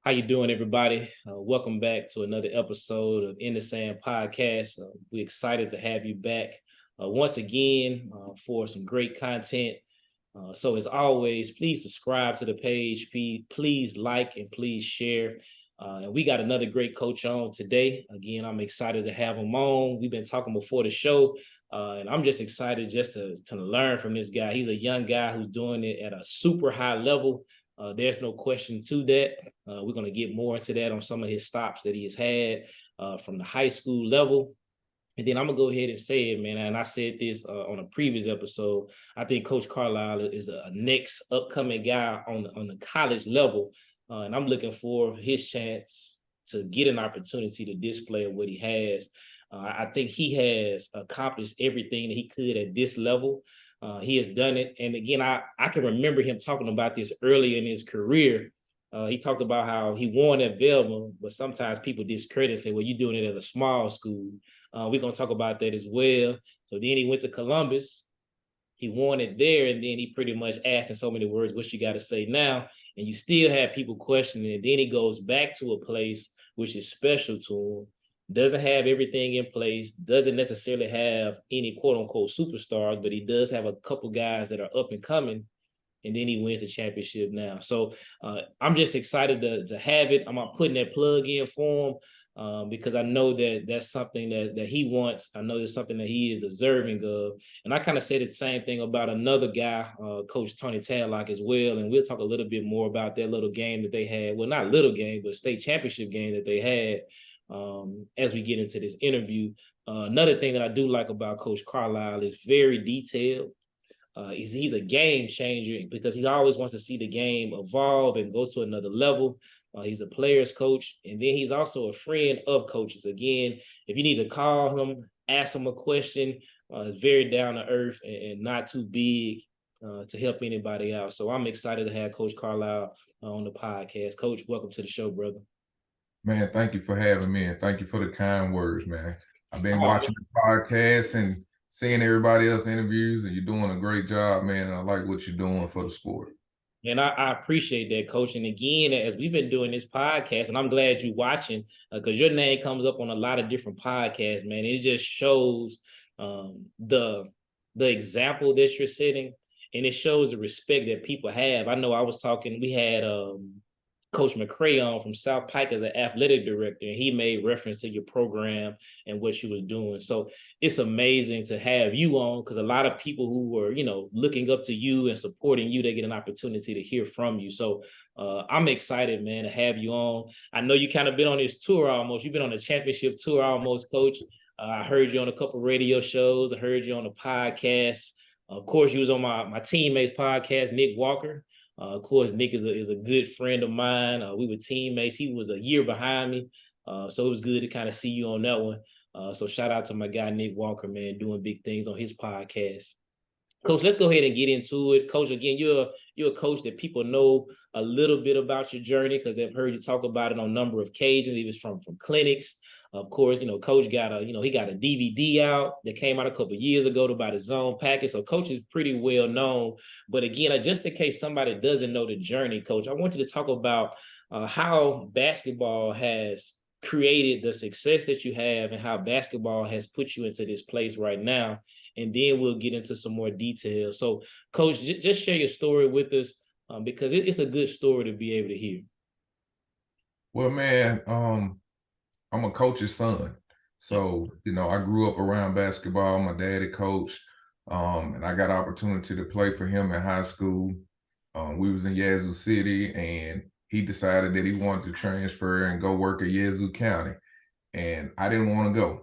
How you doing, everybody? Welcome back to another episode of In the Sand podcast. We're excited to have you back once again for some great content. So as always, please subscribe to the page. Please like and please share. And we got another great coach on today. Again, I'm excited to have him on. We've been talking before the show, and I'm just excited just to learn from this guy. He's a young guy who's doing it at a super high level. There's no question to that. We're going to get more into that on some of his stops that he has had from the high school level. And then I'm going to go ahead and say it, man. And I said this on a previous episode. I think Coach Carlisle is a next upcoming guy on the college level. And I'm looking for his chance to get an opportunity to display what he has. I think he has accomplished everything that he could at this level. He has done it. And again, I can remember him talking about this early in his career. He talked about how he won at Velma, but sometimes people discredit and say, well, you're doing it at a small school. We're going to talk about that as well. So then he went to Columbus. He won it there, and then he pretty much asked in so many words, what you got to say now? And you still have people questioning it. Then he goes back to a place which is special to him, doesn't have everything in place, doesn't necessarily have any quote-unquote superstars, but he does have a couple guys that are up and coming, and then he wins the championship now. So I'm just excited to have it. I'm putting that plug in for him. Because I know that that's something that he wants. I know it's something that he is deserving of. And I kind of said the same thing about another guy, Coach Tony Tadlock as well. And we'll talk a little bit more about that little game that they had. Well, not little game, but state championship game that they had as we get into this interview. Another thing that I do like about Coach Carlisle is very detailed. He's a game changer because he always wants to see the game evolve and go to another level. He's a player's coach, and then he's also a friend of coaches. Again, if you need to call him, ask him a question, it's very down to earth and not too big to help anybody out. So I'm excited to have Coach Carlisle on the podcast. Coach, welcome to the show, brother. Man, thank you for having me, and thank you for the kind words, man. I've been watching the podcast and seeing everybody else interviews, and you're doing a great job, man, and I like what you're doing for the sport. And I appreciate that, Coach. And again, as we've been doing this podcast, and I'm glad you're watching because your name comes up on a lot of different podcasts, man. It just shows the example that you're setting, and it shows the respect that people have. I know I was talking, we had Coach McCray on from South Pike as an athletic director, and he made reference to your program and what you was doing. So it's amazing to have you on because a lot of people who were, looking up to you and supporting you, they get an opportunity to hear from you. So I'm excited, man, to have you on. I know you kind of been on this tour almost. You've been on a championship tour almost, Coach. I heard you on a couple radio shows. I heard you on a podcast. Of course, you was on my teammates podcast, Nick Walker. Of course, Nick is a good friend of mine. We were teammates. He was a year behind me. So it was good to kind of see you on that one. So shout out to my guy, Nick Walker, man, doing big things on his podcast. Coach, let's go ahead and get into it. Coach, again, you're a coach that people know a little bit about your journey because they've heard you talk about it on a number of occasions. He was from clinics. Of course, Coach got a DVD out that came out a couple of years ago about his own package. So Coach is pretty well known. But again, just in case somebody doesn't know the journey, Coach, I want you to talk about how basketball has created the success that you have and how basketball has put you into this place right now. And then we'll get into some more details. So, Coach, just share your story with us because it's a good story to be able to hear. Well, man, I'm a coach's son. So, I grew up around basketball. My daddy coached, and I got an opportunity to play for him in high school. We was in Yazoo City, and he decided that he wanted to transfer and go work at Yazoo County. And I didn't want to go.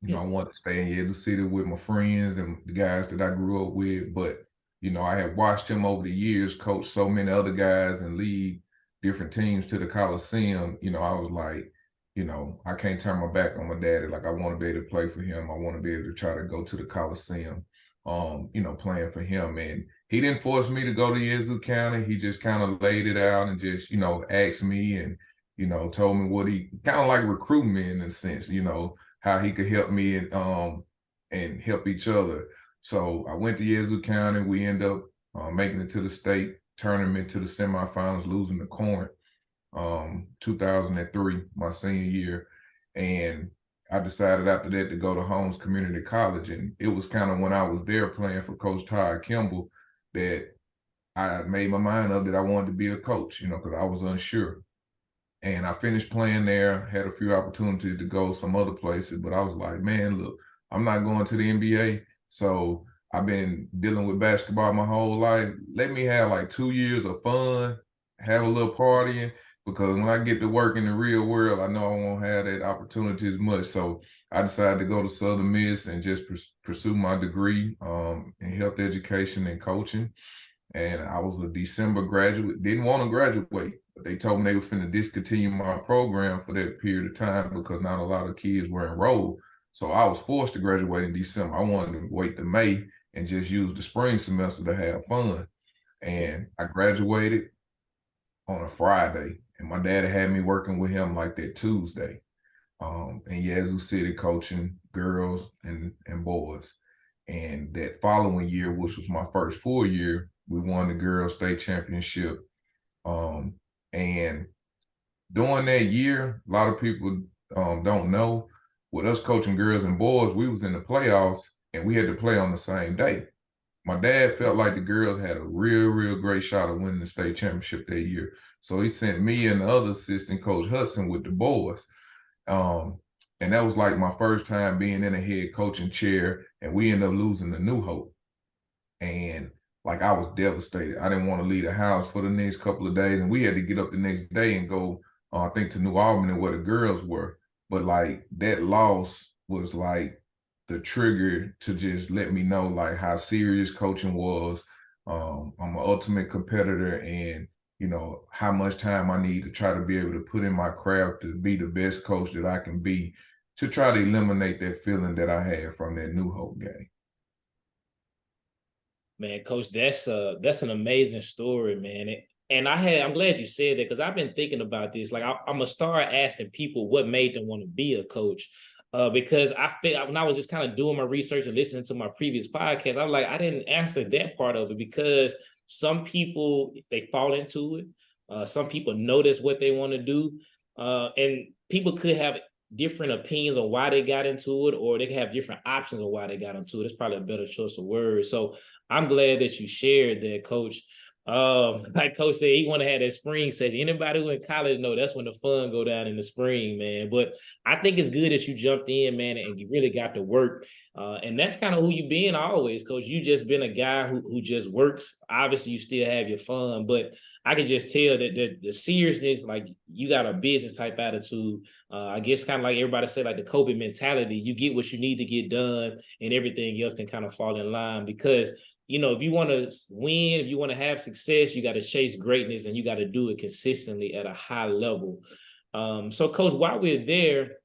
I wanted to stay in Yazoo City with my friends and the guys that I grew up with. But, I had watched him over the years coach so many other guys and lead different teams to the Coliseum. I was like, I can't turn my back on my daddy. Like, I want to be able to play for him. I want to be able to try to go to the Coliseum, playing for him. And he didn't force me to go to Yazoo County. He just kind of laid it out and just, asked me and, told me what he kind of like recruiting me in a sense, how he could help me and help each other. So I went to Yazoo County. We ended up making it to the state tournament, to the semifinals, losing to Corinth. 2003, my senior year. And I decided after that to go to Holmes Community College. And it was kind of when I was there playing for Coach Todd Kimball that I made my mind up that I wanted to be a coach, because I was unsure. And I finished playing there, had a few opportunities to go some other places, but I was like, man, look, I'm not going to the NBA. So I've been dealing with basketball my whole life. Let me have like 2 years of fun, have a little partying, because when I get to work in the real world, I know I won't have that opportunity as much. So I decided to go to Southern Miss and just pursue my degree in health education and coaching. And I was a December graduate, didn't want to graduate, but they told me they were finna discontinue my program for that period of time because not a lot of kids were enrolled. So I was forced to graduate in December. I wanted to wait to May and just use the spring semester to have fun. And I graduated on a Friday, and my dad had me working with him like that Tuesday in Yazoo City, coaching girls and boys. And that following year, which was my first full year, we won the girls state championship. And during that year, a lot of people don't know, with us coaching girls and boys, we was in the playoffs and we had to play on the same day. My dad felt like the girls had a real great shot of winning the state championship that year. So he sent me and the other assistant coach Hudson with the boys. And that was like my first time being in a head coaching chair, and we ended up losing to New Hope. And like I was devastated. I didn't want to leave the house for the next couple of days, and we had to get up the next day and go, I think, to New Albany where the girls were. But like that loss was like the trigger to just let me know like how serious coaching was. I'm an ultimate competitor, and how much time I need to try to be able to put in my craft to be the best coach that I can be, to try to eliminate that feeling that I had from that New Hope game. Man, Coach, that's an amazing story, man. I'm glad you said that, because I've been thinking about this. Like I'm gonna start asking people what made them want to be a coach. Because I feel when I was just kind of doing my research and listening to my previous podcast, I'm like, I didn't answer that part of it, because some people, they fall into it. Some people know that's what they want to do. And people could have different opinions on why they got into it, or they can have different options on why they got into it. It's probably a better choice of words. So I'm glad that you shared that, Coach. Like Coach said, he want to have that spring session. Anybody who in college know that's when the fun go down in the spring, man. But I think it's good that you jumped in, man, and you really got to work. And that's kind of who you been always, Coach. You just been a guy who just works. Obviously, you still have your fun, but I can just tell that the seriousness, like you got a business type attitude. I guess kind of like everybody say, like the Kobe mentality. You get what you need to get done, and everything else can kind of fall in line. Because if you want to win, if you want to have success, you got to chase greatness, and you got to do it consistently at a high level. So, Coach, while we're there,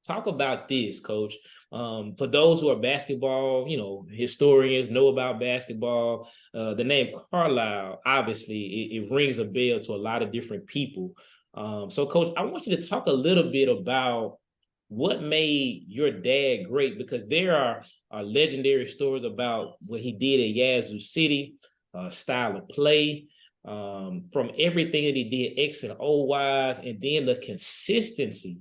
talk about this, Coach. For those who are basketball, historians, know about basketball, the name Carlisle, obviously, it rings a bell to a lot of different people. So, Coach, I want you to talk a little bit about what made your dad great, because there are legendary stories about what he did at Yazoo City, style of play, from everything that he did X and O wise, and then the consistency.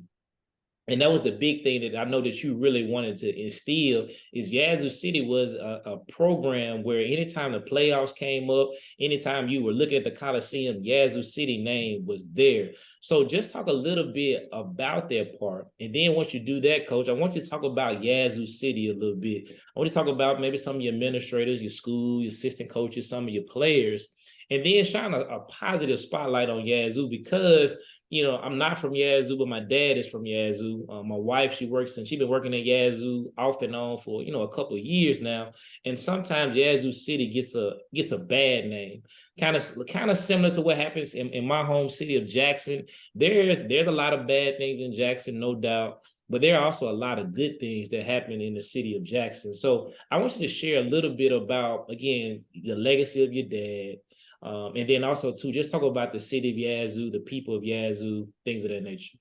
And that was the big thing that I know that you really wanted to instill, is Yazoo City was a program where anytime the playoffs came up, anytime you were looking at the Coliseum, Yazoo City name was there. So just talk a little bit about that part. And then once you do that, Coach, I want you to talk about Yazoo City a little bit. I want you to talk about maybe some of your administrators, your school, your assistant coaches, some of your players, and then shine a positive spotlight on Yazoo, because I'm not from Yazoo, but my dad is from Yazoo. My wife, she's been working at Yazoo off and on for, a couple of years now. And sometimes Yazoo City gets a bad name. Kind of similar to what happens in my home city of Jackson. There's a lot of bad things in Jackson, no doubt. But there are also a lot of good things that happen in the city of Jackson. So I want you to share a little bit about, again, the legacy of your dad. And then also, too, just talk about the city of Yazoo, the people of Yazoo, things of that nature.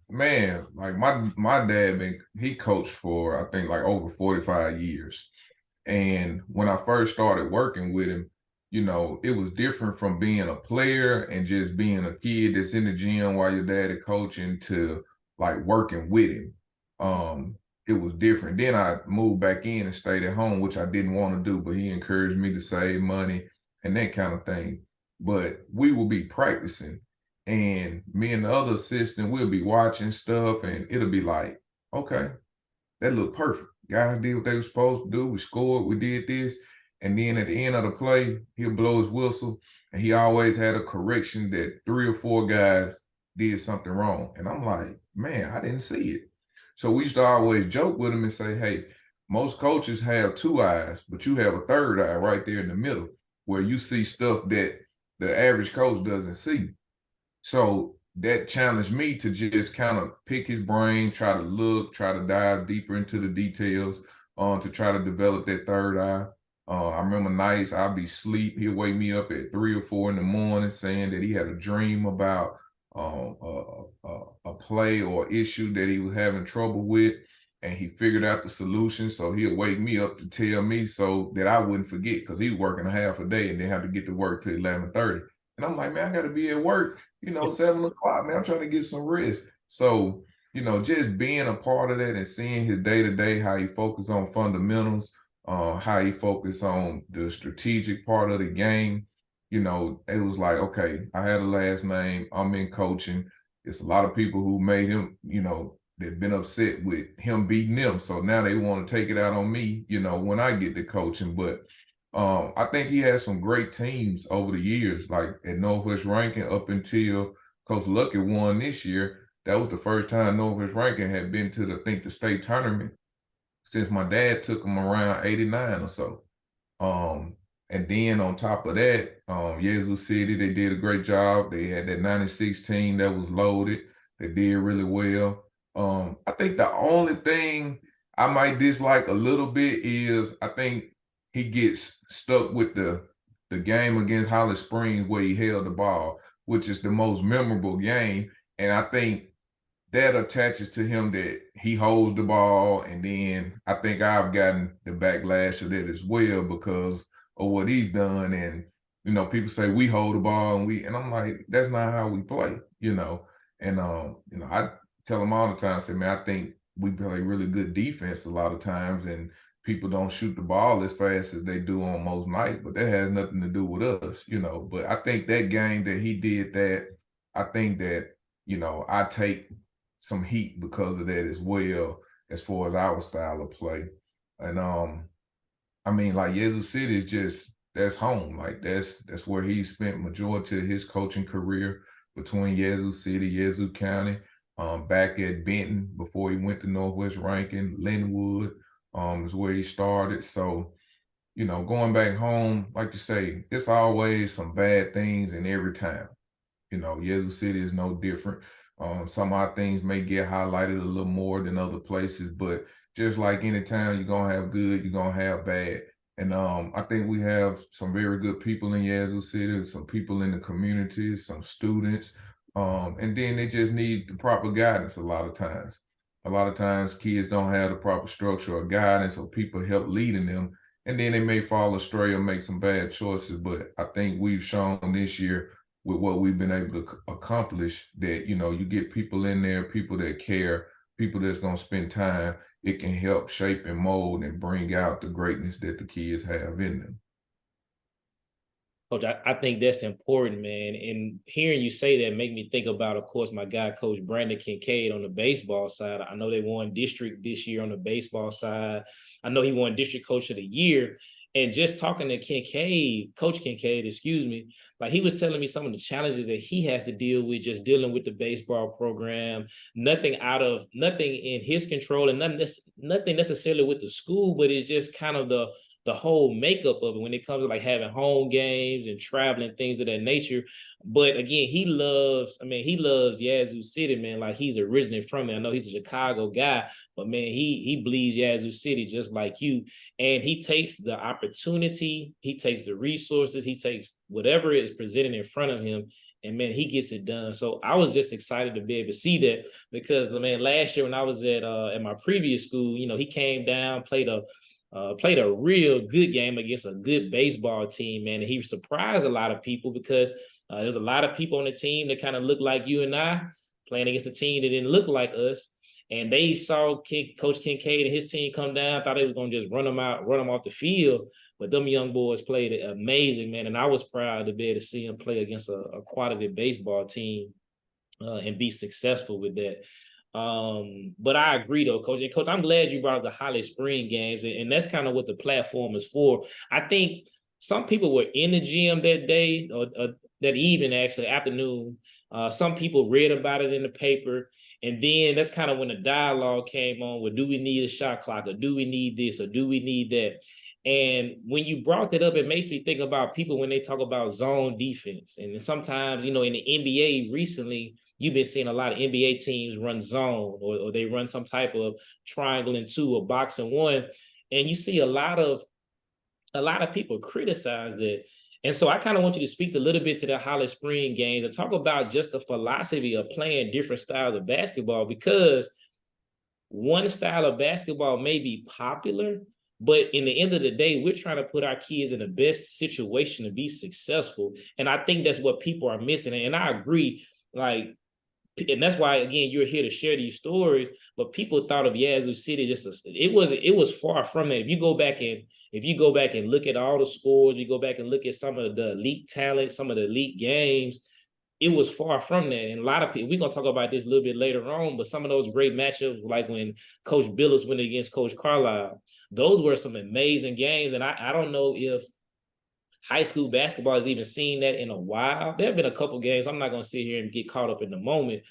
Man, like my dad, he coached for, I think, like over 45 years. And when I first started working with him, you know, it was different from being a player and just being a kid that's in the gym while your daddy coaching to like working with him. It was different. Then I moved back in and stayed at home, which I didn't want to do, but he encouraged me to save money and that kind of thing. But we will be practicing, and me and the other assistant will be watching stuff, and it'll be like, okay, that looked perfect. Guys did what they were supposed to do. We scored, we did this. And then at the end of the play, he'll blow his whistle. And he always had a correction that 3 or 4 guys did something wrong. And I'm like, man, I didn't see it. So we used to always joke with him and say, hey, most coaches have 2 eyes, but you have a third eye right there in the middle where you see stuff that the average coach doesn't see. So that challenged me to just kind of pick his brain, try to look, try to dive deeper into the details, to try to develop that third eye. I remember nights I'd be asleep. He'd wake me up at 3 or 4 in the morning saying that he had a dream about a play or issue that he was having trouble with, and he figured out the solution. So he'd wake me up to tell me so that I wouldn't forget, because he was working a half a day and then had to get to work till 11:30. And I'm like, man, I got to be at work, 7 o'clock, man. I'm trying to get some rest. So, just being a part of that and seeing his day to day, how he focused on fundamentals, how he focused on the strategic part of the game. It was like, okay, I had a last name. I'm in coaching. It's a lot of people who made him, they've been upset with him beating them. So now they want to take it out on me, when I get to coaching. But I think he has some great teams over the years, like at Northwest Rankin up until Coach Luckett won this year. That was the first time Northwest Rankin had been to the state tournament since my dad took him around 89 or so. And then on top of that, Yazoo City, they did a great job. They had that 96 team that was loaded. They did really well. I think the only thing I might dislike a little bit is I think he gets stuck with the game against Holly Springs where he held the ball, which is the most memorable game. And I think that attaches to him that he holds the ball, and then I think I've gotten the backlash of that as well because of what he's done. And people say we hold the ball and I'm like, that's not how we play. And I tell them all the time, I say, man, I think we play really good defense a lot of times, and people don't shoot the ball as fast as they do on most nights, but that has nothing to do with us. But I think that game that he did that, I think that, I take some heat because of that as well, as far as our style of play. And I mean, like Yazoo City is just that's home. Like that's where he spent majority of his coaching career, between Yazoo City, Yazoo County, back at Benton before he went to Northwest Rankin. Linwood is where he started. So, going back home, like you say, it's always some bad things in every town. Yazoo City is no different. Some of our things may get highlighted a little more than other places, but just like any town, you're gonna have good, you're gonna have bad. And I think we have some very good people in Yazoo City, some people in the community, some students, and then they just need the proper guidance a lot of times. A lot of times kids don't have the proper structure or guidance, or people help leading them, and then they may fall astray or make some bad choices. But I think we've shown this year with what we've been able to accomplish that, you get people in there, people that care, people that's going to spend time, it can help shape and mold and bring out the greatness that the kids have in them. Coach, I think that's important, man. And hearing you say that make me think about, of course, my guy, Coach Brandon Kincaid, on the baseball side. I know they won district this year on the baseball side. I know he won district coach of the year. And just talking to Coach Kincaid, excuse me, like he was telling me some of the challenges that he has to deal with, just dealing with the baseball program. Nothing in his control, and nothing necessarily with the school, but it's just kind of the whole makeup of it when it comes to like having home games and traveling, things of that nature. But again, he loves Yazoo City, man. Like he's originally from there. I know he's a Chicago guy, but man, he bleeds Yazoo City just like you. And he takes the opportunity, he takes the resources, he takes whatever is presented in front of him, and man, he gets it done. So I was just excited to be able to see that, because man, last year when I was at my previous school, he came down, played a played a real good game against a good baseball team, man. And he surprised a lot of people because there's a lot of people on the team that kind of look like you and I playing against a team that didn't look like us. And they saw Coach Kincaid and his team come down, thought they was going to just run them off the field. But them young boys played amazing, man. And I was proud to be able to see them play against a quality baseball team and be successful with that. But I agree though, Coach. And Coach, I'm glad you brought up the Holly Spring games, and that's kind of what the platform is for. I think some people were in the gym that day or that evening, actually afternoon. Some people read about it in the paper, and then that's kind of when the dialogue came on. Well, do we need a shot clock, or do we need this, or do we need that? And when you brought that up, it makes me think about people when they talk about zone defense. And sometimes, in the NBA recently, you've been seeing a lot of NBA teams run zone or they run some type of triangle and two or box and one. And you see a lot of people criticize that. And so I kind of want you to speak a little bit to the Holly Spring games and talk about just the philosophy of playing different styles of basketball, because one style of basketball may be popular, but in the end of the day, we're trying to put our kids in the best situation to be successful. And I think that's what people are missing. And I agree, and that's why, again, you're here to share these stories. But people thought of Yazoo City it was far from that. If you go back and look at all the scores, you go back and look at some of the elite talent, some of the elite games, it was far from that. And a lot of people, we're gonna talk about this a little bit later on, but some of those great matchups, like when Coach Billups went against Coach Carlisle, those were some amazing games. And I don't know if high school basketball has even seen that in a while. There have been a couple games. I'm not going to sit here and get caught up in the moment,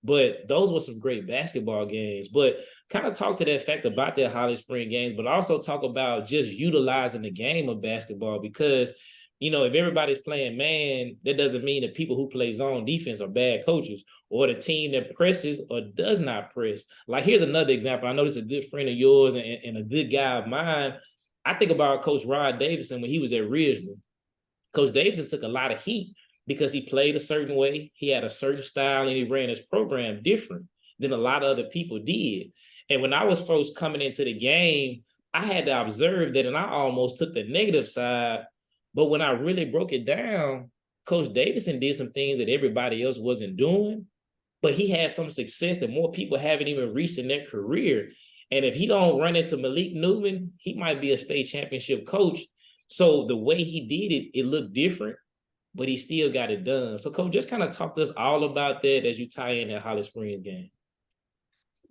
but those were some great basketball games. But kind of talk to that fact about their Holly Spring games, but also talk about just utilizing the game of basketball, because, if everybody's playing man, that doesn't mean that people who play zone defense are bad coaches, or the team that presses or does not press. Like, here's another example. I know this is a good friend of yours and a good guy of mine. I think about Coach Rod Davidson when he was at Ridgeland. Coach Davidson took a lot of heat because he played a certain way. He had a certain style, and he ran his program different than a lot of other people did. And when I was first coming into the game, I had to observe that, and I almost took the negative side. But when I really broke it down, Coach Davidson did some things that everybody else wasn't doing, but he had some success that more people haven't even reached in their career. And if he don't run into Malik Newman, he might be a state championship coach. So the way he did it, it looked different, but he still got it done. So, Coach, just kind of talk to us all about that as you tie in that Holly Springs game.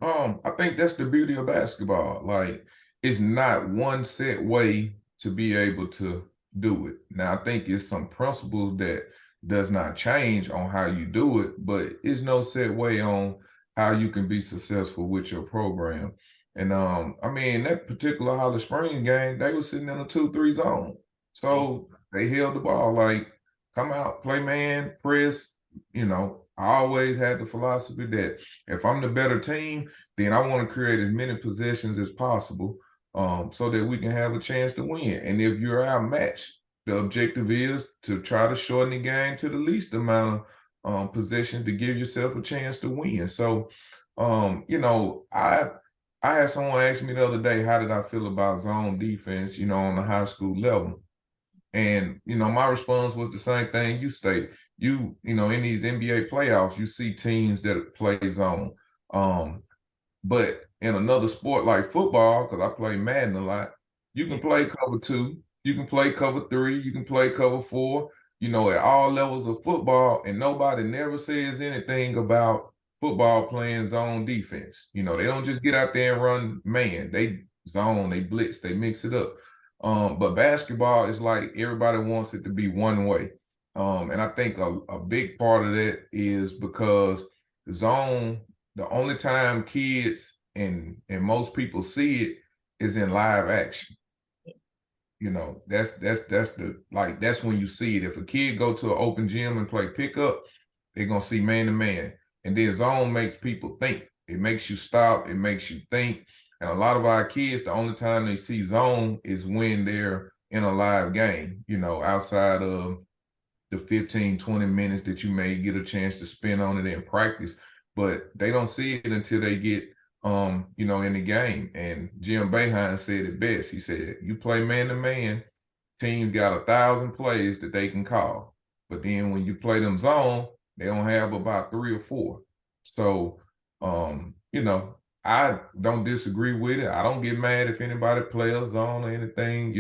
I think that's the beauty of basketball. Like, it's not one set way to be able to do it. Now, I think it's some principles that does not change on how you do it, but it's no set way on how you can be successful with your program. And that particular Holly Spring game, they were sitting in a 2-3 zone. So they held the ball, like, come out, play man, press. I always had the philosophy that if I'm the better team, then I want to create as many possessions as possible, so that we can have a chance to win. And if you're outmatched, the objective is to try to shorten the game to the least amount of possession to give yourself a chance to win. So, I had someone ask me the other day, how did I feel about zone defense, on the high school level? And, my response was the same thing you stated. In these NBA playoffs, you see teams that play zone. But in another sport like football, because I play Madden a lot, you can play cover 2, you can play cover 3, you can play cover 4, at all levels of football, and nobody never says anything about football playing zone defense. They don't just get out there and run man. They zone, they blitz, they mix it up. But basketball is like everybody wants it to be one way. And I think a big part of that is because zone, the only time kids and most people see it is in live action. That's when you see it. If a kid go to an open gym and play pickup, they're gonna see man to man. And then zone makes people think. It makes you stop, it makes you think. And a lot of our kids, the only time they see zone is when they're in a live game, outside of the 15, 20 minutes that you may get a chance to spend on it in practice. But they don't see it until they get in the game. And Jim Boeheim said it best. He said, you play man to man, teams got 1,000 plays that they can call. But then when you play them zone, they don't have about 3 or 4. So, I don't disagree with it. I don't get mad if anybody play a zone or anything,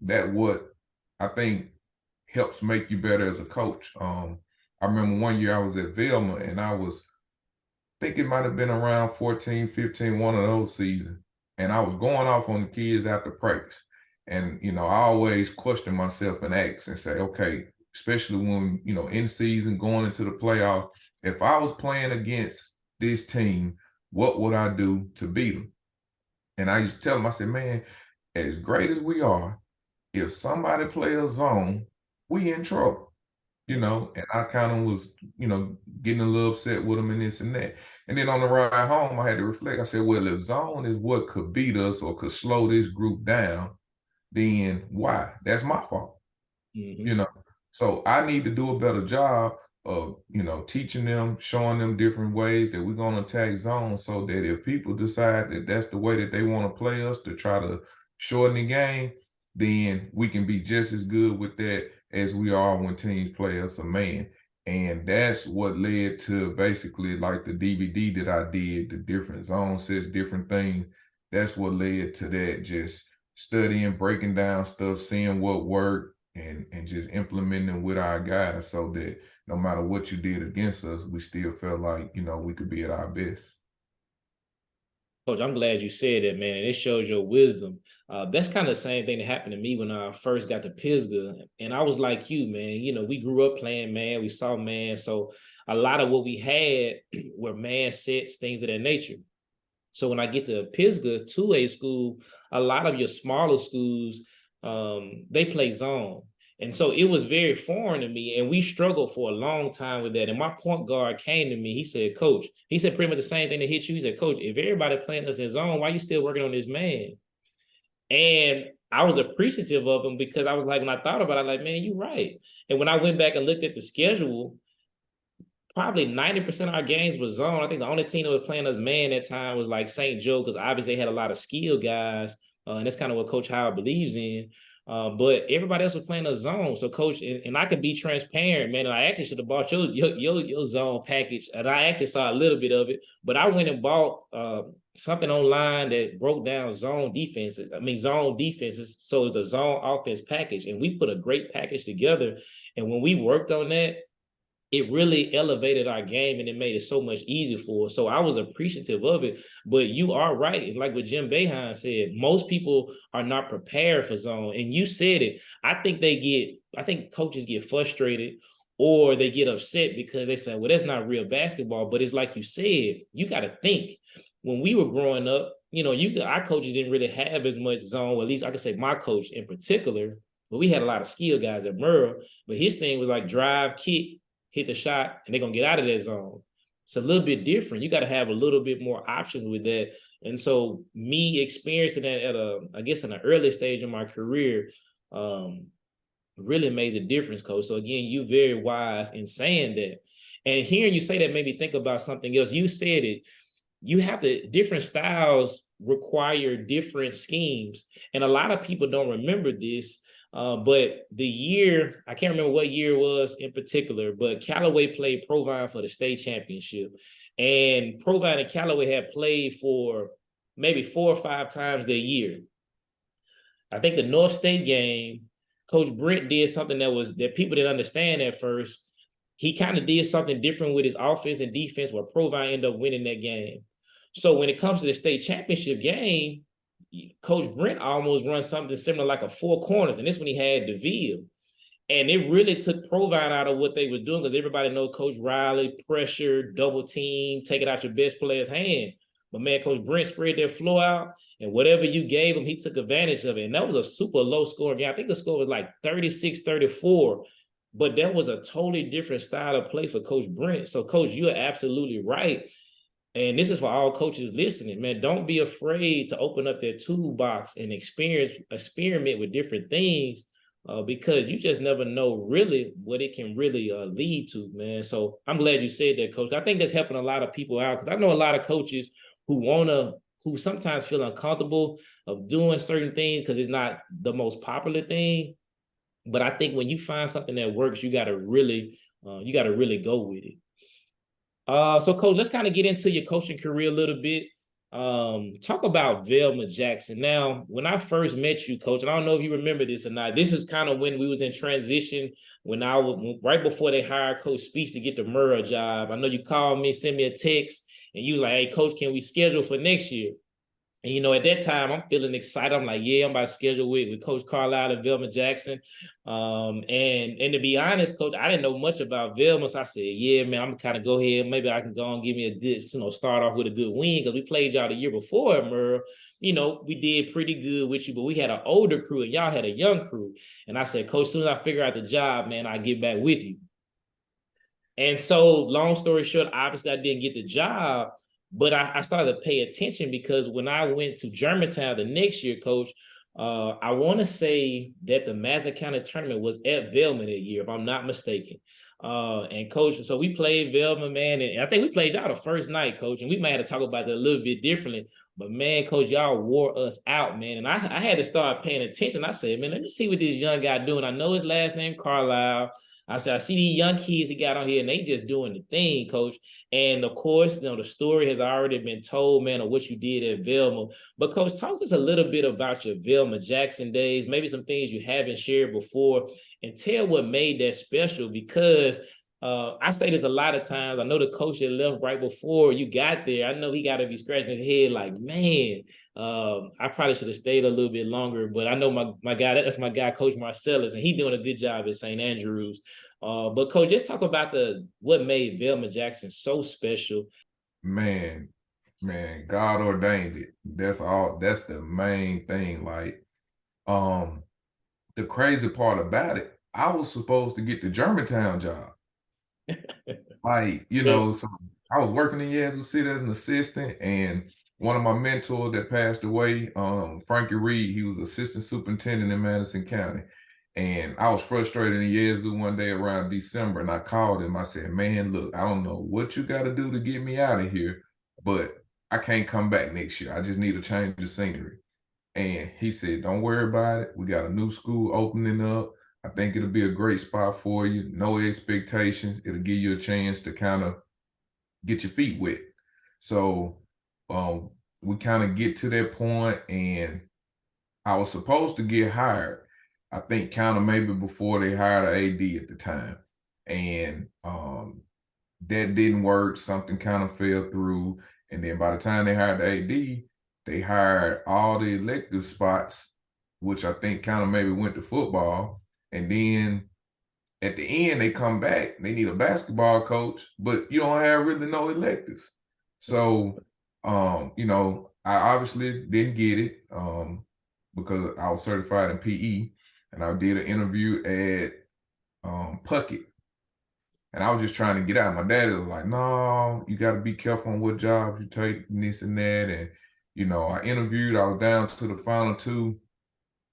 that what I think helps make you better as a coach. I remember one year I was at Velma and I think it might have been around 14, 15, one of those seasons. And I was going off on the kids after practice. And, I always question myself and ask and say, okay, especially when, in season, going into the playoffs, if I was playing against this team, what would I do to beat them? And I used to tell them, I said, man, as great as we are, if somebody play a zone, we in trouble. And I kind of was, getting a little upset with them and this and that. And then on the ride home, I had to reflect. I said, well, if zone is what could beat us or could slow this group down, then why? That's my fault. Mm-hmm. So I need to do a better job of, teaching them, showing them different ways that we're going to attack zone so that if people decide that that's the way that they want to play us to try to shorten the game, then we can be just as good with that as we are when teams play us a man. And that's what led to basically like the DVD that I did, the different zone sets, different things. That's what led to that, just studying, breaking down stuff, seeing what worked, and just implementing with our guys so that no matter what you did against us, we still felt like, we could be at our best. Coach, I'm glad you said that, man. And it shows your wisdom. That's kind of the same thing that happened to me when I first got to Pisgah. And I was like you, man. We grew up playing man. We saw man. So a lot of what we had were man sets, things of that nature. So when I get to Pisgah, 2A school, a lot of your smaller schools, they play zone. And so it was very foreign to me. And we struggled for a long time with that. And my point guard came to me. He said, Coach, he said pretty much the same thing that hit you. He said, Coach, if everybody playing us in zone, why are you still working on this man? And I was appreciative of him because I was like, when I thought about it, like, man, you're right. And when I went back and looked at the schedule, probably 90% of our games was zone. I think the only team that was playing us man that time was like St. Joe, because obviously they had a lot of skilled guys. And that's kind of what Coach Howard believes in. But everybody else was playing a zone. So, Coach, and I could be transparent, man. And I actually should have bought your zone package. And I actually saw a little bit of it. But I went and bought something online that broke down zone defenses. So it's a zone offense package. And we put a great package together. And when we worked on that, it really elevated our game and it made it so much easier for us. So I was appreciative of it. But you are right. Like what Jim Boeheim said, most people are not prepared for zone. And you said it. I think coaches get frustrated or they get upset because they say, well, that's not real basketball. But it's like you said, you got to think. When we were growing up, our coaches didn't really have as much zone. Well, at least I could say my coach in particular, but we had a lot of skilled guys at Merle. But his thing was like drive, kick, hit the shot, and they're going to get out of that zone. It's a little bit different. You got to have a little bit more options with that. And so me experiencing that at in an early stage of my career really made the difference, Coach. So again, you're very wise in saying that. And hearing you say that made me think about something else. You said it. Different styles require different schemes. And a lot of people don't remember this. But the year, I can't remember what year it was in particular, but Callaway played Provine for the state championship. And Provine and Callaway had played for maybe 4 or 5 times that year. I think the North State game, Coach Brent did something that people didn't understand at first. He kind of did something different with his offense and defense where Provine ended up winning that game. So when it comes to the state championship game, Coach Brent almost runs something similar like a 4 corners, and this when he had DeVille. And it really took Provine out of what they were doing because everybody knows Coach Riley, pressure, double team, take it out your best player's hand. But man, Coach Brent spread their flow out, and whatever you gave him, he took advantage of it. And that was a super low scoring game. I think the score was like 36-34, but that was a totally different style of play for Coach Brent. So, Coach, you're absolutely right. And this is for all coaches listening, man. Don't be afraid to open up their toolbox and experiment with different things. because you just never know really what it can really lead to, man. So I'm glad you said that, Coach. I think that's helping a lot of people out because I know a lot of coaches who sometimes feel uncomfortable of doing certain things because it's not the most popular thing. But I think when you find something that works, you got to really go with it. So Coach, let's kind of get into your coaching career a little bit. Talk about Velma Jackson. Now, when I first met you, Coach, and I don't know if you remember this or not, this is kind of when we was in transition, when I was right before they hired Coach Speaks to get the Murrah job. I know you called me, sent me a text, and you was like, "Hey, Coach, can we schedule for next year?" And at that time, I'm feeling excited. I'm like, yeah, I'm about to schedule with Coach Carlisle and Velma Jackson. And to be honest, Coach, I didn't know much about Velma. So I said, yeah, man, I'm gonna kind of go ahead. Maybe I can go and give me a good, start off with a good win because we played y'all the year before, Murrah. We did pretty good with you, but we had an older crew and y'all had a young crew. And I said, Coach, as soon as I figure out the job, man, I'll get back with you. And so, long story short, obviously I didn't get the job, but I started to pay attention because when I went to Germantown the next year, Coach, I want to say that the Madison County tournament was at Velma that year, if I'm not mistaken. And Coach, so we played Velma, man, and I think we played y'all the first night, Coach, and we might have to talk about that a little bit differently. But man, Coach, y'all wore us out, man. And I had to start paying attention. I said, man, let me see what this young guy doing. I know his last name Carlisle. I said, I see these young kids he got on here and they just doing the thing, Coach. And of course, the story has already been told, man, of what you did at Velma. But Coach, talk to us a little bit about your Velma Jackson days, maybe some things you haven't shared before, and tell what made that special because I say this a lot of times. I know the coach that left right before you got there. I know he got to be scratching his head like, man, I probably should have stayed a little bit longer. But I know my guy, that's my guy, Coach Marcellus, and he's doing a good job at St. Andrews. But Coach, just talk about what made Velma Jackson so special. Man, God ordained it. That's all. That's the main thing. Like, the crazy part about it, I was supposed to get the Germantown job. Like, so I was working in Yazoo City as an assistant, and one of my mentors that passed away, Frankie Reed, he was assistant superintendent in Madison County. And I was frustrated in Yazoo one day around December, and I called him. I said, man, look, I don't know what you got to do to get me out of here, but I can't come back next year. I just need a change of scenery. And he said, don't worry about it. We got a new school opening up. I think it'll be a great spot for you. No expectations. It'll give you a chance to kind of get your feet wet. So we kind of get to that point, and I was supposed to get hired. I think kind of maybe before they hired an AD at the time. And that didn't work. Something kind of fell through. And then by the time they hired the AD, they hired all the elective spots, which I think kind of maybe went to football. And then at the end, they come back, they need a basketball coach, but you don't have really no electives. So, I obviously didn't get it because I was certified in PE, and I did an interview at Puckett. And I was just trying to get out. My dad was like, no, you got to be careful on what jobs you take, and this and that. And, I interviewed, I was down to the final two,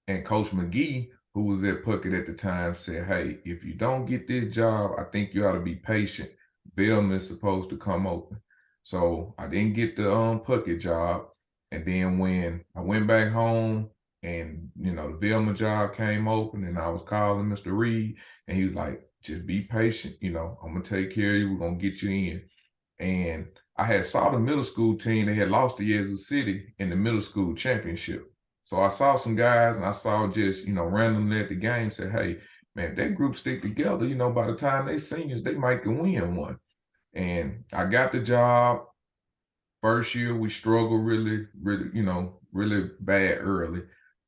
and Coach McGee, who was at Puckett at the time, said, hey, if you don't get this job, I think you ought to be patient. Velma is supposed to come open. So I didn't get the Puckett job. And then when I went back home and, the Velma job came open, and I was calling Mr. Reed, and he was like, just be patient. I'm going to take care of you. We're going to get you in. And I had saw the middle school team. They had lost to Yazoo City in the middle school championship. So I saw some guys, and I saw just, randomly at the game, say, hey, man, if that group stick together, by the time they seniors, they might can win one. And I got the job. First year, we struggled really, really, really bad early.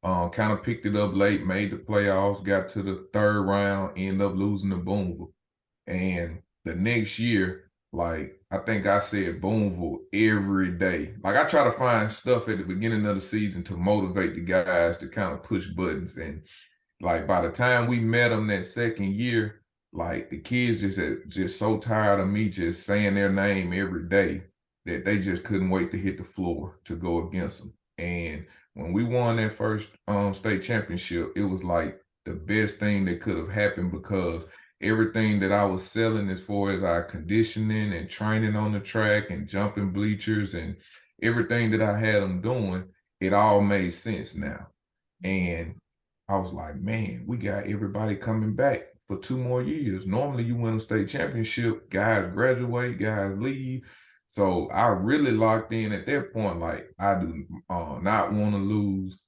Kind of picked it up late, made the playoffs, got to the third round, ended up losing to Boonville. And the next year, like, I think I said Boonville every day. Like, I try to find stuff at the beginning of the season to motivate the guys to kind of push buttons. And, like, by the time we met them that second year, like, the kids just so tired of me just saying their name every day that they just couldn't wait to hit the floor to go against them. And when we won that first state championship, it was like the best thing that could have happened because everything that I was selling as far as our conditioning and training on the track and jumping bleachers and everything that I had them doing, it all made sense now. And I was like, man, we got everybody coming back for 2 more years. Normally, you win a state championship, guys graduate, guys leave. So I really locked in at that point. Like, I do not want to lose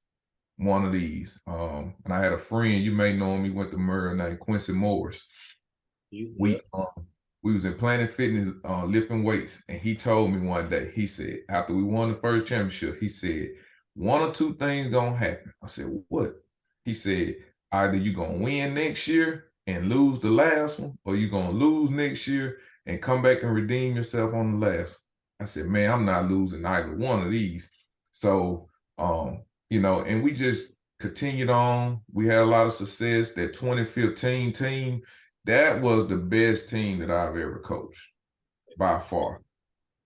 one of these. And I had a friend, you may know him, he went to Murray, named Quincy Morris. Yeah. We was in Planet Fitness lifting weights, and he told me one day, he said, after we won the first championship, he said, one or two things gonna happen. I said, what? He said, either you gonna win next year and lose the last one, or you gonna lose next year and come back and redeem yourself on the last one. I said, man, I'm not losing either one of these. So and we just continued on. We had a lot of success. That 2015 team, that was the best team that I've ever coached by far.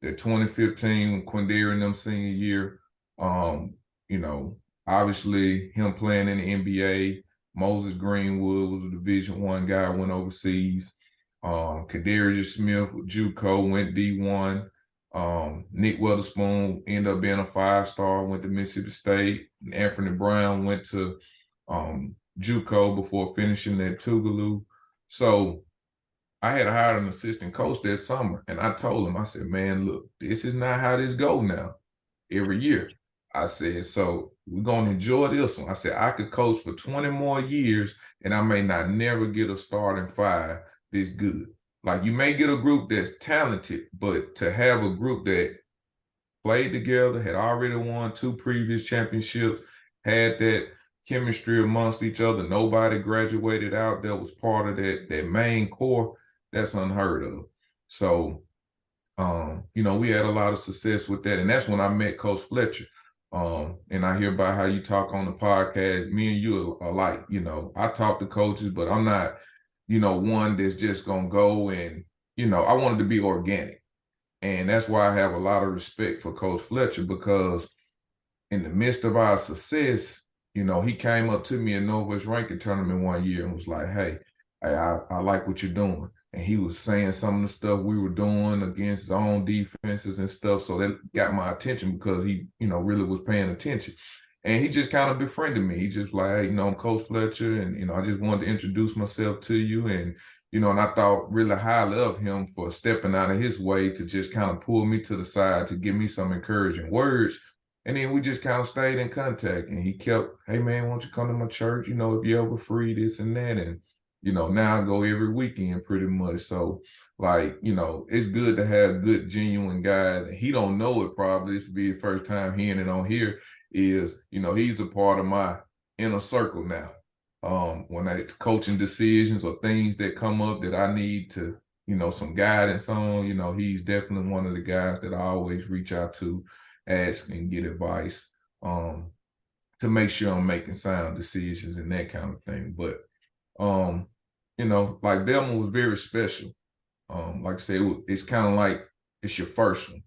The 2015 Quindary and them senior year, um, you know, obviously him playing in the NBA. Moses Greenwood was a Division I guy, went overseas. Kadarius Smith with JUCO went D1. Nick Weatherspoon ended up being a 5-star, went to Mississippi State. And Anthony Brown went to JUCO before finishing at Tougaloo. So I had hired an assistant coach that summer, and I told him, I said, man, look, this is not how this go now every year. I said, so we're going to enjoy this one. I said, I could coach for 20 more years, and I may not never get a starting five this good. Like, you may get a group that's talented, but to have a group that played together, had already won 2 previous championships, had that chemistry amongst each other, nobody graduated out that was part of that main core, that's unheard of. So, we had a lot of success with that. And that's when I met Coach Fletcher. And I hear about how you talk on the podcast. Me and you are alike. I talk to coaches, but I'm not, one that's just going to go and, I wanted to be organic. And that's why I have a lot of respect for Coach Fletcher, because in the midst of our success, he came up to me in Northwest Ranking tournament one year and was like, hey, I like what you're doing. And he was saying some of the stuff we were doing against zone defenses and stuff. So that got my attention because he, really was paying attention. And he just kind of befriended me. He just like, hey, I'm Coach Fletcher, and, I just wanted to introduce myself to you. And, and I thought really highly of him for stepping out of his way to just kind of pull me to the side to give me some encouraging words. And then we just kind of stayed in contact, and he kept, hey man, why don't you come to my church? If you're ever free, this and that. And, now I go every weekend pretty much. So it's good to have good, genuine guys. And he don't know it probably. This will be the first time hearing it on here is, he's a part of my inner circle now. When it's coaching decisions or things that come up that I need to, some guidance on, he's definitely one of the guys that I always reach out to, ask and get advice to make sure I'm making sound decisions and that kind of thing. But, like Velma was very special. Like I said, it's kind of like it's your first one.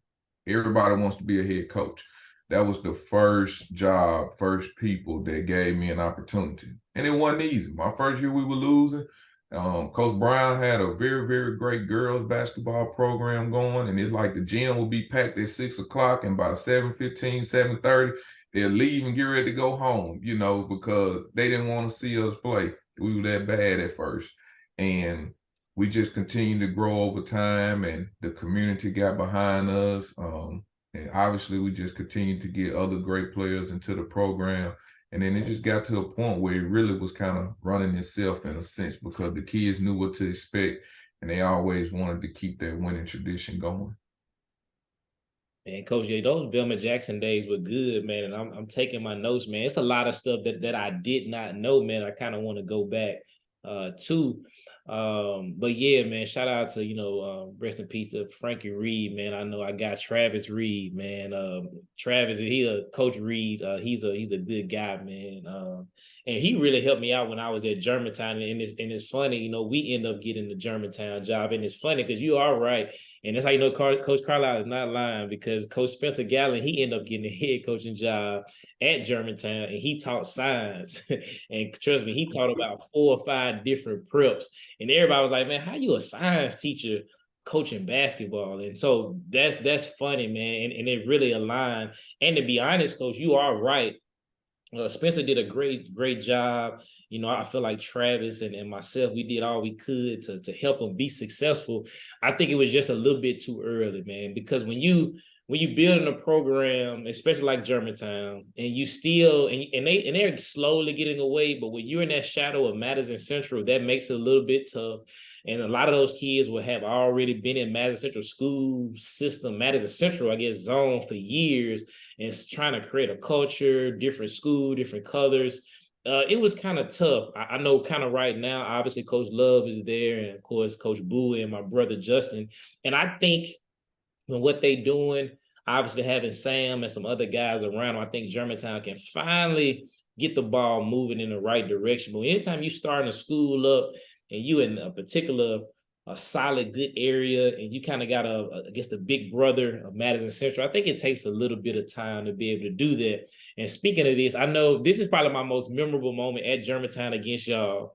Everybody wants to be a head coach. That was the first job, first people that gave me an opportunity. And it wasn't easy. My first year we were losing. Coach Brown had a very, very great girls basketball program going. And it's like the gym would be packed at 6 o'clock, and by 7:15, 7:30, they'll leave and get ready to go home, because they didn't want to see us play. We were that bad at first. And we just continued to grow over time, and the community got behind us. And obviously, we just continued to get other great players into the program. And then it just got to a point where it really was kind of running itself in a sense, because the kids knew what to expect, and they always wanted to keep that winning tradition going. Man, Coach Jay, those Velma Jackson days were good, man. And I'm taking my notes, man. It's a lot of stuff that I did not know, man. I kind of want to go back to. But yeah, man, shout out to, rest in peace to Frankie Reed, man. I know I got Travis Reed, man. Travis, Coach Reed, he's a good guy, man. And he really helped me out when I was at Germantown. And it's funny, you know, we end up getting the Germantown job. And it's funny because you are right. And that's how you know Coach Carlisle is not lying, because Coach Spencer Gallen, he ended up getting a head coaching job at Germantown, and he taught science. And trust me, he taught about 4 or 5 different preps. And everybody was like, man, how you a science teacher coaching basketball? And so that's funny, man. And it really aligned. And to be honest, Coach, you are right. Spencer did a great job. You know, I feel like Travis and myself, we did all we could to help him be successful. I think it was just a little bit too early, man, because when you building a program, especially like Germantown, and you still and they're slowly getting away, but when you're in that shadow of Madison Central, that makes it a little bit tough. And a lot of those kids will have already been in Madison Central school system, Madison Central, I guess, zone for years, and trying to create a culture, different school, different colors. It was kind of tough. I know kind of right now, obviously Coach Love is there, and of course Coach Boo and my brother Justin. And I think when what they doing, obviously having Sam and some other guys around, I think Germantown can finally get the ball moving in the right direction. But anytime you starting a school up and you in a particular a solid, good area, and you kind of got I guess the big brother of Madison Central, I think it takes a little bit of time to be able to do that. And speaking of this, I know this is probably my most memorable moment at Germantown against y'all.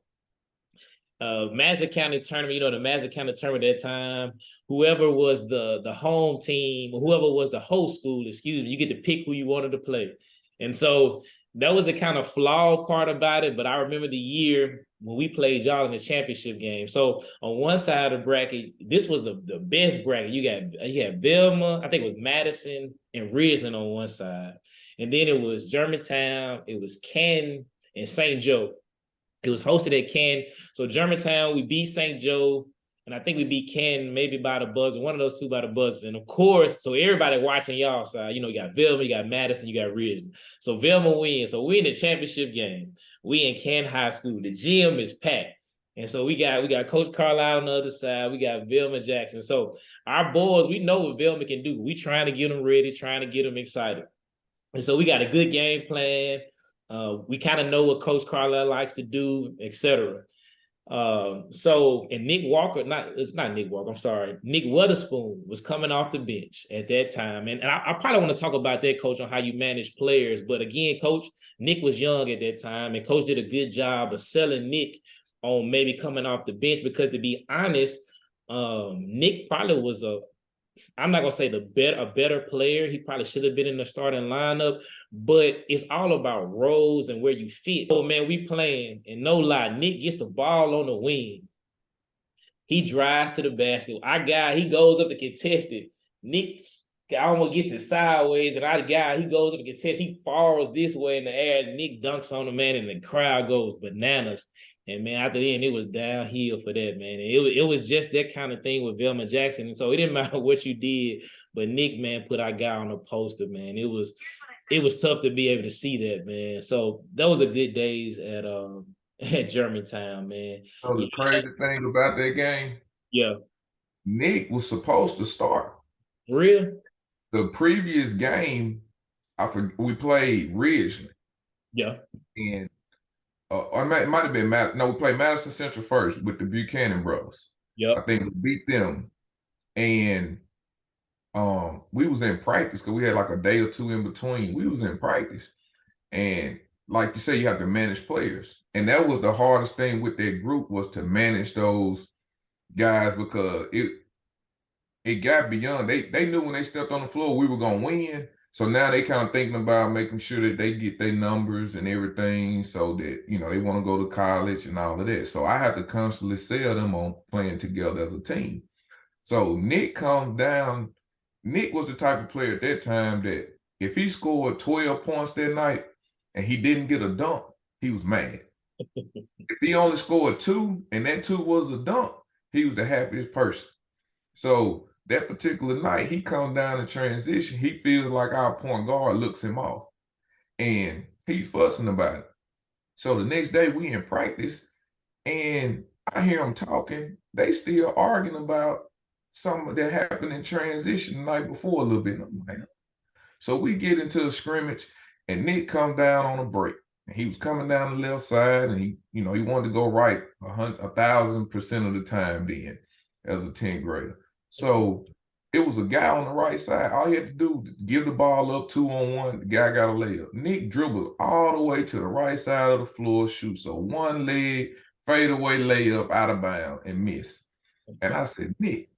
Madison County tournament, you know, the Madison County tournament at that time, whoever was the home team, or whoever was the host school, excuse me, you get to pick who you wanted to play. And so that was the kind of flawed part about it. But I remember the year when we played y'all in the championship game. So on one side of the bracket, this was the best bracket. You had Velma, I think it was Madison and Ridgeland on one side. And then it was Germantown, it was Canton and St. Joe. It was hosted at Canton. So Germantown, we beat St. Joe, and I think we beat Canton maybe by the buzzer, one of those two by the buzzer. And of course, so everybody watching y'all side, you know, you got Velma, you got Madison, you got Ridgeland. So Velma wins. So we in the championship game. We in Canton High School. The gym is packed. And so we got Coach Carlisle on the other side. We got Velma Jackson. So our boys, we know what Velma can do. We trying to get them ready, trying to get them excited. And so we got a good game plan. We kind of know what Coach Carlisle likes to do, etc. And Nick Walker, it's not Nick Walker, I'm sorry. Nick Weatherspoon was coming off the bench at that time. And I probably want to talk about that, Coach, on how you manage players. But again, Coach, Nick was young at that time, and Coach did a good job of selling Nick on maybe coming off the bench, because to be honest, Nick probably was I'm not gonna say a better player. He probably should have been in the starting lineup, but it's all about roles and where you fit. Oh man, we playing, and no lie, Nick gets the ball on the wing. He drives to the basket. Our guy, he goes up to contest it. Nick almost gets it sideways, and our guy, he goes up to contest. He falls this way in the air, and Nick dunks on the man, and the crowd goes bananas. And man, after then, it was downhill for that, man. It was just that kind of thing with Velma Jackson. And so it didn't matter what you did, but Nick, man, put our guy on the poster, man. It was tough to be able to see that, man. So that was a good days at Germantown, man. So the crazy thing about that game, Yeah. Nick was supposed to start. For real? The previous game, we played Ridgeland. Yeah. And or it might have been we played Madison Central first with the Buchanan brothers. Yeah. I think we beat them. And we was in practice because we had like a day or two in between. We was in practice. And like you say, you have to manage players. And that was the hardest thing with that group, was to manage those guys, because it got beyond. They knew when they stepped on the floor we were gonna win. So now they kind of thinking about making sure that they get their numbers and everything, so that, you know, they want to go to college and all of that. So I have to constantly sell them on playing together as a team. So Nick comes down. Nick was the type of player at that time that if he scored 12 points that night and he didn't get a dunk, he was mad. If he only scored 2 and that 2 was a dunk, he was the happiest person. So that particular night, he comes down in transition. He feels like our point guard looks him off, and he's fussing about it. So the next day, we in practice, and I hear them talking. They still arguing about something that happened in transition the night before a little bit. I'm like, so we get into a scrimmage, and Nick comes down on a break. And he was coming down the left side, and he wanted to go right 1,000% of the time then as a 10th grader. So it was a guy on the right side. All he had to do was give the ball up 2-on-1. The guy got a layup. Nick dribbled all the way to the right side of the floor, shoots a one leg fadeaway layup out of bounds and miss. And I said, Nick,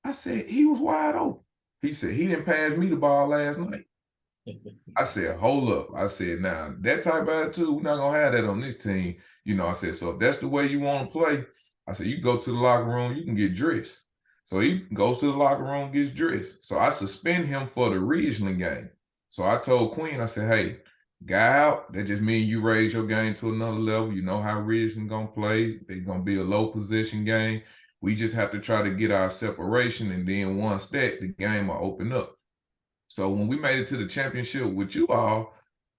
I said, he was wide open. He said, he didn't pass me the ball last night. I said, hold up. I said, now that type of attitude, we're not gonna have that on this team. I said, so if that's the way you want to play, I said, you go to the locker room, you can get dressed. So he goes to the locker room, gets dressed. So I suspend him for the regional game. So I told Queen, I said, hey, guy out, that just means you raise your game to another level. You know how regional gonna play. It's gonna be a low position game. We just have to try to get our separation, and then once that, the game will open up. So when we made it to the championship with you all,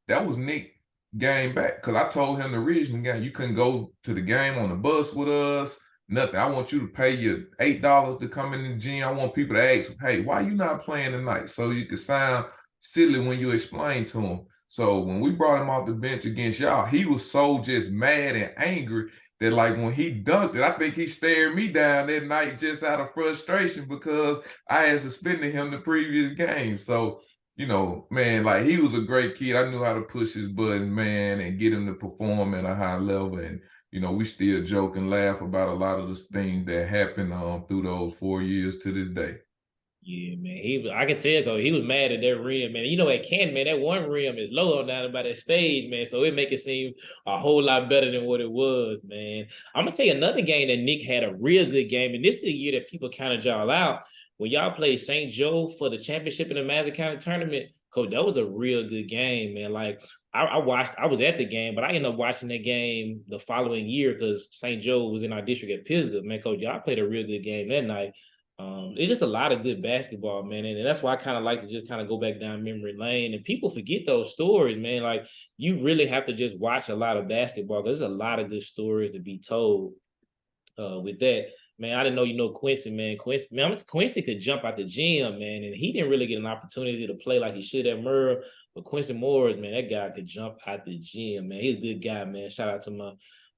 that was Nick game back, because I told him the regional game, you couldn't go to the game on the bus with us, nothing. I want you to pay your $8 to come in the gym. I want people to ask, hey, why you not playing tonight? So you could sound silly when you explain to him. So when we brought him off the bench against y'all, he was so just mad and angry that, like, when he dunked it, I think he stared me down that night just out of frustration because I had suspended him the previous game. So, man, like, he was a great kid. I knew how to push his buttons, man, and get him to perform at a high level. And, we still joke and laugh about a lot of the things that happened through those 4 years to this day. Yeah, man. I can tell because he was mad at that rim, man. At Canton, man, that one rim is low on down by that stage, man. So it make it seem a whole lot better than what it was, man. I'm gonna tell you another game that Nick had a real good game, and this is the year that people counted y'all out when y'all played St. Joe for the championship in the Madison County tournament. Coach, that was a real good game, man. Like I was at the game, but I ended up watching that game the following year because St. Joe was in our district at Pisgah. Man, Coach, y'all played a real good game that night. It's just a lot of good basketball, man. And that's why I kind of like to just kind of go back down memory lane. And people forget those stories, man. Like, you really have to just watch a lot of basketball because there's a lot of good stories to be told with that. Man, I didn't know Quincy, man. Quincy could jump out the gym, man. And he didn't really get an opportunity to play like he should at Murrah. But Quincy Morris, man, that guy could jump out the gym, man. He's a good guy, man. Shout out to my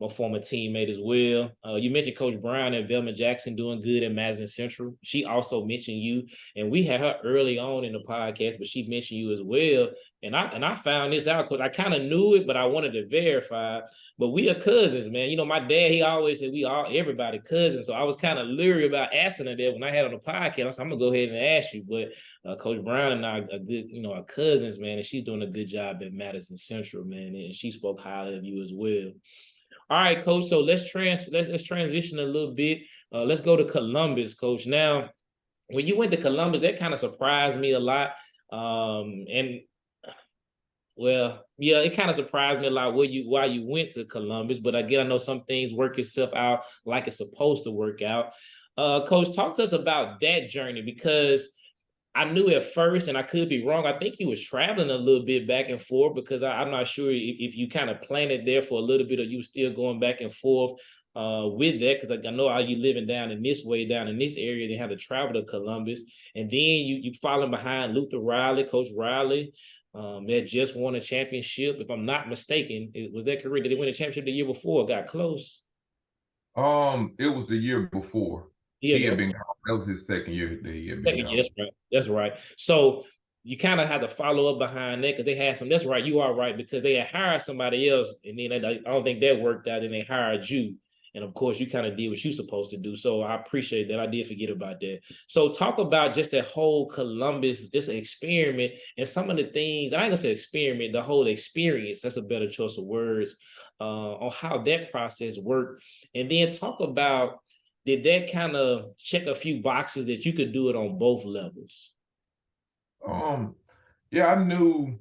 former teammate as well. You mentioned Coach Brown and Velma Jackson doing good at Madison Central. She also mentioned you, and we had her early on in the podcast, but she mentioned you as well. And I found this out because I kind of knew it, but I wanted to verify. But we are cousins, man. My dad, he always said everybody cousins. So I was kind of leery about asking her that when I had on the podcast. I said, I'm gonna go ahead and ask you. But Coach Brown and I are good, are cousins, man, and she's doing a good job at Madison Central, man. And she spoke highly of you as well. All right, Coach. So let's transition a little bit. Let's go to Columbus, Coach. Now, when you went to Columbus, that kind of surprised me a lot. And well, yeah, it kind of surprised me a lot why you went to Columbus. But again, I know some things work itself out like it's supposed to work out. Coach, talk to us about that journey because I knew at first, and I could be wrong, I think you was traveling a little bit back and forth because I'm not sure if you kind of planted there for a little bit or you still going back and forth with that, because I know how you living down in this area, they have to travel to Columbus. And then you following behind Luther Riley, Coach Riley, that just won a championship. If I'm not mistaken, was that correct? Did they win a championship the year before? Got close? It was the year before. Yeah, He had been gone. That was his second year that he had been gone. That's right. That's right. So you kind of had to follow up behind that because they had some. That's right. You are right because they had hired somebody else, and then I don't think that worked out. Then they hired you, and of course you kind of did what you're supposed to do. So I appreciate that. I did forget about that. So talk about just that whole Columbus, just an experiment, and some of the things. I ain't gonna say experiment. The whole experience. That's a better choice of words on how that process worked, and then talk about. Did that kind of check a few boxes that you could do it on both levels? Yeah, I knew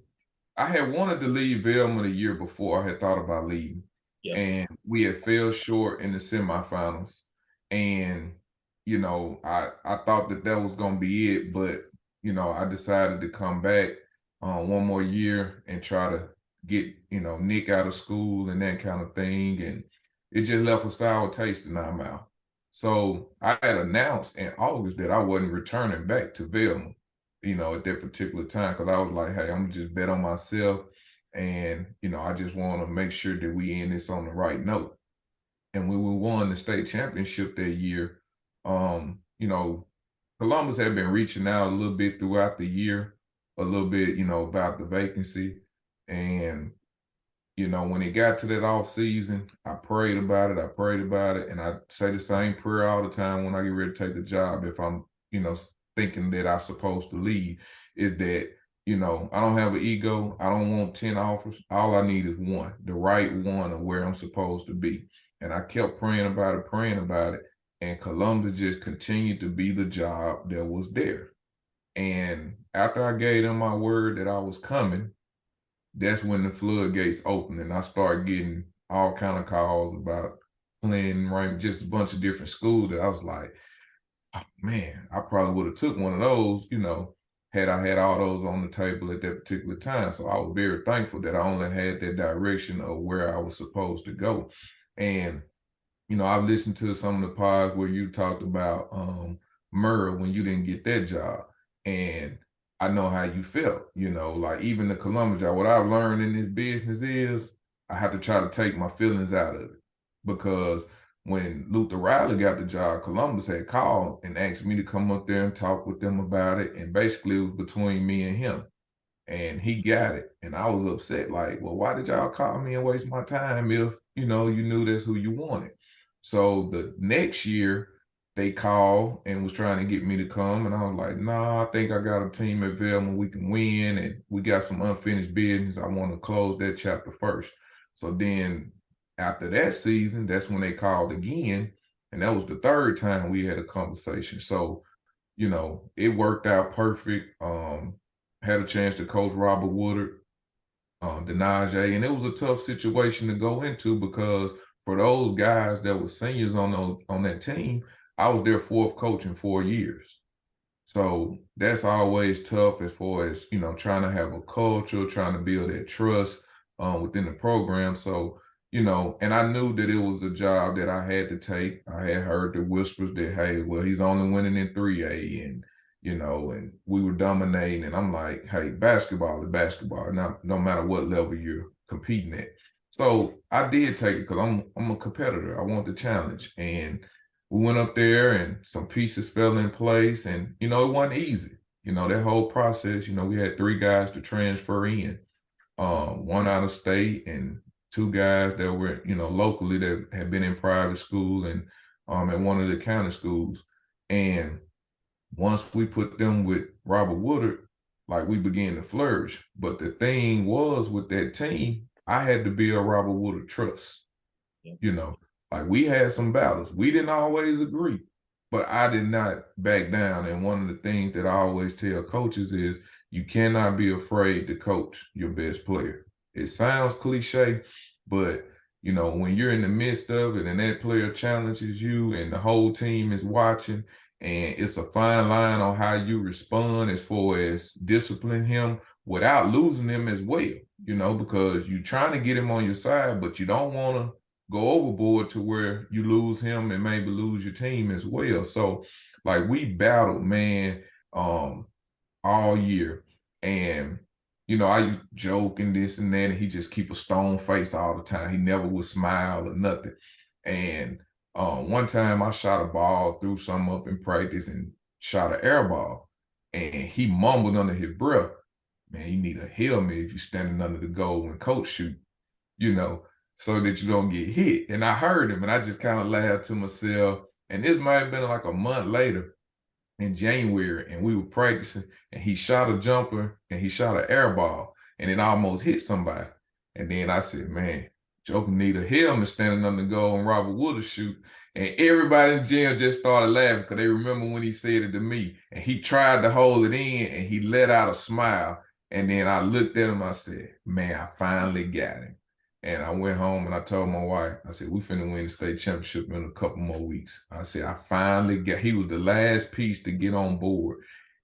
I had wanted to leave Velma the year before. I had thought about leaving. Yep. And we had fell short in the semifinals. And, I thought that was going to be it. But, I decided to come back one more year and try to get, Nick out of school and that kind of thing. And it just left a sour taste in our mouth. So I had announced in August that I wasn't returning back to Velma, at that particular time, because I was like, hey, I'm just bet on myself And, I just want to make sure that we end this on the right note. And when we won the state championship that year, Columbus had been reaching out a little bit throughout the year, a little bit, about the vacancy. And, when it got to that off season, I prayed about it. And I say the same prayer all the time when I get ready to take the job. If I'm, thinking that I'm supposed to leave, is that, I don't have an ego. I don't want 10 offers. All I need is one, the right one of where I'm supposed to be. And I kept praying about it. And Columbus just continued to be the job that was there. And after I gave them my word that I was coming, that's when the floodgates opened and I started getting all kind of calls about playing right, just a bunch of different schools that I was like, oh, man, I probably would have took one of those, had I had all those on the table at that particular time. So I was very thankful that I only had that direction of where I was supposed to go. And I've listened to some of the pods where you talked about Murrah when you didn't get that job. And I know how you felt, like even the Columbus job. What I've learned in this business is I have to try to take my feelings out of it. Because when Luther Riley got the job, Columbus had called and asked me to come up there and talk with them about it. And basically it was between me and him. And he got it. And I was upset, like, well, why did y'all call me and waste my time if, you knew that's who you wanted? So the next year, they called and was trying to get me to come. And I was like, nah, I think I got a team at Velma. We can win. And we got some unfinished business. I want to close that chapter first. So then after that season, that's when they called again. And that was the third time we had a conversation. So, it worked out perfect. Had a chance to coach Robert Woodard, Denaje, and it was a tough situation to go into because for those guys that were seniors on that team, I was their fourth coach in 4 years. So that's always tough as far as, trying to have a culture, trying to build that trust within the program. So, and I knew that it was a job that I had to take. I had heard the whispers that, hey, well, he's only winning in 3A and and we were dominating. And I'm like, hey, basketball is basketball, no matter what level you're competing at. So I did take it because I'm a competitor. I want the challenge. And we went up there and some pieces fell in place. And, it wasn't easy. That whole process, we had 3 guys to transfer in, one out of state and 2 guys that were, locally that had been in private school and at one of the county schools. And once we put them with Robert Woodard, like we began to flourish. But the thing was with that team, I had to build Robert Woodard trust. Like we had some battles. We didn't always agree, but I did not back down. And one of the things that I always tell coaches is you cannot be afraid to coach your best player. It sounds cliche, but when you're in the midst of it and that player challenges you and the whole team is watching, and it's a fine line on how you respond as far as discipline him without losing him as well, because you're trying to get him on your side, but you don't want to go overboard to where you lose him and maybe lose your team as well. So like we battled, man, all year. And, I joke and this and that, and he just keep a stone face all the time. He never would smile or nothing. And one time I shot a ball, threw some up in practice and shot an air ball. And he mumbled under his breath, man, you need a helmet if you're standing under the goal when coach shoot, so that you don't get hit. And I heard him and I just kind of laughed to myself. And this might have been like a month later in January, and we were practicing, and he shot a jumper and he shot an air ball, and it almost hit somebody. And then I said, man, Joker need a helmet standing on the goal and Robert Woodard shoot. And everybody in the gym just started laughing because they remember when he said it to me. And he tried to hold it in and he let out a smile. And then I looked at him, I said, man, I finally got him. And I went home and I told my wife, I said, we finna win the state championship in a couple more weeks. I said, I finally he was the last piece to get on board.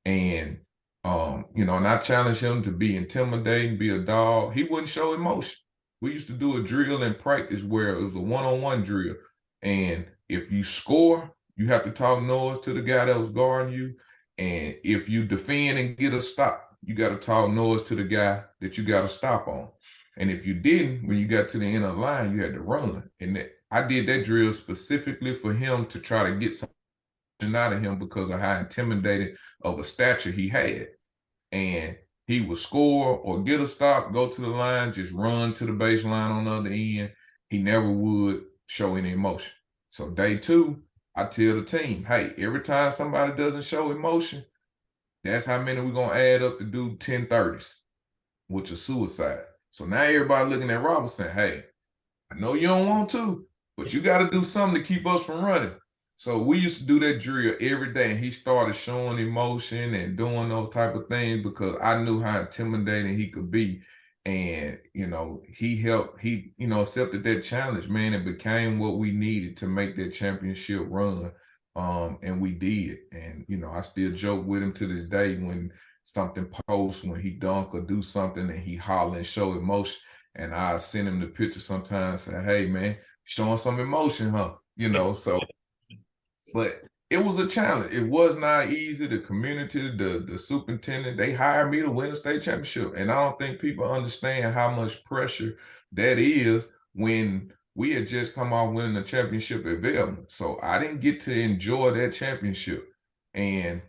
And, and I challenged him to be intimidating, be a dog. He wouldn't show emotion. We used to do a drill in practice where it was a one-on-one drill. And if you score, you have to talk noise to the guy that was guarding you. And if you defend and get a stop, you got to talk noise to the guy that you got to stop on. And if you didn't, when you got to the end of the line, you had to run. And I did that drill specifically for him to try to get something out of him because of how intimidating of a stature he had. And he would score or get a stop, go to the line, just run to the baseline on the other end. He never would show any emotion. So day 2, I tell the team, hey, every time somebody doesn't show emotion, that's how many we're gonna add up to do 10-30s, which is suicide. So now everybody looking at Robinson, hey, I know you don't want to, but you got to do something to keep us from running. So we used to do that drill every day, and he started showing emotion and doing those type of things because I knew how intimidating he could be. And, he helped, accepted that challenge, man, and became what we needed to make that championship run. And we did. And, I still joke with him to this day when something posts, when he dunk or do something and he holler and show emotion. And I send him the picture sometimes, say, hey, man, showing some emotion, huh? So, but it was a challenge. It was not easy. The community, the superintendent, they hired me to win a state championship. And I don't think people understand how much pressure that is when we had just come off winning a championship at Velma. So I didn't get to enjoy that championship. And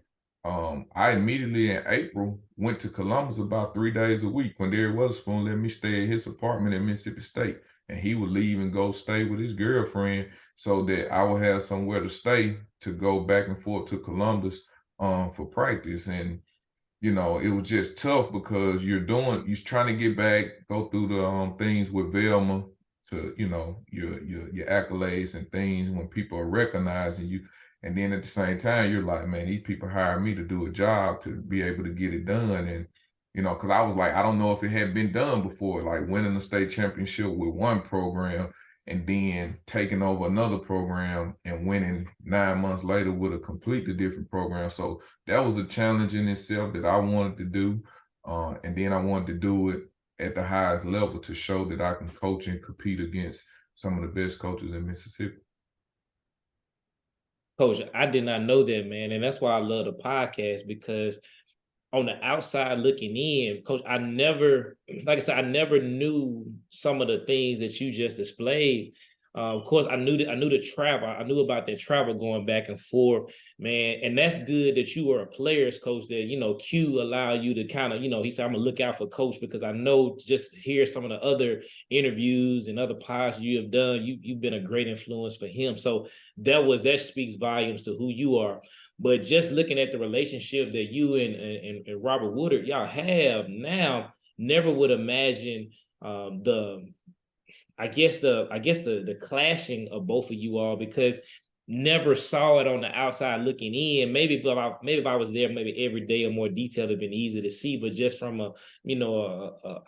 I immediately in April went to Columbus about 3 days a week when Derek Weatherspoon let me stay at his apartment in Mississippi State. And he would leave and go stay with his girlfriend so that I would have somewhere to stay to go back and forth to Columbus for practice. And it was just tough because you're trying to get back, go through the things with Velma to, your accolades and things when people are recognizing you. And then at the same time, you're like, man, these people hired me to do a job to be able to get it done. And, because I was like, I don't know if it had been done before, like winning a state championship with one program and then taking over another program and winning 9 months later with a completely different program. So that was a challenge in itself that I wanted to do. And then I wanted to do it at the highest level to show that I can coach and compete against some of the best coaches in Mississippi. Coach, I did not know that, man. And that's why I love the podcast, because on the outside looking in, Coach, like I said, I never knew some of the things that you just displayed. Of course, I knew the travel. I knew about that travel going back and forth, man. And that's good that you were a players coach that, Q allowed you to kind of, he said, I'm gonna look out for coach, because I know just hear some of the other interviews and other pods you have done, you've been a great influence for him. So that speaks volumes to who you are. But just looking at the relationship that you and Robert Woodard, y'all have now, never would imagine the clashing of both of you all, because never saw it on the outside looking in. Maybe if I was there, maybe every day or more detailed, it'd been easy to see. But just from a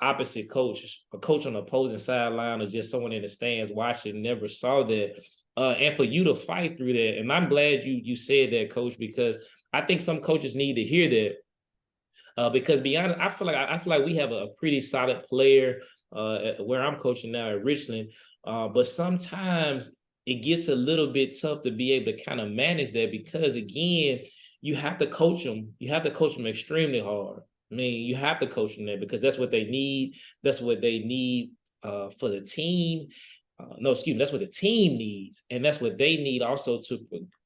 opposite coach, a coach on the opposing sideline, or just someone in the stands watching, never saw that. And for you to fight through that, and I'm glad you said that, Coach, because I think some coaches need to hear that. Because be honest, I feel like we have a pretty solid player where I'm coaching now at Richland. But sometimes it gets a little bit tough to be able to kind of manage that, because again, you have to coach them. You have to coach them extremely hard. I mean, you have to coach them that, because that's what they need. That's what they need for the team. That's what the team needs. And that's what they need also to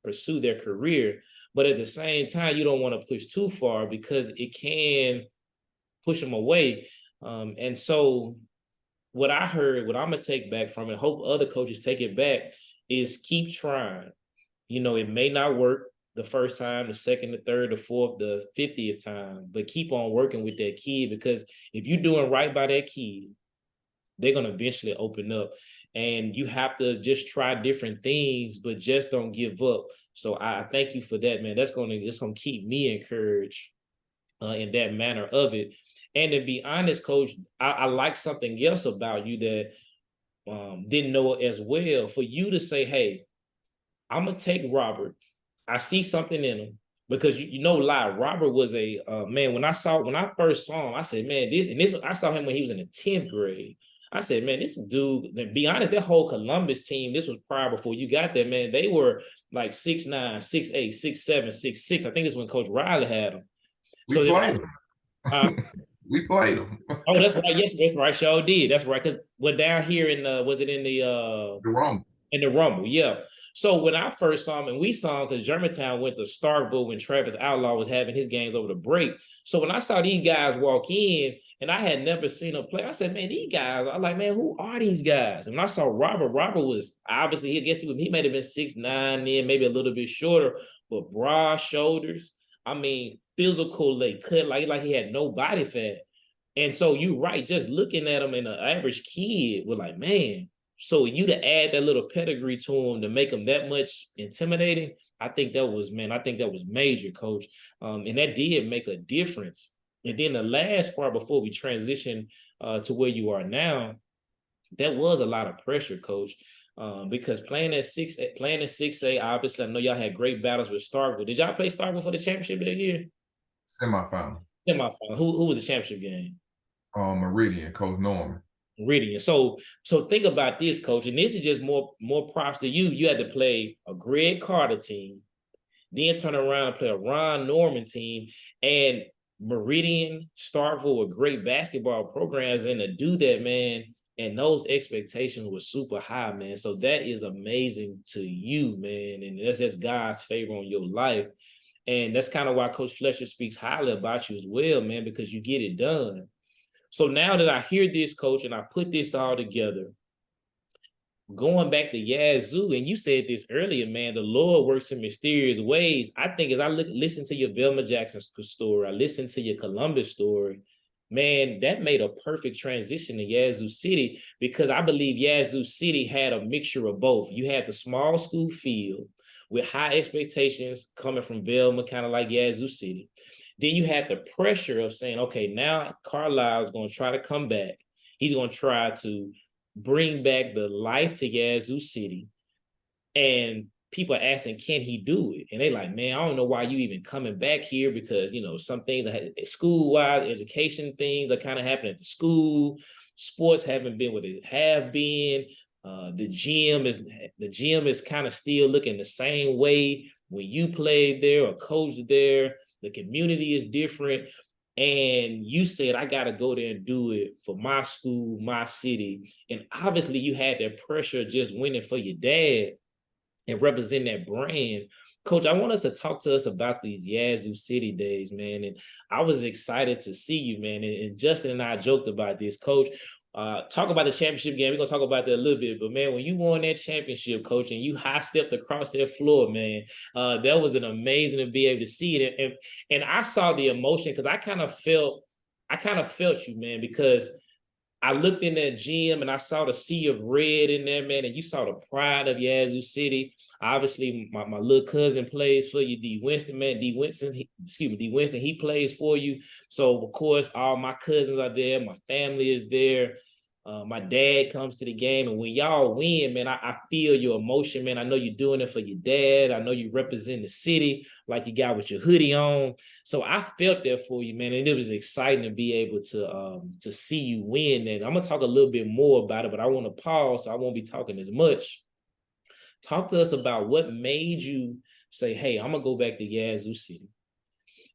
pursue their career. But at the same time, you don't want to push too far, because it can push them away. And so what I heard, what I'm going to take back from it, hope other coaches take it back, is keep trying. It may not work the first time, the second, the third, the fourth, the 50th time, but keep on working with that kid, because if you're doing right by that kid, they're going to eventually open up. And you have to just try different things, but just don't give up. So I thank you for that, man. That's going to keep me encouraged in that manner of it. And to be honest, Coach, I like something else about you that didn't know as well. For you to say, hey, I'm going to take Robert. I see something in him. Because Robert was a man. When I first saw him, I said, man, I saw him when he was in the 10th grade. I said, man, this dude, to be honest, that whole Columbus team, this was prior before you got there, man. They were like 6'9", 6'8", 6'7", 6'6". I think it's when Coach Riley had them. We played them. We played them. Oh, that's right. Yes, that's right. Sure did. That's right. Because we're down here in was it The wrong. in the Rumble? Yeah. So when I first saw him, and we saw him because Germantown went to Starkville when Travis Outlaw was having his games over the break. So when I saw these guys walk in, and I had never seen them play, I said, "Man, these guys." I'm like, "Man, who are these guys?" And when I saw Robert, Robert was obviously, I guess he might have been 6'9", then maybe a little bit shorter, but broad shoulders. I mean, physical, they cut like he had no body fat. And so you're right, just looking at him, and an average kid was like, man, so you to add that little pedigree to him to make him that much intimidating, I think that was, man, I think that was major, coach. And that did make a difference. And then the last part before we transition to where you are now, that was a lot of pressure, coach. Because playing at 6A, obviously, I know y'all had great battles with Starkville. Did y'all play Starkville for the championship that year? Semifinal. Semifinal. Who was the championship game? Meridian, Coach Norman. Meridian. So think about this, coach, and this is just more props to you. You had to play a Greg Carter team, then turn around and play a Ron Norman team, and Meridian, Starkville were great basketball programs, and to do that, man, and those expectations were super high, man. So that is amazing to you, man, and that's just God's favor on your life. And that's kind of why Coach Fletcher speaks highly about you as well, man, because you get it done. So now that I hear this, coach, and I put this all together, going back to Yazoo, and you said this earlier, man, the Lord works in mysterious ways. I think as I listen to your Velma Jackson story, I listen to your Columbus story, man, that made a perfect transition to Yazoo City, because I believe Yazoo City had a mixture of both. You had the small school field with high expectations coming from Velma, kind of like Yazoo City. Then you had the pressure of saying, okay, now Carlisle is going to try to come back. He's going to try to bring back the life to Yazoo City. And people are asking, can he do it? And they like, man, I don't know why you even coming back here, because, you know, some things school-wise, education things are kind of happening at the school. Sports haven't been what it have been. The gym is kind of still looking the same way when you played there or coached there. The community is different. And you said, I got to go there and do it for my school, my city. And obviously you had that pressure just winning for your dad and represent that brand. Coach, I want us to talk to us about these Yazoo City days, man. And I was excited to see you, man. And Justin and I joked about this, coach. Talk about the championship game. We're gonna talk about that a little bit, but man, when you won that championship, coach, and you high stepped across that floor, man, that was an amazing to be able to see it. And I saw the emotion, because I kind of felt you, man, because I looked in that gym and I saw the sea of red in there, man, and you saw the pride of Yazoo City. Obviously, my little cousin plays for you, D. Winston, man. D. Winston, he plays for you. So, of course, all my cousins are there. My family is there. My dad comes to the game, and when y'all win, man, I feel your emotion, man. I know you're doing it for your dad. I know you represent the city like you got with your hoodie on. So I felt that for you, man, and it was exciting to be able to see you win. And I'm gonna talk a little bit more about it, but I want to pause, so I won't be talking as much. Talk to us about what made you say, "Hey, I'm gonna go back to Yazoo City."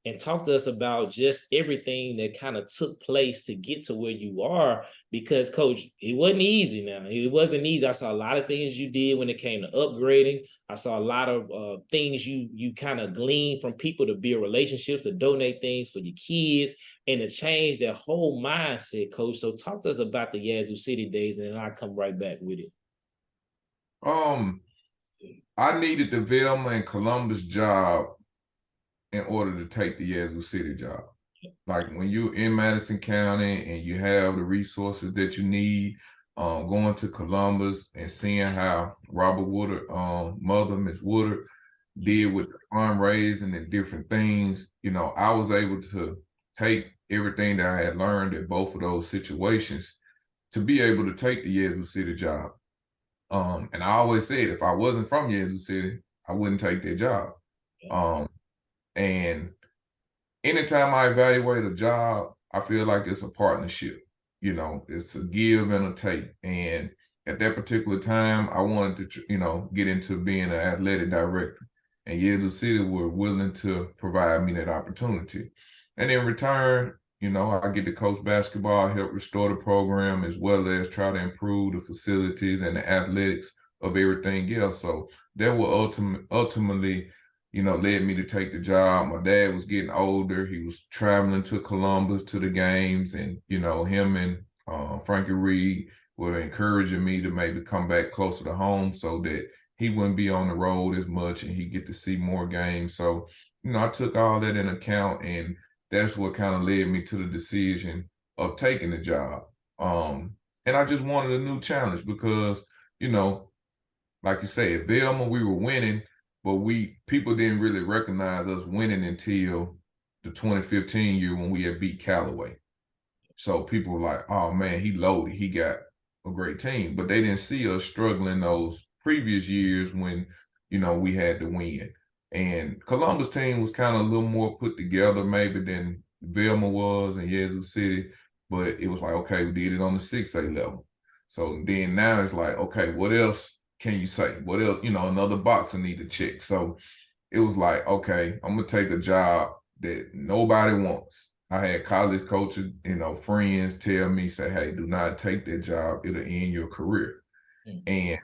And talk to us about just everything that kind of took place to get to where you are, because coach, it wasn't easy. Now it wasn't easy. I saw a lot of things you did when it came to upgrading. I saw a lot of things you kind of gleaned from people to build relationships, to donate things for your kids, and to change their whole mindset, coach. So talk to us about the Yazoo City days, and then I'll come right back with it. I needed the Velma and Columbus job in order to take the Yazoo City job. Like when you're in Madison County and you have the resources that you need, going to Columbus and seeing how Robert Woodard, mother, Miss Woodard, did with the fundraising and different things, you know, I was able to take everything that I had learned at both of those situations to be able to take the Yazoo City job. And I always said, if I wasn't from Yazoo City, I wouldn't take that job. And anytime I evaluate a job, I feel like it's a partnership. You know, it's a give and a take. And at that particular time, I wanted to, you know, get into being an athletic director. And Yazoo City were willing to provide me that opportunity. And in return, I get to coach basketball, help restore the program, as well as try to improve the facilities and the athletics of everything else. So that will ultimately, led me to take the job. My dad was getting older. He was traveling to Columbus to the games, and him and Frankie Reed were encouraging me to maybe come back closer to home so that he wouldn't be on the road as much and he'd get to see more games. So, I took all that in account, and that's what kind of led me to the decision of taking the job. And I just wanted a new challenge because, like you say, at Velma, we were winning, but people didn't really recognize us winning until the 2015 year when we had beat Callaway. So people were like, oh man, he loaded. He got a great team. But they didn't see us struggling those previous years when, we had to win. And Columbus team was kind of a little more put together maybe than Velma was and Yazoo City. But it was like, okay, we did it on the 6A level. So then now it's like, okay, what else can you say? What else, another box I need to check. So it was like, okay, I'm going to take a job that nobody wants. I had college coaches, friends tell me, say, hey, do not take that job. It'll end your career. And,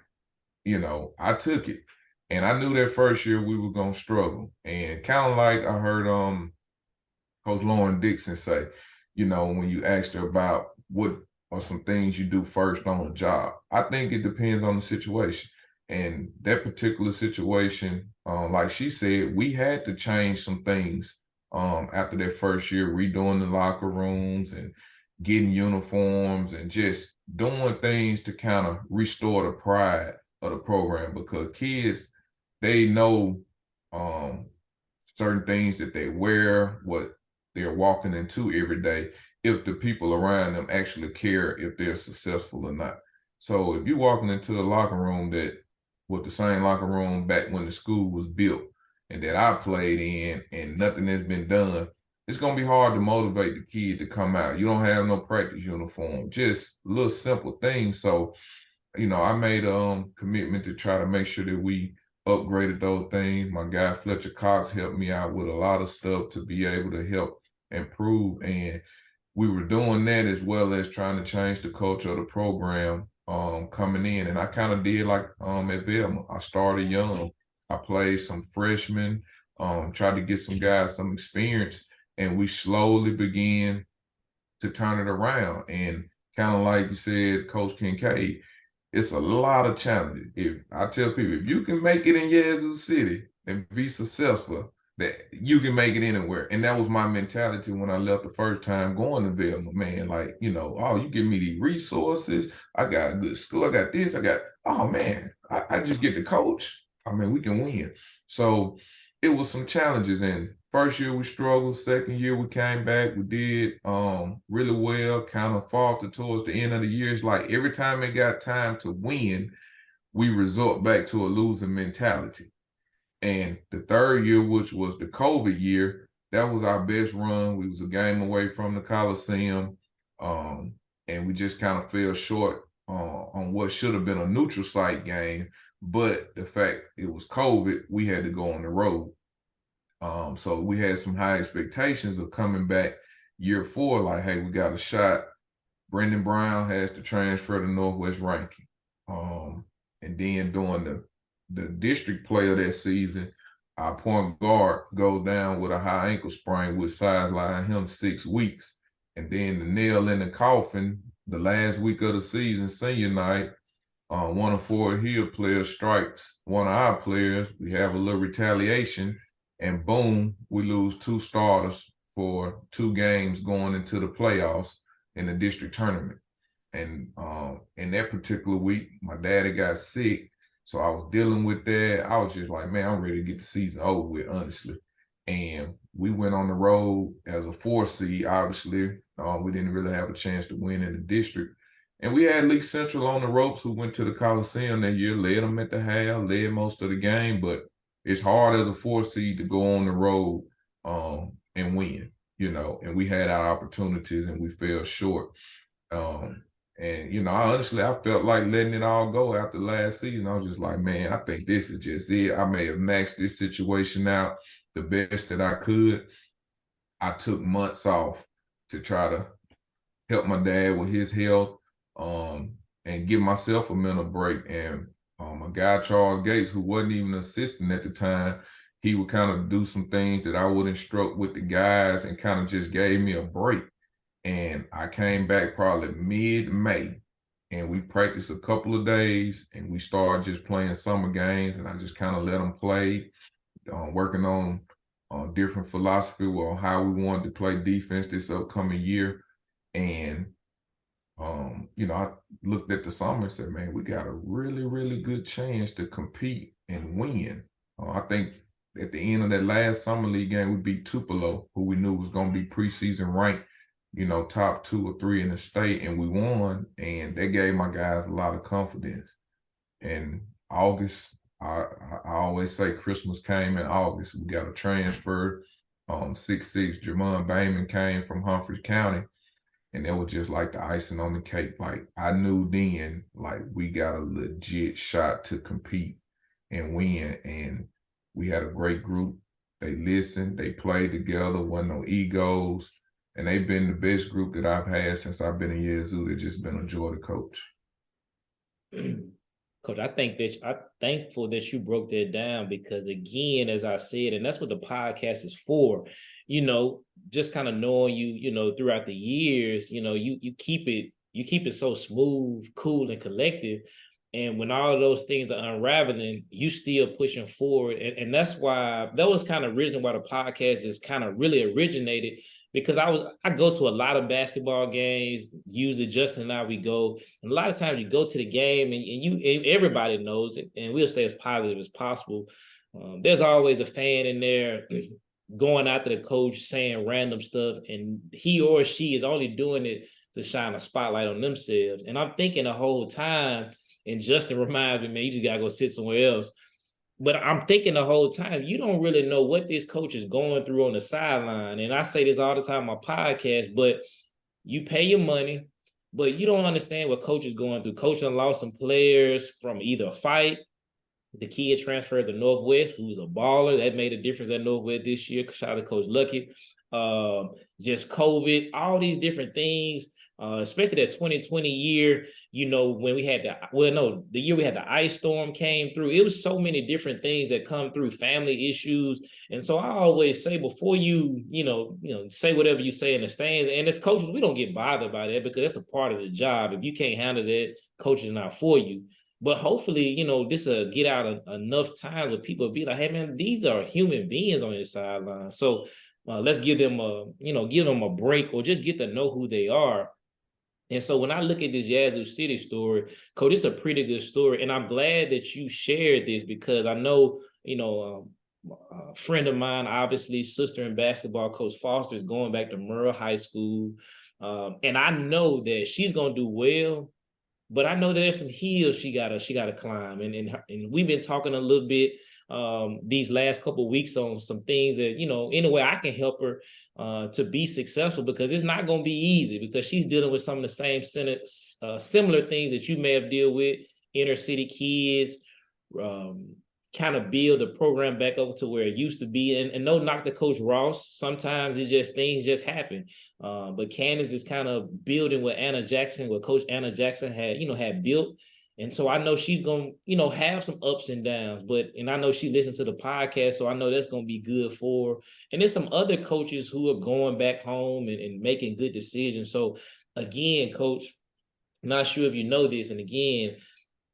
I took it. And I knew that first year we were going to struggle. And kind of like I heard Coach Lauren Dixon say, when you asked her about what are some things you do first on a job, I think it depends on the situation. And that particular situation, like she said, we had to change some things after that first year, redoing the locker rooms and getting uniforms and just doing things to kind of restore the pride of the program, because kids, they know certain things that they wear, what they're walking into every day, if the people around them actually care if they're successful or not. So if you're walking into a locker room that was the same locker room back when the school was built and that I played in and nothing has been done, it's going to be hard to motivate the kid to come out. You don't have no practice uniform, just little simple things. So, I made a commitment to try to make sure that we upgraded those things. My guy Fletcher Cox helped me out with a lot of stuff to be able to help improve. And we were doing that as well as trying to change the culture of the program coming in. And I kind of did like at Velma. I started young. I played some freshmen, tried to get some guys some experience, and we slowly began to turn it around. And kind of like you said, Coach Kincaid, it's a lot of challenges. If I tell people, if you can make it in Yazoo City and be successful, that you can make it anywhere. And that was my mentality when I left the first time going to Velma, man. Like, oh, you give me these resources. I got a good school. I got this. Oh man, I just get to coach. I mean, we can win. So it was some challenges. And first year we struggled. Second year we came back. We did really well, kind of faltered towards the end of the year. It's like every time it got time to win, we resort back to a losing mentality. And the third year, which was the COVID year, that was our best run. We was a game away from the Coliseum. And we just kind of fell short on what should have been a neutral site game. But the fact it was COVID, we had to go on the road. So we had some high expectations of coming back year 4, like, hey, we got a shot. Brendan Brown has to transfer to Northwest Rankin. And then during the district play of that season, our point guard goes down with a high ankle sprain, which sidelined him 6 weeks. And then the nail in the coffin, the last week of the season, senior night, one of Fort Hill players strikes one of our players. We have a little retaliation, and boom, we lose 2 starters for 2 games going into the playoffs in the district tournament. And in that particular week, my daddy got sick. So I was dealing with that. I was just like, man, I'm ready to get the season over with, honestly. And we went on the road as a 4 seed, obviously. We didn't really have a chance to win in the district. And we had League Central on the ropes, who went to the Coliseum that year, led them at the half, led most of the game. But it's hard as a 4 seed to go on the road and win, and we had our opportunities and we fell short. And, honestly, I felt like letting it all go after last season. I was just like, man, I think this is just it. I may have maxed this situation out the best that I could. I took months off to try to help my dad with his health, and give myself a mental break. And a guy, Charles Gates, who wasn't even an assistant at the time, he would kind of do some things that I would instruct with the guys and kind of just gave me a break. And I came back probably mid-May, and we practiced a couple of days, and we started just playing summer games, and I just kind of let them play, working on different philosophy on how we wanted to play defense this upcoming year. And I looked at the summer and said, man, we got a really, really good chance to compete and win. I think at the end of that last summer league game, we beat Tupelo, who we knew was going to be preseason ranked, top 2 or 3 in the state, and we won. And that gave my guys a lot of confidence. And August, I always say Christmas came in August. We got a transfer, 6'6", Jamon Bayman came from Humphreys County. And that was just like the icing on the cake. Like, I knew then, like, we got a legit shot to compete and win. And we had a great group. They listened, they played together, wasn't no egos. And they've been the best group that I've had since I've been in Yazoo. They've just been a joy to coach. Coach, I'm thankful that you broke that down, because again, as I said, and that's what the podcast is for, just kind of knowing you, throughout the years, you keep it so smooth, cool, and collective. And when all of those things are unraveling, you still pushing forward. And that's why that was kind of reason why the podcast just kind of really originated, because I go to a lot of basketball games. Usually Justin and I, we go, and a lot of times you go to the game and everybody knows it, and we'll stay as positive as possible. There's always a fan in there going after the coach, saying random stuff, and he or she is only doing it to shine a spotlight on themselves. And I'm thinking the whole time, and Justin reminds me, man, you just gotta go sit somewhere else. But I'm thinking the whole time, you don't really know what this coach is going through on the sideline. And I say this all the time on my podcast, but you pay your money, but you don't understand what coach is going through. Coach done lost some players from either a fight. The kid transferred to Northwest, who's a baller. That made a difference at Northwest this year. Shout out to Coach Lucky. Just COVID, all these different things. Especially that 2020 year, when we had the year we had the ice storm came through. It was so many different things that come through, family issues. And so I always say, before you say whatever you say in the stands, and as coaches, we don't get bothered by that, because that's a part of the job. If you can't handle that, coach is not for you. But hopefully, this will get out enough time where people be like, hey man, these are human beings on this sideline. So let's give them a break, or just get to know who they are. And so when I look at this Yazoo City story, Coach, it's a pretty good story. And I'm glad that you shared this, because I know, a friend of mine, obviously sister in basketball, Coach Foster, is going back to Murrah High School. And I know that she's going to do well, but I know there's some hills she gotta climb. And we've been talking a little bit these last couple of weeks on some things that, in a way I can help her to be successful, because it's not going to be easy, because she's dealing with some of the same similar things that you may have dealt with, inner city kids, kind of build the program back up to where it used to be. And no knock to Coach Ross. Sometimes things just happen. But Candace is kind of building what Coach Anna Jackson had built. And so I know she's going to, have some ups and downs, and I know she listened to the podcast, so I know that's going to be good for her. And there's some other coaches who are going back home and making good decisions. So again, Coach, not sure if you know this, and again,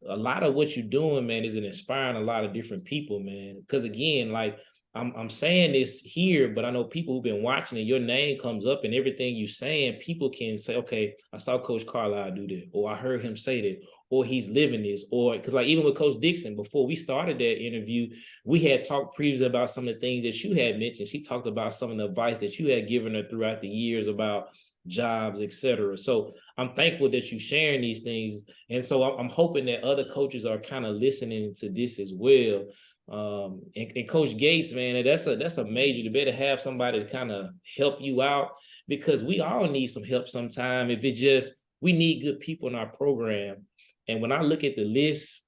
a lot of what you're doing, man, is inspiring a lot of different people, man. Because again, like I'm saying this here, but I know people who've been watching and your name comes up and everything you're saying, people can say, okay, I saw Coach Carlisle do that, or I heard him say that, or he's living this, or because like even with Coach Dixon, before we started that interview, we had talked previously about some of the things that you had mentioned. She talked about some of the advice that you had given her throughout the years about jobs, etc. So I'm thankful that you're sharing these things. And so I'm hoping that other coaches are kind of listening to this as well. And Coach Gates, man, that's a major debate, to have somebody to kind of help you out, because we all need some help sometime. If it's just, we need good people in our program. And when I look at the list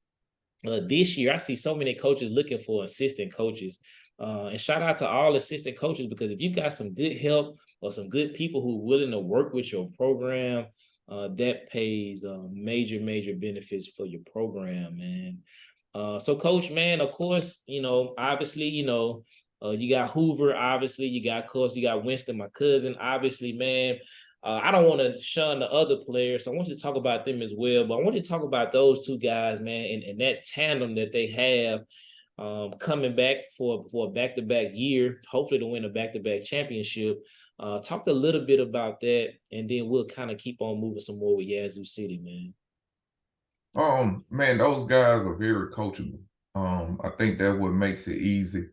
this year, I see so many coaches looking for assistant coaches. And shout out to all assistant coaches, because if you got some good help or some good people who are willing to work with your program, that pays major benefits for your program, man. So coach, man, of course, obviously, you got Hoover, obviously, of course, you got Winston, my cousin, obviously, man. I don't want to shun the other players, so I want you to talk about them as well. But I want you to talk about those two guys, man, and that tandem that they have, coming back for a back-to-back year, hopefully to win a back-to-back championship. Talk a little bit about that, and then we'll kind of keep on moving some more with Yazoo City, man. Man, those guys are very coachable. I think that what makes it easy.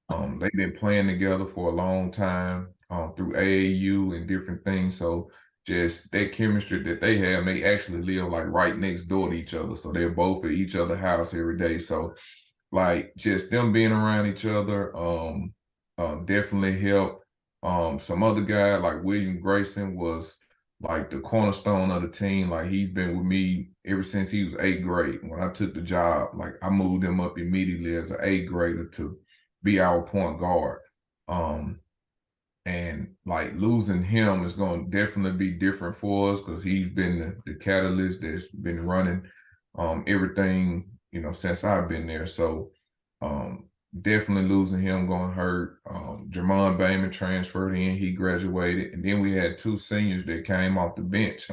They've been playing together for a long time, through AAU and different things. So just that chemistry that they have, they actually live like right next door to each other. So they're both at each other's house every day. So like just them being around each other, definitely help. Some other guy like William Grayson was like the cornerstone of the team. Like he's been with me ever since he was 8th grade. When I took the job, like I moved him up immediately as an 8th grader to be our point guard. And like losing him is going to definitely be different for us because he's been the catalyst that's been running everything, since I've been there. So definitely losing him going to hurt. Jermon Bateman transferred in, he graduated. And then we had 2 seniors that came off the bench,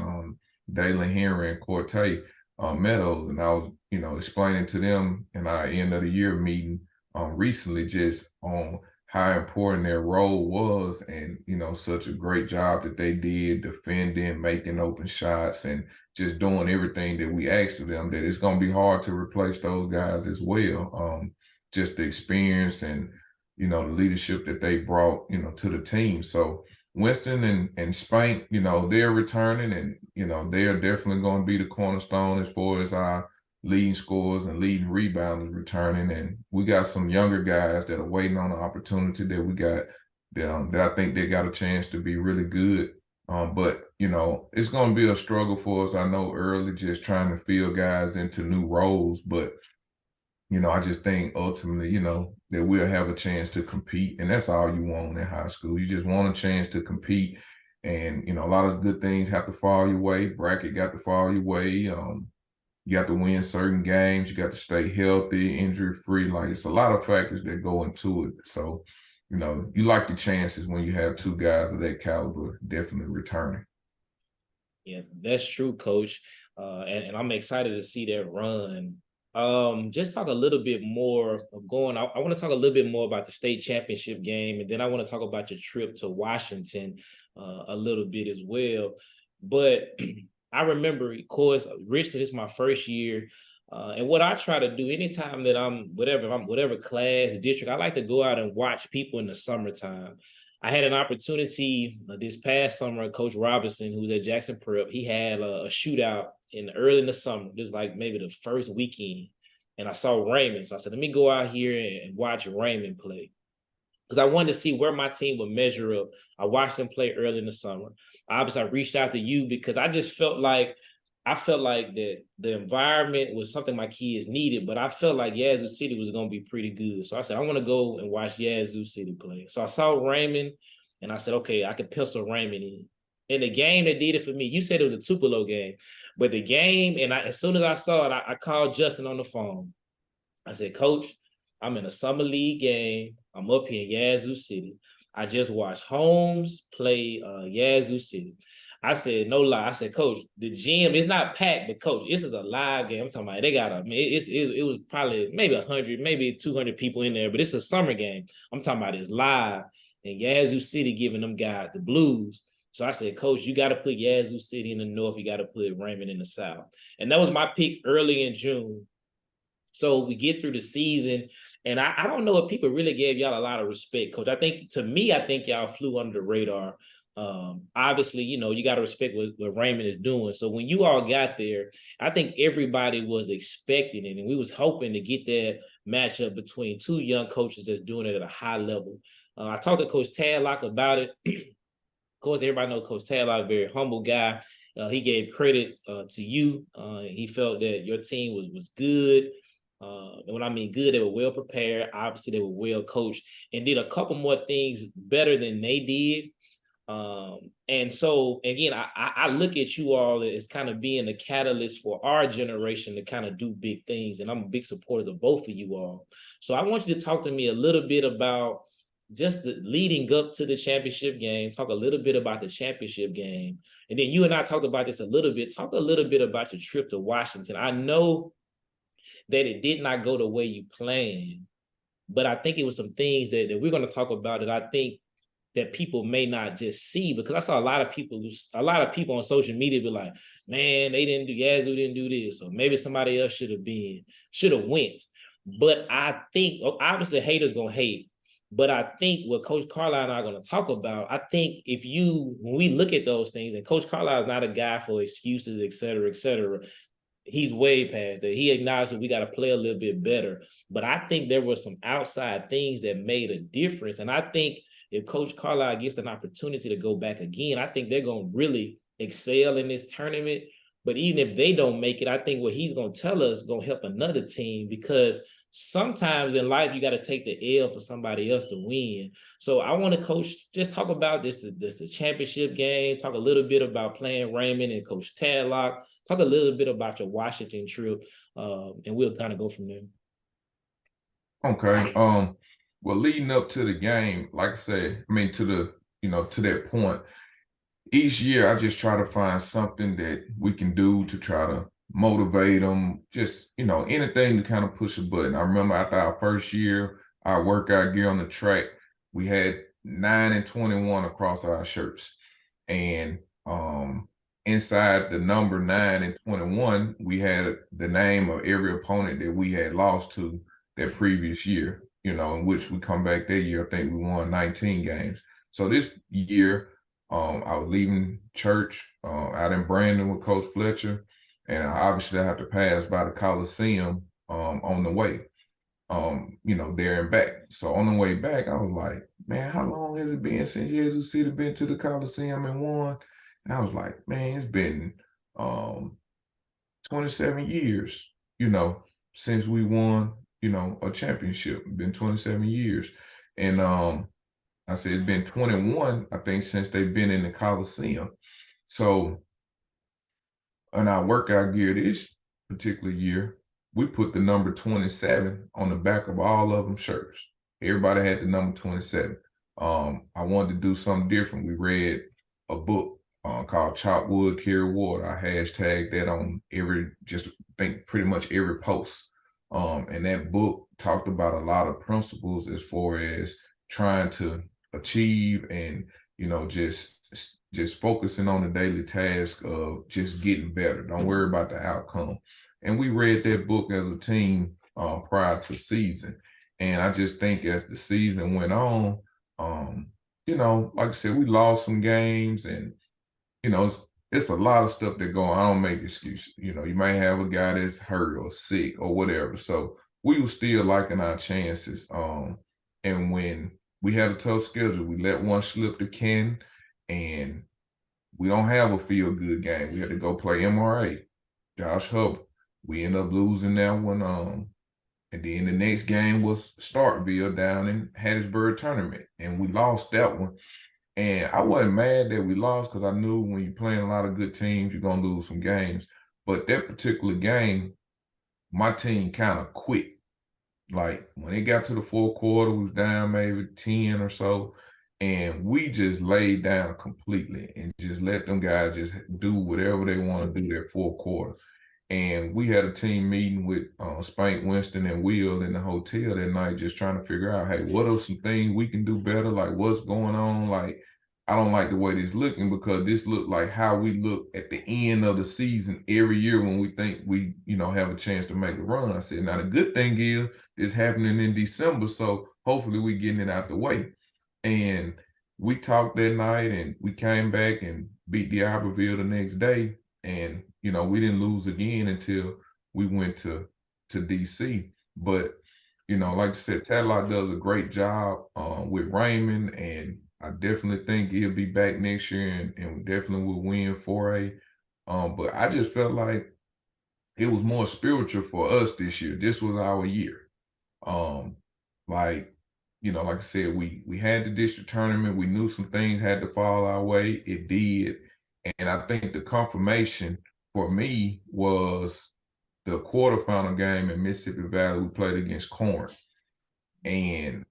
Dalen Henry and Corte Meadows. And I was, explaining to them in our end of the year meeting recently just on how important their role was and, such a great job that they did defending, making open shots, and just doing everything that we asked of them, that it's going to be hard to replace those guys as well. Just the experience and, the leadership that they brought, to the team. So Winston and Spank, they're returning and, they're definitely going to be the cornerstone as far as our leading scorers and leading rebounders returning. And we got some younger guys that are waiting on an opportunity that we got that I think they got a chance to be really good. But, it's going to be a struggle for us. I know early just trying to fill guys into new roles, but I just think ultimately, that we'll have a chance to compete. And that's all you want in high school. You just want a chance to compete. And, a lot of good things have to fall your way. Bracket got to fall your way. You got to win certain games. You got to stay healthy, injury free. Like it's a lot of factors that go into it. So, you like the chances when you have 2 guys of that caliber definitely returning. Yeah, that's true, coach. And I'm excited to see that run. Just talk a little bit more of going. I want to talk a little bit more about the state championship game, and then I want to talk about your trip to Washington a little bit as well. But I remember, of course, Richmond is my first year. And what I try to do anytime that I'm whatever class, district, I like to go out and watch people in the summertime. I had an opportunity this past summer. Coach Robinson, who's at Jackson Prep, he had a shootout early in the summer, just like maybe the first weekend. And I saw Raymond. So I said, let me go out here and watch Raymond play, because I wanted to see where my team would measure up. I watched them play early in the summer. Obviously, I reached out to you because I just felt like that the environment was something my kids needed, but I felt like Yazoo City was going to be pretty good. So I said, I want to go and watch Yazoo City play. So I saw Raymond, and I said, okay, I could pencil Raymond in. And the game that did it for me, you said it was a Tupelo game, but the game, and as soon as I saw it, I called Justin on the phone. I said, Coach, I'm in a summer league game. I'm up here in Yazoo City. I just watched Holmes play Yazoo City. I said, no lie. I said, Coach, the gym is not packed, but Coach, this is a live game. I'm talking about they got it was probably maybe 100, maybe 200 people in there, but it's a summer game. I'm talking about it's live, and Yazoo City giving them guys the blues. So I said, Coach, you got to put Yazoo City in the north. You got to put Raymond in the south. And that was my pick early in June. So we get through the season, and I don't know if people really gave y'all a lot of respect, Coach. I think y'all flew under the radar. Obviously, you got to respect what Raymond is doing. So when you all got there, I think everybody was expecting it, and we was hoping to get that matchup between 2 young coaches that's doing it at a high level. I talked to Coach Tadlock about it. Of course, everybody knows Coach Carlyle, a very humble guy. He gave credit to you. He felt that your team was good. And when I mean good, they were well prepared. Obviously, they were well coached and did a couple more things better than they did. And so again, I look at you all as kind of being the catalyst for our generation to kind of do big things. And I'm a big supporter of both of you all. So I want you to talk to me a little bit about just the leading up to the championship game, talk a little bit about the championship game. And then you and I talked about this a little bit. Talk a little bit about your trip to Washington. I know that it did not go the way you planned, but I think it was some things that we're going to talk about that I think that people may not just see, because I saw a lot of people on social media be like, man, they didn't do, Yazoo didn't do this, or maybe somebody else should have went. But I think obviously haters gonna hate, but I think what Coach Carlisle and I are gonna talk about, I think when we look at those things, and Coach Carlisle is not a guy for excuses, et cetera, he's way past that. He acknowledged that we got to play a little bit better. But I think there were some outside things that made a difference. And I think if Coach Carlisle gets an opportunity to go back again, I think they're going to really excel in this tournament. But even if they don't make it, I think what he's going to tell us is going to help another team, because sometimes in life you got to take the L for somebody else to win. So I want to, Coach, just talk about the championship game, talk a little bit about playing Raymond and Coach Tadlock, talk a little bit about your Washington trip, and we'll kind of go from there. Okay. Well, leading up to the game, like I said, I mean, to that point, each year I just try to find something that we can do to try to motivate them, just, anything to kind of push a button. I remember after our first year, our workout gear on the track, we had 9 and 21 across our shirts. And inside the number 9 and 21, we had the name of every opponent that we had lost to that previous year, in which we come back that year, I think we won 19 games. So this year, I was leaving church out in Brandon with Coach Fletcher, and obviously I had to pass by the Coliseum on the way, there and back. So on the way back, I was like, man, how long has it been since Yazoo City been to the Coliseum and won? And I was like, man, it's been 27 years, since we won, a championship. It's been 27 years. And I said it's been 21, I think, since they've been in the Coliseum. So in our workout gear this particular year, we put the number 27 on the back of all of them shirts. Everybody had the number 27. I wanted to do something different. We read a book called Chop Wood, Carry Water. I hashtag that on pretty much every post. And that book talked about a lot of principles as far as trying to achieve and, just focusing on the daily task of just getting better. Don't worry about the outcome. And we read that book as a team prior to season. And I just think as the season went on, like I said, we lost some games, and, it's a lot of stuff that go on. I don't make excuses. You might have a guy that's hurt or sick or whatever. So we were still liking our chances. And when we had a tough schedule, we let one slip to Ken, and we don't have a feel-good game. We had to go play MRA, Josh Hubbard. We ended up losing that one. And then the next game was Starkville down in Hattiesburg tournament, and we lost that one. And I wasn't mad that we lost, because I knew when you're playing a lot of good teams, you're going to lose some games. But that particular game, my team kind of quit. Like, when it got to the fourth quarter, we was down maybe 10 or so, and we just laid down completely and just let them guys just do whatever they want to do that fourth quarter. And we had a team meeting with Spank, Winston, and Will in the hotel that night, just trying to figure out, hey, what are some things we can do better? Like, what's going on? Like, I don't like the way this looking, because this looked like how we look at the end of the season every year when we think we, have a chance to make a run. I said, now the good thing is it's happening in December, so hopefully we getting it out the way. And we talked that night, and we came back and beat D'Iberville the next day. And, we didn't lose again until we went to DC. But, like I said, Tadlock does a great job with Raymond, and I definitely think he'll be back next year, and we definitely will win 4A. But I just felt like it was more spiritual for us this year. This was our year. Um, like, like I said, we had the district tournament. We knew some things had to fall our way. It did. And I think the confirmation for me was the quarterfinal game in Mississippi Valley. We played against Corinth. And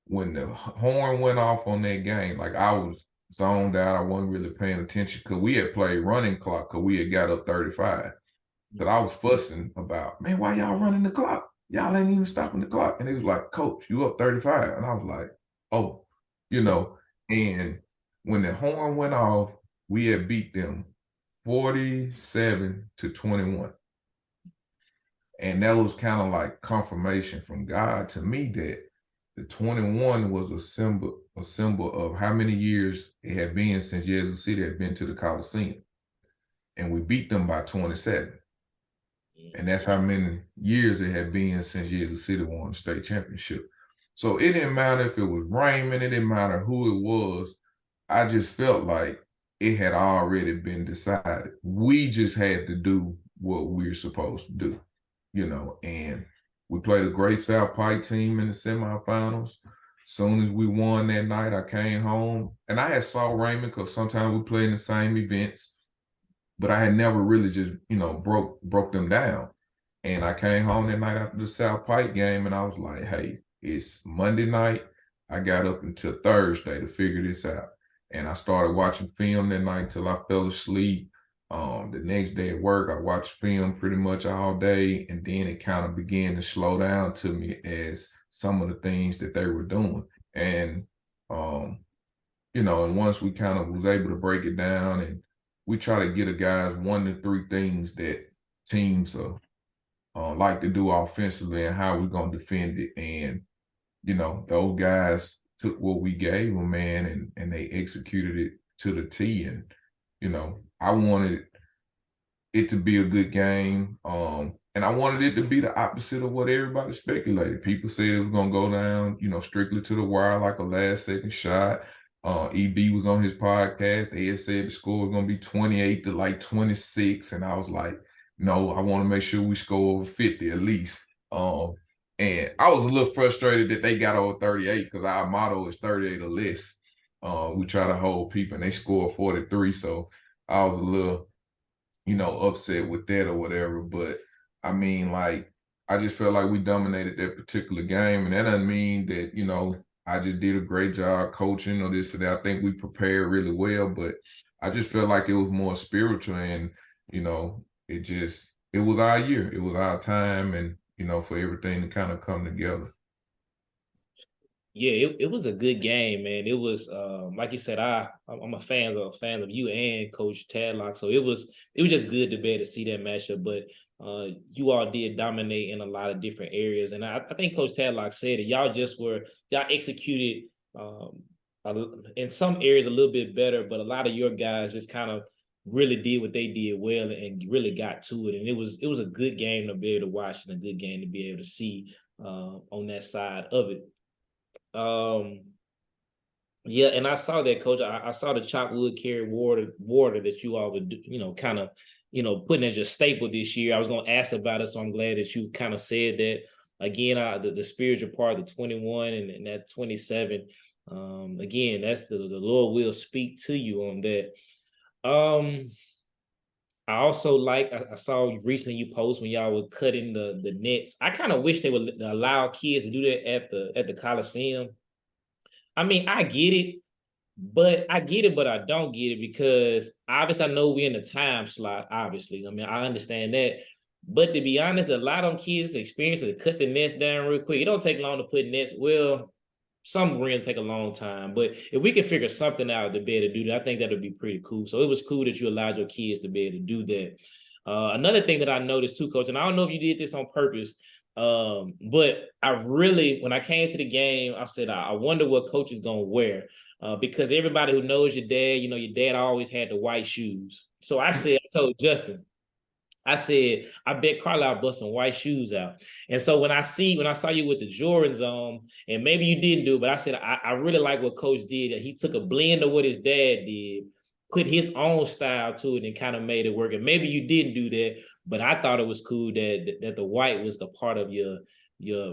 when the horn went off on that game, like I was zoned out. I wasn't really paying attention because we had played running clock because we had got up 35. But I was fussing about, man, why y'all running the clock? Y'all ain't even stopping the clock. And he was like, Coach, you up 35. And I was like, oh, and when the horn went off, we had beat them 47-21. And that was kind of like confirmation from God to me that the 21 was a symbol of how many years it had been since Yazoo City had been to the Coliseum. And we beat them by 27. And that's how many years it had been since Yazoo City won the state championship. So it didn't matter if it was Raymond, it didn't matter who it was. I just felt like it had already been decided. We just had to do what we're supposed to do, and we played a great South Pike team in the semifinals. Soon as we won that night, I came home and I had saw Raymond because sometimes we play in the same events, but I had never really just, broke them down. And I came home that night after the South Pike game and I was like, hey, it's Monday night. I got up until Thursday to figure this out. And I started watching film that night till I fell asleep. The next day at work, I watched film pretty much all day. And then it kind of began to slow down to me as some of the things that they were doing. And, and once we kind of was able to break it down and we try to get a guys 1 to 3 things that teams like to do offensively and how we're going to defend it. And, those guys took what we gave them, man, and they executed it to the T. And, I wanted it to be a good game. And I wanted it to be the opposite of what everybody speculated. People said it was going to go down, strictly to the wire like a last-second shot. EB was on his podcast. They had said the score was going to be 28 to like 26. And I was like, no, I want to make sure we score over 50 at least. And I was a little frustrated that they got over 38 because our motto is 38 or less. We try to hold people and they scored 43. So I was a little, upset with that or whatever. But I mean, like, I just felt like we dominated that particular game. And that doesn't mean that, I just did a great job coaching or this or that. I think we prepared really well, but I just felt like it was more spiritual and, it was our year. It was our time and, for everything to kind of come together. Yeah, it was a good game, man. It was like you said, I'm a fan of you and Coach Tadlock. So it was just good to be able to see that matchup. But you all did dominate in a lot of different areas. And I think Coach Tadlock said it. Y'all executed in some areas a little bit better, but a lot of your guys just kind of really did what they did well and really got to it. And it was a good game to be able to watch and a good game to be able to see on that side of it. Yeah, and I saw that, Coach. I saw the chop wood carry water that you all would do, kind of, putting as your staple this year. I was going to ask about it, so I'm glad that you kind of said that. Again, the spiritual part, the 21 and that 27. Again, that's the Lord will speak to you on that. I also I saw recently you post when y'all were cutting the nets. I kind of wish they would allow kids to do that at the Coliseum. I mean, I get it, but I don't get it because obviously I know we're in the time slot, obviously. I mean, I understand that. But to be honest, a lot of them kids experience to cut the nets down real quick. It don't take long to put nets. Well, some rings take a long time, but if we can figure something out to be able to do that, I think that would be pretty cool. So it was cool that you allowed your kids to be able to do that. Another thing that I noticed too, Coach, and I don't know if you did this on purpose, but I really, when I came to the game, I said, I wonder what Coach is going to wear. Because everybody who knows your dad, your dad always had the white shoes. So I told Justin, I said, I bet Carlisle bust some white shoes out. And so when I saw you with the Jordans on, and maybe you didn't do, but I said, I really like what Coach did. He took a blend of what his dad did, put his own style to it and kind of made it work. And maybe you didn't do that, but I thought it was cool that the white was a part of your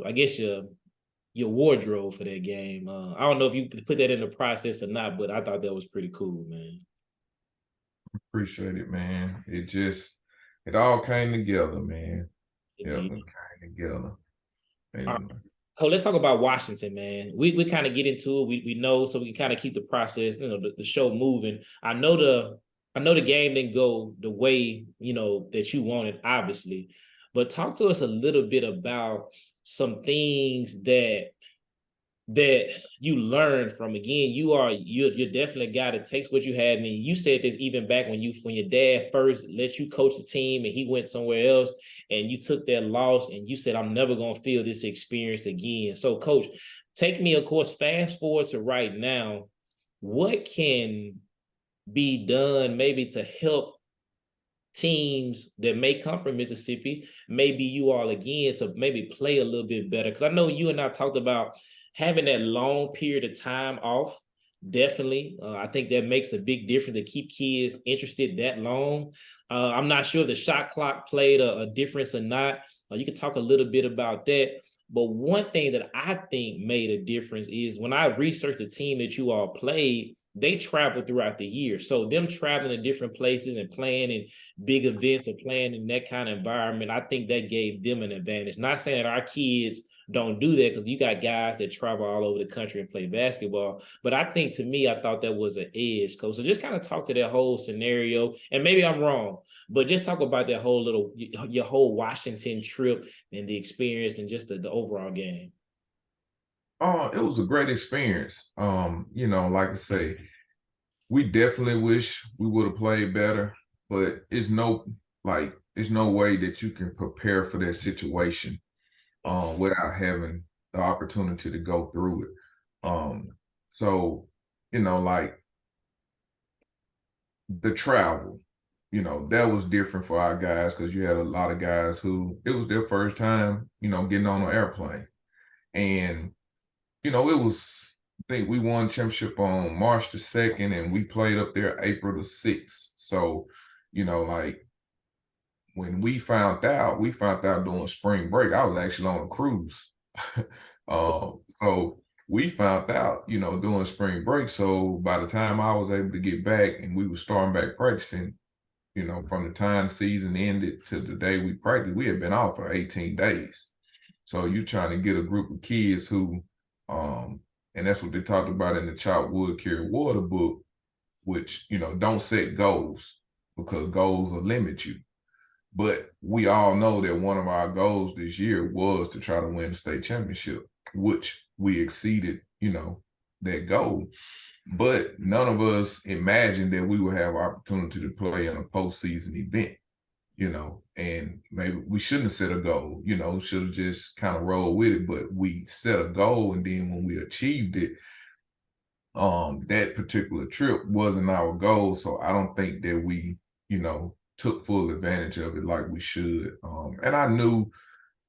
I guess your wardrobe for that game. I don't know if you put that in the process or not, but I thought that was pretty cool, man. Appreciate it, man. It all came together, man. It Yep, it did. came together. All right. And So let's talk about Washington, man. We kind of get into it. We know so we can kind of keep the process, the show moving. I know the game didn't go the way that you wanted, obviously. But talk to us a little bit about some things that you learned from. Again, you're definitely a guy that takes what you had. And you said this even back when your dad first let you coach the team and he went somewhere else and you took that loss and you said, I'm never gonna feel this experience again. So coach, take me, of course, fast forward to right now. What can be done maybe to help teams that may come from Mississippi, maybe you all again to maybe play a little bit better? Because I know you and I talked about having that long period of time off. Definitely, I think that makes a big difference to keep kids interested that long. I'm not sure if the shot clock played a difference or not. You can talk a little bit about that. But one thing that I think made a difference is when I researched the team that you all played, they traveled throughout the year. So them traveling to different places and playing in big events and playing in that kind of environment, I think that gave them an advantage. Not saying that our kids don't do that, because you got guys that travel all over the country and play basketball. But I think, to me, I thought that was an edge, coach. So just kind of talk to that whole scenario. And maybe I'm wrong, but just talk about that your whole Washington trip and the experience and just the overall game. it was a great experience. Like I say, we definitely wish we would have played better, but it's no way that you can prepare for that situation without having the opportunity to go through it. So, like the travel, that was different for our guys because you had a lot of guys who it was their first time, getting on an airplane. And, it was, I think we won championship on March the 2nd and we played up there April the 6th. So, like when we found out during spring break. I was actually on a cruise. So we found out, during spring break. So by the time I was able to get back and we were starting back practicing, from the time the season ended to the day we practiced, we had been off for 18 days. So you're trying to get a group of kids who, and that's what they talked about in the Chop Wood Carry Water book, which, don't set goals because goals will limit you. But we all know that one of our goals this year was to try to win the state championship, which we exceeded, that goal. But none of us imagined that we would have opportunity to play in a postseason event, and maybe we shouldn't have set a goal, should have just kind of rolled with it. But we set a goal, and then when we achieved it, that particular trip wasn't our goal. So I don't think that we, took full advantage of it like we should. And I knew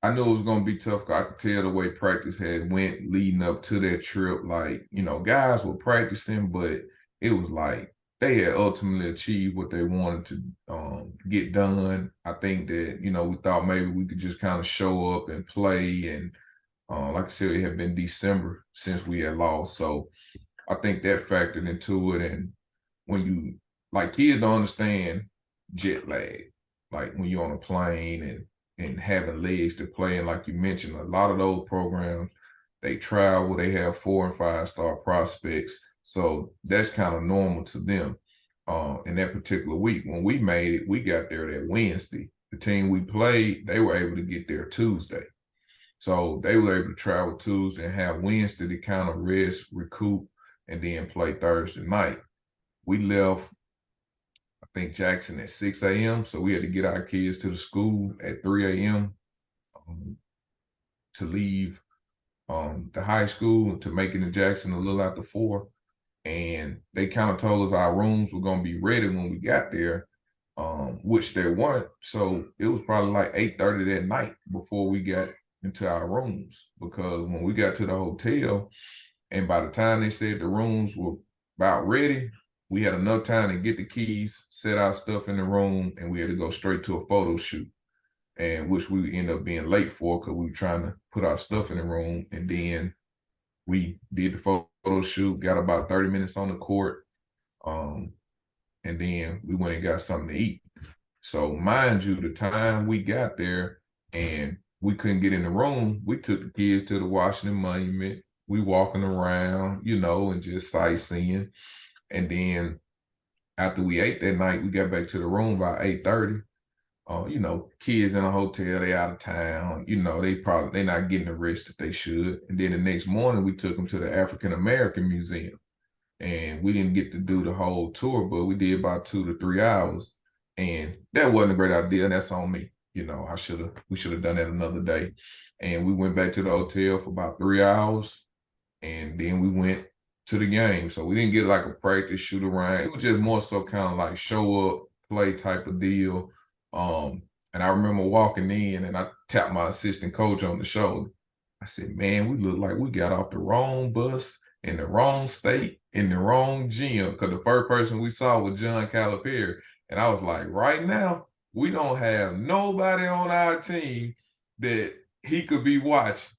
it was gonna be tough. I could tell the way practice had went leading up to that trip. Like, guys were practicing, but it was like they had ultimately achieved what they wanted to get done. I think that, we thought maybe we could just kind of show up and play. And like I said, it had been December since we had lost. So I think that factored into it. And when you like kids don't understand jet lag, like when you're on a plane and having legs to play. And like you mentioned, a lot of those programs, they travel, they have 4 and 5 star prospects. So that's kind of normal to them. In that particular week, when we made it, we got there that Wednesday. The team we played, they were able to get there Tuesday. So they were able to travel Tuesday and have Wednesday to kind of rest, recoup, and then play Thursday night. We left, I think, Jackson at 6 a.m. So we had to get our kids to the school at 3 a.m. To leave the high school to make it to Jackson a little after 4. And they kind of told us our rooms were going to be ready when we got there, which they weren't. So it was probably like 8:30 that night before we got into our rooms, because when we got to the hotel and by the time they said the rooms were about ready, we had enough time to get the keys, set our stuff in the room, and we had to go straight to a photo shoot, and which we ended up being late for because we were trying to put our stuff in the room. And then we did the photo shoot, got about 30 minutes on the court, and then we went and got something to eat. So mind you, the time we got there and we couldn't get in the room, we took the kids to the Washington Monument. We walking around, and just sightseeing. And then after we ate that night, we got back to the room by 8:30. Kids in a hotel, they out of town, they not getting the rest that they should. And then the next morning we took them to the African American Museum. And we didn't get to do the whole tour, but we did about 2 to 3 hours. And that wasn't a great idea. That's on me. We should have done that another day. And we went back to the hotel for about 3 hours. And then we went to the game. So we didn't get like a practice shoot around. It was just more so kind of like show up, play type of deal. And I remember walking in and I tapped my assistant coach on the shoulder. I said, man, we look like we got off the wrong bus in the wrong state, in the wrong gym. Because the first person we saw was John Calipari. And I was like, right now, we don't have nobody on our team that he could be watching.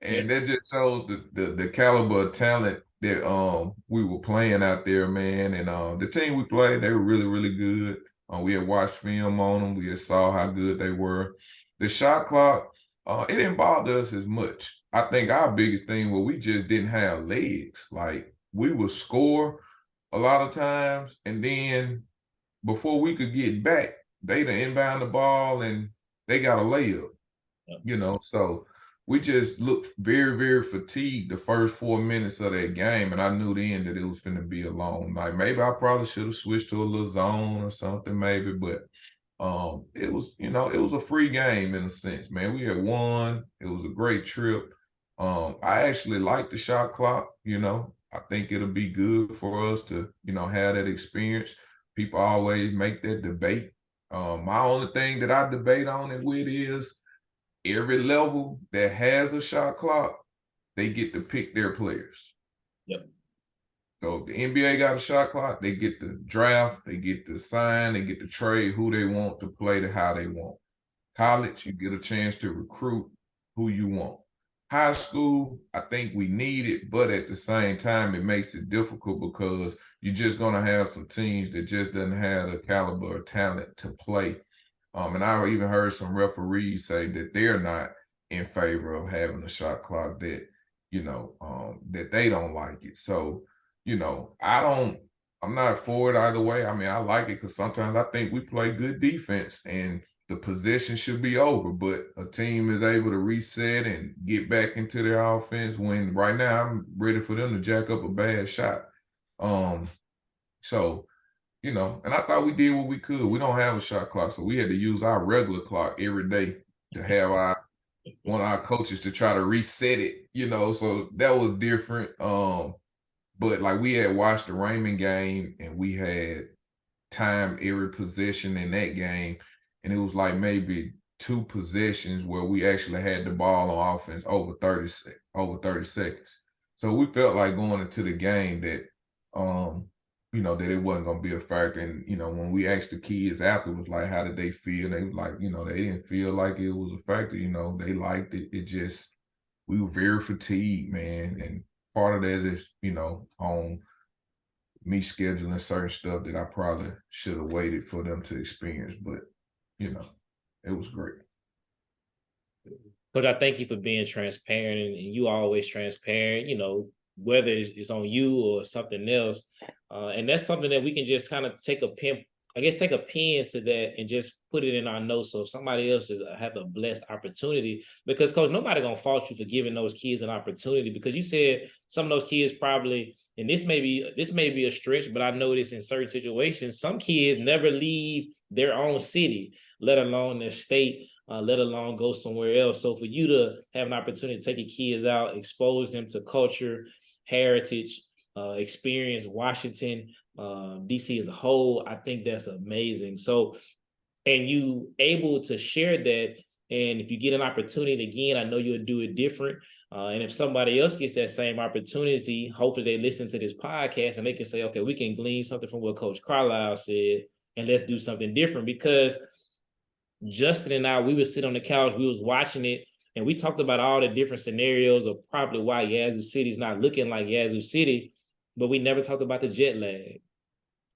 And that just shows the caliber of talent that we were playing out there, man. And the team we played, they were really, really good. We had watched film on them. We had saw how good they were. The shot clock, it didn't bother us as much. I think our biggest thing was we just didn't have legs. Like, we would score a lot of times, and then before we could get back, they done inbound the ball and they got a layup. So we just looked very, very fatigued the first 4 minutes of that game, and I knew then that it was finna be a long night. Maybe I probably should have switched to a little zone or something, maybe, but it was, it was a free game in a sense, man. We had won. It was a great trip. I actually like the shot clock. I think it'll be good for us to, have that experience. People always make that debate. My only thing that I debate on it with is every level that has a shot clock, they get to pick their players. Yep. So if the NBA got a shot clock, they get to draft, they get to sign, they get to trade who they want to play to how they want. College, you get a chance to recruit who you want. High school, I think we need it, but at the same time, it makes it difficult because you're just going to have some teams that just doesn't have the caliber of talent to play. And I even heard some referees say that they're not in favor of having a shot clock, that, that they don't like it. So, I'm not for it either way. I mean, I like it because sometimes I think we play good defense and the possession should be over, but a team is able to reset and get back into their offense when right now I'm ready for them to jack up a bad shot. So, and I thought we did what we could. We don't have a shot clock, so we had to use our regular clock every day to have one of our coaches to try to reset it, so that was different. But like we had watched the Raymond game and we had timed every possession in that game. And it was like maybe 2 possessions where we actually had the ball on offense over 30 seconds. So we felt like going into the game that, that it wasn't going to be a factor. And, when we asked the kids afterwards, like, how did they feel? They was like, they didn't feel like it was a factor. They liked it. It just, we were very fatigued, man. And part of that is, on me scheduling certain stuff that I probably should have waited for them to experience. But, it was great. Coach, I thank you for being transparent, and you always transparent, whether it's on you or something else. And that's something that we can just kind of take a pen to that and just put it in our notes. So if somebody else is have a blessed opportunity, because Coach, nobody gonna fault you for giving those kids an opportunity, because you said some of those kids probably, and this may be a stretch, but I notice in certain situations, some kids never leave their own city, let alone their state, let alone go somewhere else. So for you to have an opportunity to take your kids out, expose them to culture, heritage, experience Washington, DC as a whole, I think that's amazing. So, and you able to share that, and if you get an opportunity again, I know you'll do it different. And if somebody else gets that same opportunity, hopefully they listen to this podcast and they can say, okay, we can glean something from what Coach Carlisle said, and let's do something different. Because Justin and I, we would sit on the couch, we was watching it, and we talked about all the different scenarios of probably why Yazoo City is not looking like Yazoo City, but we never talked about the jet lag.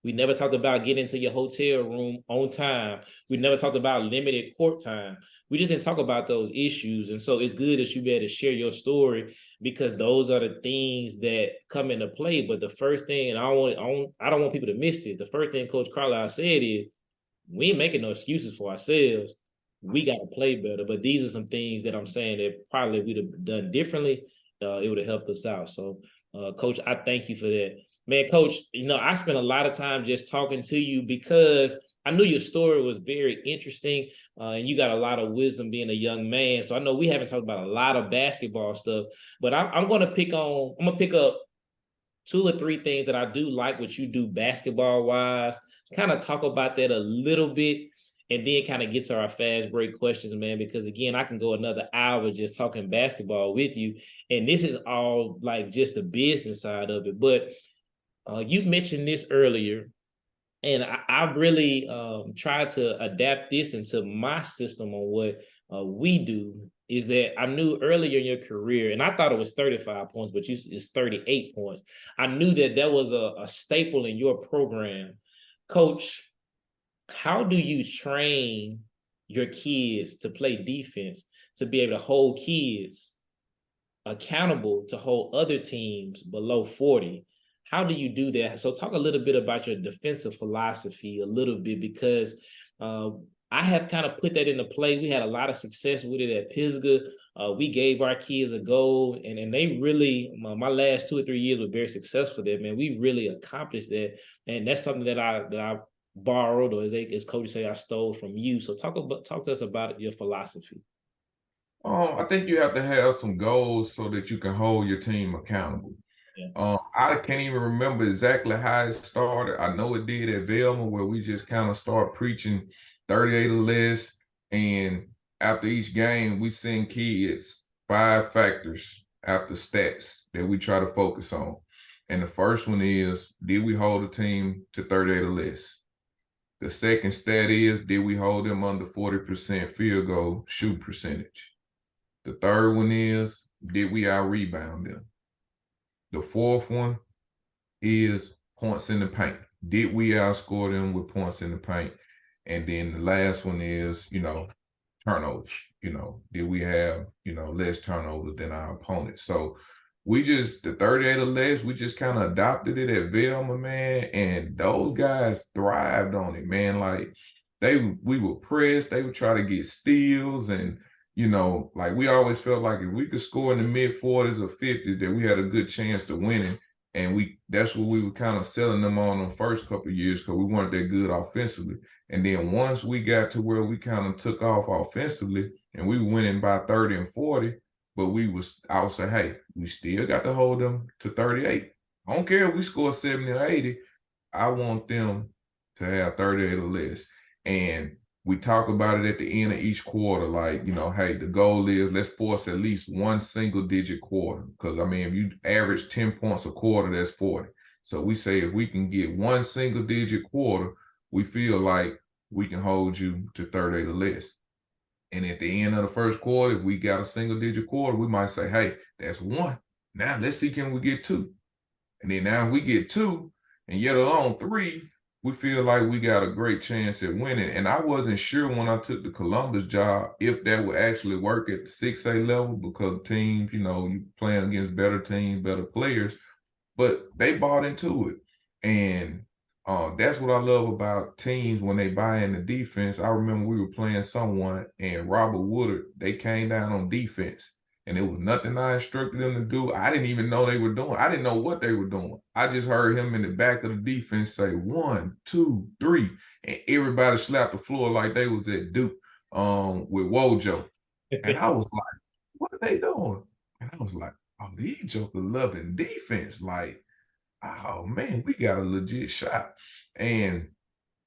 We never talked about getting into your hotel room on time. We never talked about limited court time. We just didn't talk about those issues. And so it's good that you be able to share your story, because those are the things that come into play. But the first thing, and I don't want people to miss this. The first thing Coach Carlisle said is, we ain't making no excuses for ourselves. We got to play better. But these are some things that I'm saying that probably we'd have done differently. It would have helped us out. So, Coach, I thank you for that. Man, Coach, I spent a lot of time just talking to you because I knew your story was very interesting, and you got a lot of wisdom being a young man. So I know we haven't talked about a lot of basketball stuff, but I'm going to pick up 2 or 3 things that I do like what you do basketball wise, kind of talk about that a little bit, and then kind of get to our fast break questions, man, because again, I can go another hour just talking basketball with you. And this is all like just the business side of it. But you mentioned this earlier, and I really tried to adapt this into my system on what we do. Is that I knew earlier in your career, and I thought it was 35 points, but it's 38 points. I knew that was a staple in your program. Coach, how do you train your kids to play defense, to be able to hold kids accountable to hold other teams below 40? How do you do that? So talk a little bit about your defensive philosophy a little bit, because uh, I have kind of put that into play. We had a lot of success with it at Pisgah. We gave our kids a goal, and they really, my last 2 or 3 years were very successful there, man. We really accomplished that. And that's something that I borrowed, or as coaches say, I stole from you. So talk to us about your philosophy. I think you have to have some goals so that you can hold your team accountable. Yeah. I can't even remember exactly how it started. I know it did at Velma, where we just kind of start preaching 38 or less. And after each game, we send kids 5 factors after stats that we try to focus on. And the first one is, did we hold the team to 38 or less? The second stat is, did we hold them under 40% field goal shoot percentage? The third one is, did we out-rebound them? The fourth one is points in the paint. Did we outscore them with points in the paint? And then the last one is, turnovers. Did we have, less turnovers than our opponents? So the 38 or less, we just kind of adopted it at Velma, man. And those guys thrived on it, man. Like we were pressed, they would try to get steals, and like we always felt like if we could score in the mid 40s or 50s, that we had a good chance to winning. And that's what we were kind of selling them on the first couple of years, because we weren't that good offensively. And then once we got to where we kind of took off offensively and we were winning by 30 and 40, but I would say, hey, we still got to hold them to 38. I don't care if we score 70 or 80. I want them to have 38 or less. And we talk about it at the end of each quarter, like, hey, the goal is let's force at least one single-digit quarter. Because, if you average 10 points a quarter, that's 40. So we say if we can get one single-digit quarter, we feel like we can hold you to 38 or less. And at the end of the first quarter, if we got a single-digit quarter, we might say, hey, that's 1. Now let's see, can we get 2? And then now if we get 2, and yet alone 3, we feel like we got a great chance at winning. And I wasn't sure when I took the Columbus job if that would actually work at the 6A level, because teams, you playing against better teams, better players, but they bought into it. And that's what I love about teams when they buy into defense. I remember we were playing someone, and Robert Woodard, they came down on defense. And it was nothing I instructed them to do. I didn't even know they were doing. I didn't know what they were doing. I just heard him in the back of the defense say 1, 2, 3, and everybody slapped the floor like they was at Duke with Wojo. And I was like, what are they doing? And I was like, oh, these jokers loving defense. Like, oh man, we got a legit shot. And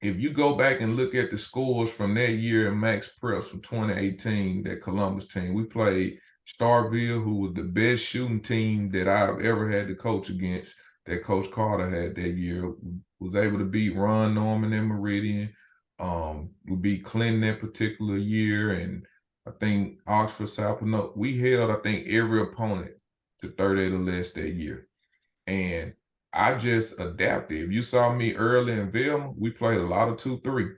if you go back and look at the scores from that year in Max Preps from 2018, that Columbus team, we played Starville, who was the best shooting team that I've ever had to coach against, that Coach Carter had that year, was able to beat Ron Norman and Meridian. We beat Clinton that particular year, and I think Oxford, South. No, we held, I think, every opponent to 38 or less that year. And I just adapted. If you saw me early in Velma, we played a lot of 2-3.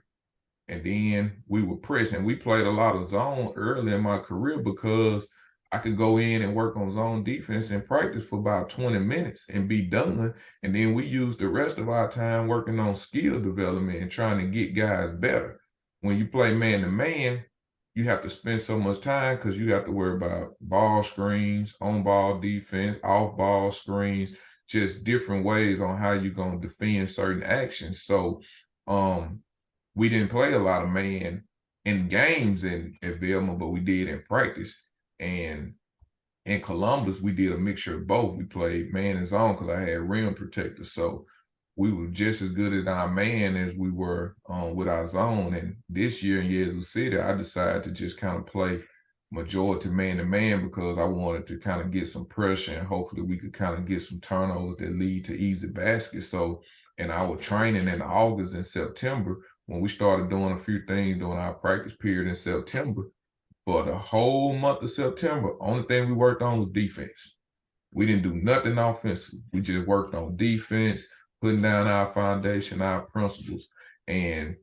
And then we were pressing. We played a lot of zone early in my career because I could go in and work on zone defense and practice for about 20 minutes and be done. And then we used the rest of our time working on skill development and trying to get guys better. When you play man to man, you have to spend so much time because you have to worry about ball screens, on ball defense, off ball screens, just different ways on how you're going to defend certain actions. So, we didn't play a lot of man in games at Velma, but we did in practice. And in Columbus, we did a mixture of both. We played man and zone because I had rim protectors. So we were just as good at our man as we were with our zone. And this year in Yazoo City, I decided to just kind of play majority man to man because I wanted to kind of get some pressure and hopefully we could kind of get some turnovers that lead to easy baskets. So in our training in August and September, when we started doing a few things during our practice period in September, for the whole month of September, only thing we worked on was defense. We didn't do nothing offensive. We just worked on defense, putting down our foundation, our principles. And,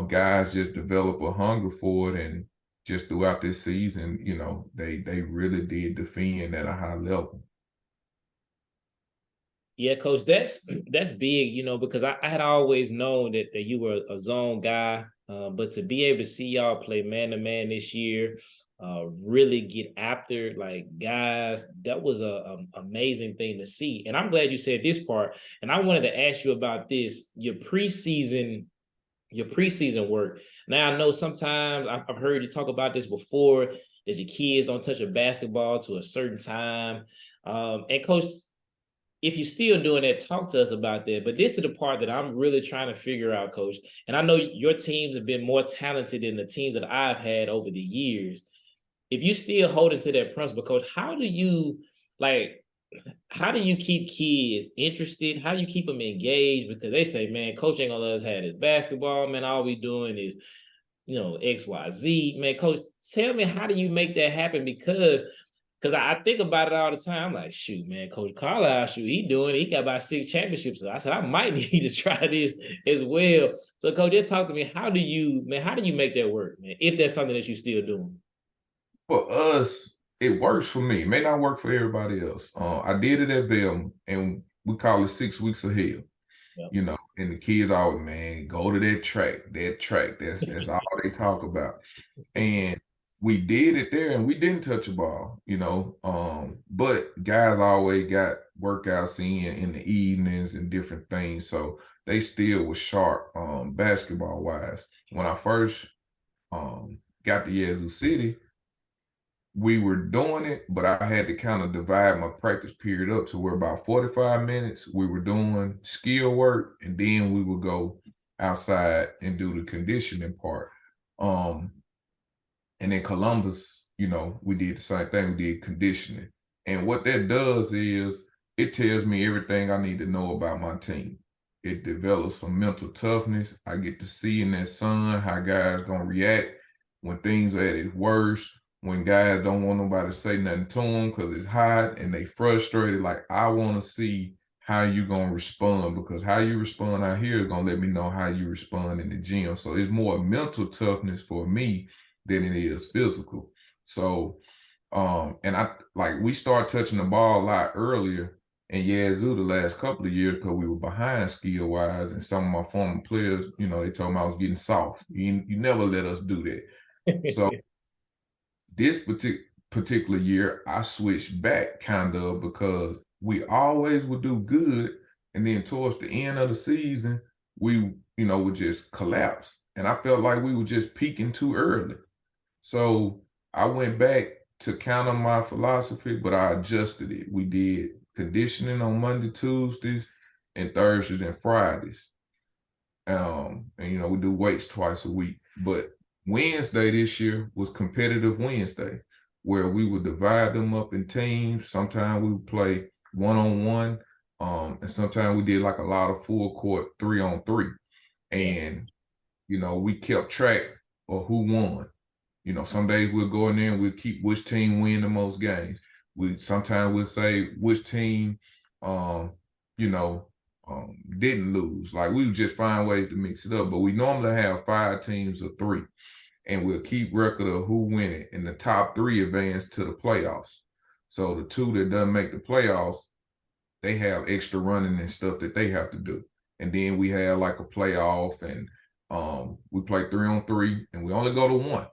guys just develop a hunger for it. And just throughout this season, they really did defend at a high level. Yeah, coach, that's big, because I had always known that you were a zone guy, but to be able to see y'all play man to man this year, really get after like guys, that was a amazing thing to see. And I'm glad you said this part. And I wanted to ask you about this, your preseason work. Now I know sometimes I've heard you talk about this before, that your kids don't touch a basketball to a certain time. And coach, if you're still doing that, talk to us about that. But this is the part that I'm really trying to figure out, coach. And I know your teams have been more talented than the teams that I've had over the years. If you still holding to that principle, coach, how do you keep kids interested? How do you keep them engaged? Because they say, man, coach ain't gonna let us have this basketball, man. All we doing is, XYZ. Man, coach, tell me, how do you make that happen? Because I think about it all the time. I'm like, shoot, man, Coach Carlisle, he got about 6 championships. So I said, I might need to try this as well. So, coach, just talk to me. How do you make that work, man? If that's something that you're still doing. For us, it works for me. It may not work for everybody else. I did it at Velma, and we call it 6 weeks of hell. Yep. And the kids always, man, go to that track. That's all they talk about. And we did it there and we didn't touch a ball, but guys always got workouts in the evenings and different things. So they still was sharp basketball wise. When I first got to Yazoo City, we were doing it, but I had to kind of divide my practice period up to where about 45 minutes we were doing skill work, and then we would go outside and do the conditioning part. And in Columbus, we did the same thing. We did conditioning. And what that does is it tells me everything I need to know about my team. It develops some mental toughness. I get to see in that sun how guys going to react when things are at its worst, when guys don't want nobody to say nothing to them because it's hot and they frustrated. Like, I want to see how you going to respond, because how you respond out here is going to let me know how you respond in the gym. So it's more mental toughness for me than it is physical. So, and we start touching the ball a lot earlier in Yazoo the last couple of years because we were behind skill wise, and some of my former players, they told me I was getting soft. You never let us do that. So this particular year, I switched back kind of because we always would do good, and then towards the end of the season, we would just collapse, and I felt like we were just peaking too early. So I went back to counter my philosophy, but I adjusted it. We did conditioning on Monday, Tuesdays, and Thursdays and Fridays. And we do weights twice a week. But Wednesday this year was competitive Wednesday. where we would divide them up in teams. Sometimes we would play one-on-one, and sometimes we did like a lot of full court 3-on-3. Yeah. And, we kept track of who won. Some days we'll go in there and we'll keep which team win the most games. Sometimes we'll say which team, you know, didn't lose. Like we would just find ways to mix it up. But we normally have 5 teams of 3, and we'll keep record of who win it. And the top 3 advance to the playoffs. So the 2 that doesn't make the playoffs, they have extra running and stuff that they have to do. And then we have like a playoff, and we play 3-on-3, and we only go to 1.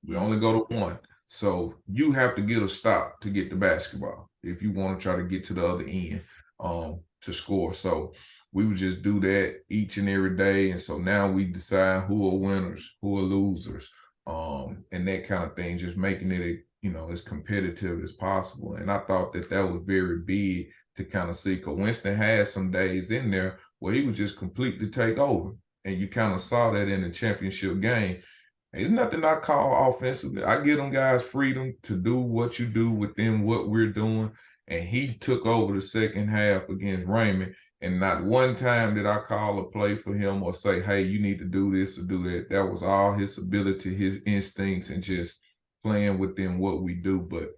We only go to 1. So you have to get a stop to get the basketball if you want to try to get to the other end to score. So we would just do that each and every day. And so now we decide who are winners, who are losers, and that kind of thing, just making it, as competitive as possible. And I thought that was very big to kind of see, because Winston had some days in there where he would just completely take over. And you kind of saw that in the championship game. There's nothing I call offensively. I give them guys freedom to do what you do within what we're doing. And he took over the second half against Raymond. And not one time did I call a play for him or say, hey, you need to do this or do that. That was all his ability, his instincts, and just playing within what we do. But,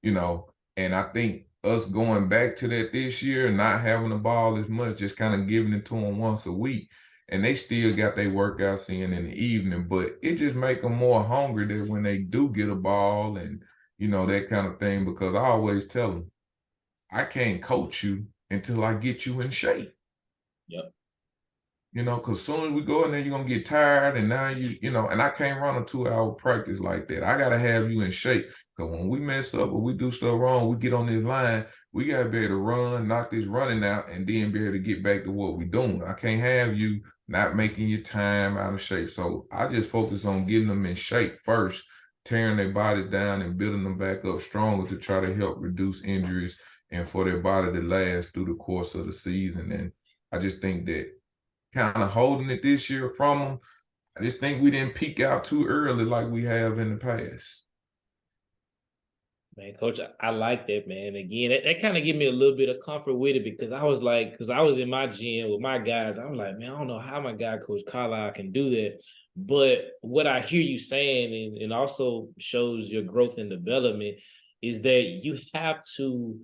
and I think us going back to that this year and not having the ball as much, just kind of giving it to them once a week, and they still got their workouts in the evening, but it just make them more hungry that when they do get a ball and, that kind of thing, because I always tell them, I can't coach you until I get you in shape. Yep. Because soon as we go in there, you're going to get tired, and now and I can't run a 2-hour practice like that. I got to have you in shape, because when we mess up or we do stuff wrong, we get on this line, we got to be able to run, knock this running out, and then be able to get back to what we're doing. I can't have you not making your time out of shape. So I just focus on getting them in shape first, tearing their bodies down and building them back up stronger to try to help reduce injuries and for their body to last through the course of the season. And I just think that kind of holding it this year from them, I just think we didn't peak out too early like we have in the past. Man, Coach, I like that, man. Again, that kind of give me a little bit of comfort with it, because I was like, because I was in my gym with my guys, I'm like, man, I don't know how my guy, Coach Carlisle, can do that. But what I hear you saying, and also shows your growth and development, is that you have to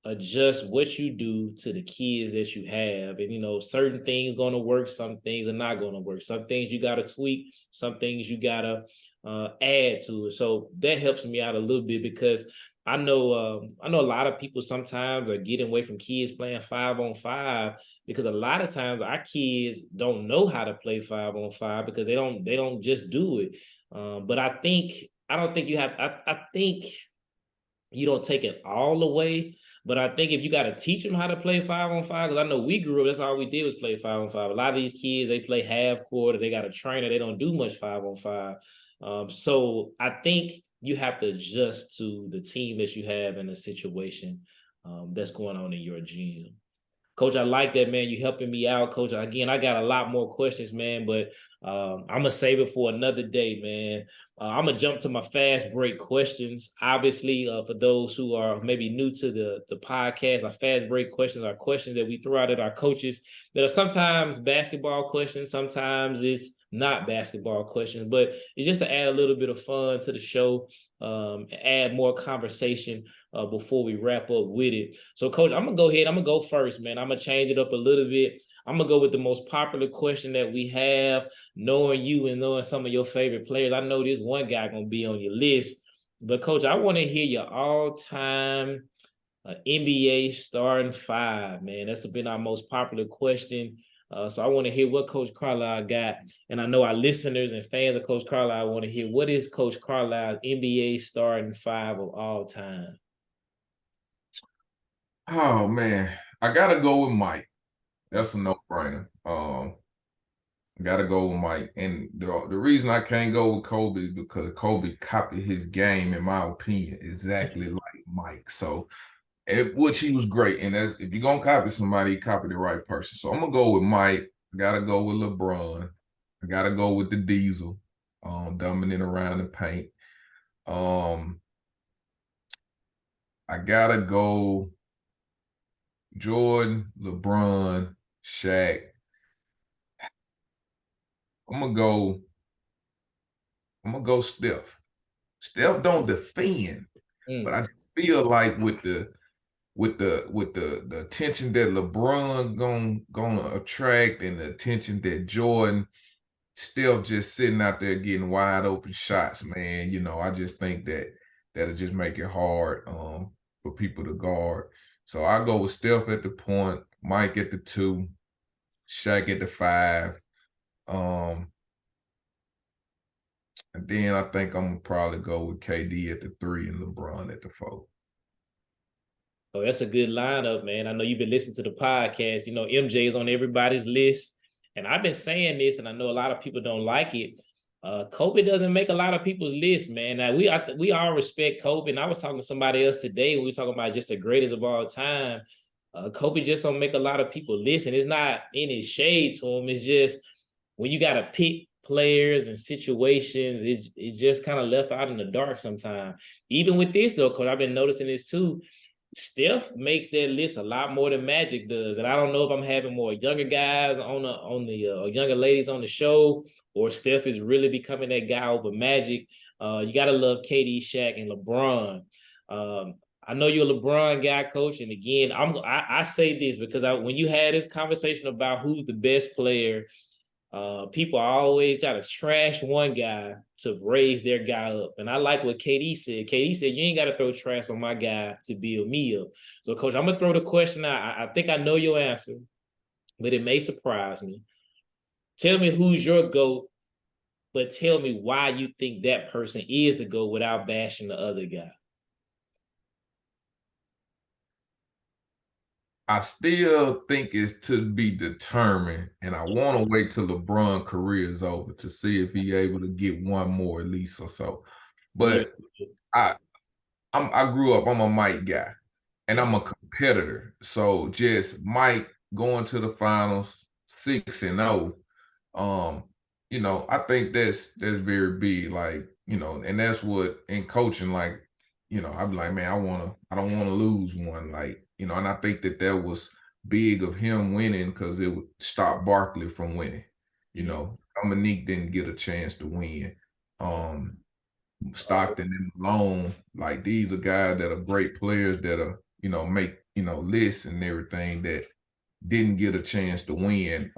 adjust what you do to the kids that you have. And, certain things going to work, some things are not going to work. Some things you got to tweak, some things you got to add to it. So that helps me out a little bit, because I know a lot of people sometimes are getting away from kids playing 5-on-5, because a lot of times our kids don't know how to play 5-on-5 because they don't just do it. But I don't think you have. I think you don't take it all away. But I think if you got to teach them how to play 5-on-5, because I know we grew up, that's all we did was play 5-on-5. A lot of these kids, they play half court, or they got a trainer, they don't do much 5-on-5. So I think you have to adjust to the team that you have in the situation that's going on in your gym. Coach, I like that, man. You helping me out, Coach. Again, I got a lot more questions, man, but I'm going to save it for another day, man. I'm going to jump to my fast break questions. Obviously, for those who are maybe new to the podcast, our fast break questions are questions that we throw out at our coaches that are sometimes basketball questions, sometimes it's not basketball questions, but it's just to add a little bit of fun to the show, add more conversation before we wrap up with it. So, Coach, I'm going to go ahead. I'm going to go first, man. I'm going to change it up a little bit. I'm going to go with the most popular question that we have, knowing you and knowing some of your favorite players. I know this one guy going to be on your list. But, Coach, I want to hear your all-time NBA starting 5, man. That's been our most popular question. So I want to hear what Coach Carlisle got. And I know our listeners and fans of Coach Carlisle want to hear, what is Coach Carlisle's NBA starting 5 of all time? Oh, man. I got to go with Mike. That's a no-brainer. I got to go with Mike. And the reason I can't go with Kobe is because Kobe copied his game, in my opinion, exactly like Mike. So, which he was great. And if you're going to copy somebody, copy the right person. So I'm going to go with Mike. I got to go with LeBron. I got to go with the Diesel, dominant around the paint. I gotta go Jordan, LeBron, Shaq. I'm gonna go. I'm gonna go Steph. Steph don't defend, but I just feel like with the attention that LeBron gonna attract and the attention that Jordan, Steph just sitting out there getting wide open shots, man. I just think that'll just make it hard for people to guard. So I go with Steph at the point, Mike at the 2, Shaq at the 5. Um, and then I think I'm gonna probably go with KD at the 3 and LeBron at the 4. Oh, that's a good lineup, man. I know you've been listening to the podcast. MJ is on everybody's list. And I've been saying this, and I know a lot of people don't like it. Kobe doesn't make a lot of people's list, man. Now, we all respect Kobe. And I was talking to somebody else today. We were talking about just the greatest of all time. Kobe just don't make a lot of people listen. It's not any shade to him. It's just when you got to pick players and situations, it's just kind of left out in the dark sometimes. Even with this, though, because I've been noticing this too. Steph makes that list a lot more than Magic does, and I don't know if I'm having more younger guys on the younger ladies on the show, or Steph is really becoming that guy over Magic. You gotta love KD, Shaq, and LeBron. I know you're a LeBron guy, coach, and again, I say this because when you had this conversation about who's the best player, people always try to trash one guy to raise their guy up. And I like what KD said. KD said, you ain't got to throw trash on my guy to build me up. So, Coach, I'm going to throw the question out. I think I know your answer, but it may surprise me. Tell me who's your GOAT, but tell me why you think that person is the GOAT without bashing the other guy. I still think it's to be determined, and I want to wait till LeBron's career is over to see if he's able to get one more at least or so. But I grew up, I'm a Mike guy, and I'm a competitor. So just Mike going to the finals 6-0, I think that's very big. Like, and that's what in coaching, like, I'd be like, man, I don't want to lose one. Like, and I think that was big of him winning because it would stop Barkley from winning. Dominique didn't get a chance to win. Stockton and Malone, like these are guys that are great players that are, make, lists and everything that didn't get a chance to win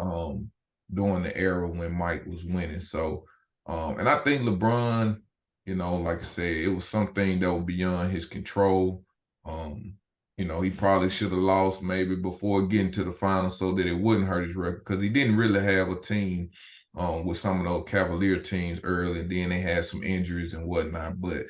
during the era when Mike was winning. So, and I think LeBron, like I said, it was something that was beyond his control. He probably should have lost maybe before getting to the final so that it wouldn't hurt his record because he didn't really have a team with some of those Cavalier teams early, and then they had some injuries and whatnot. But,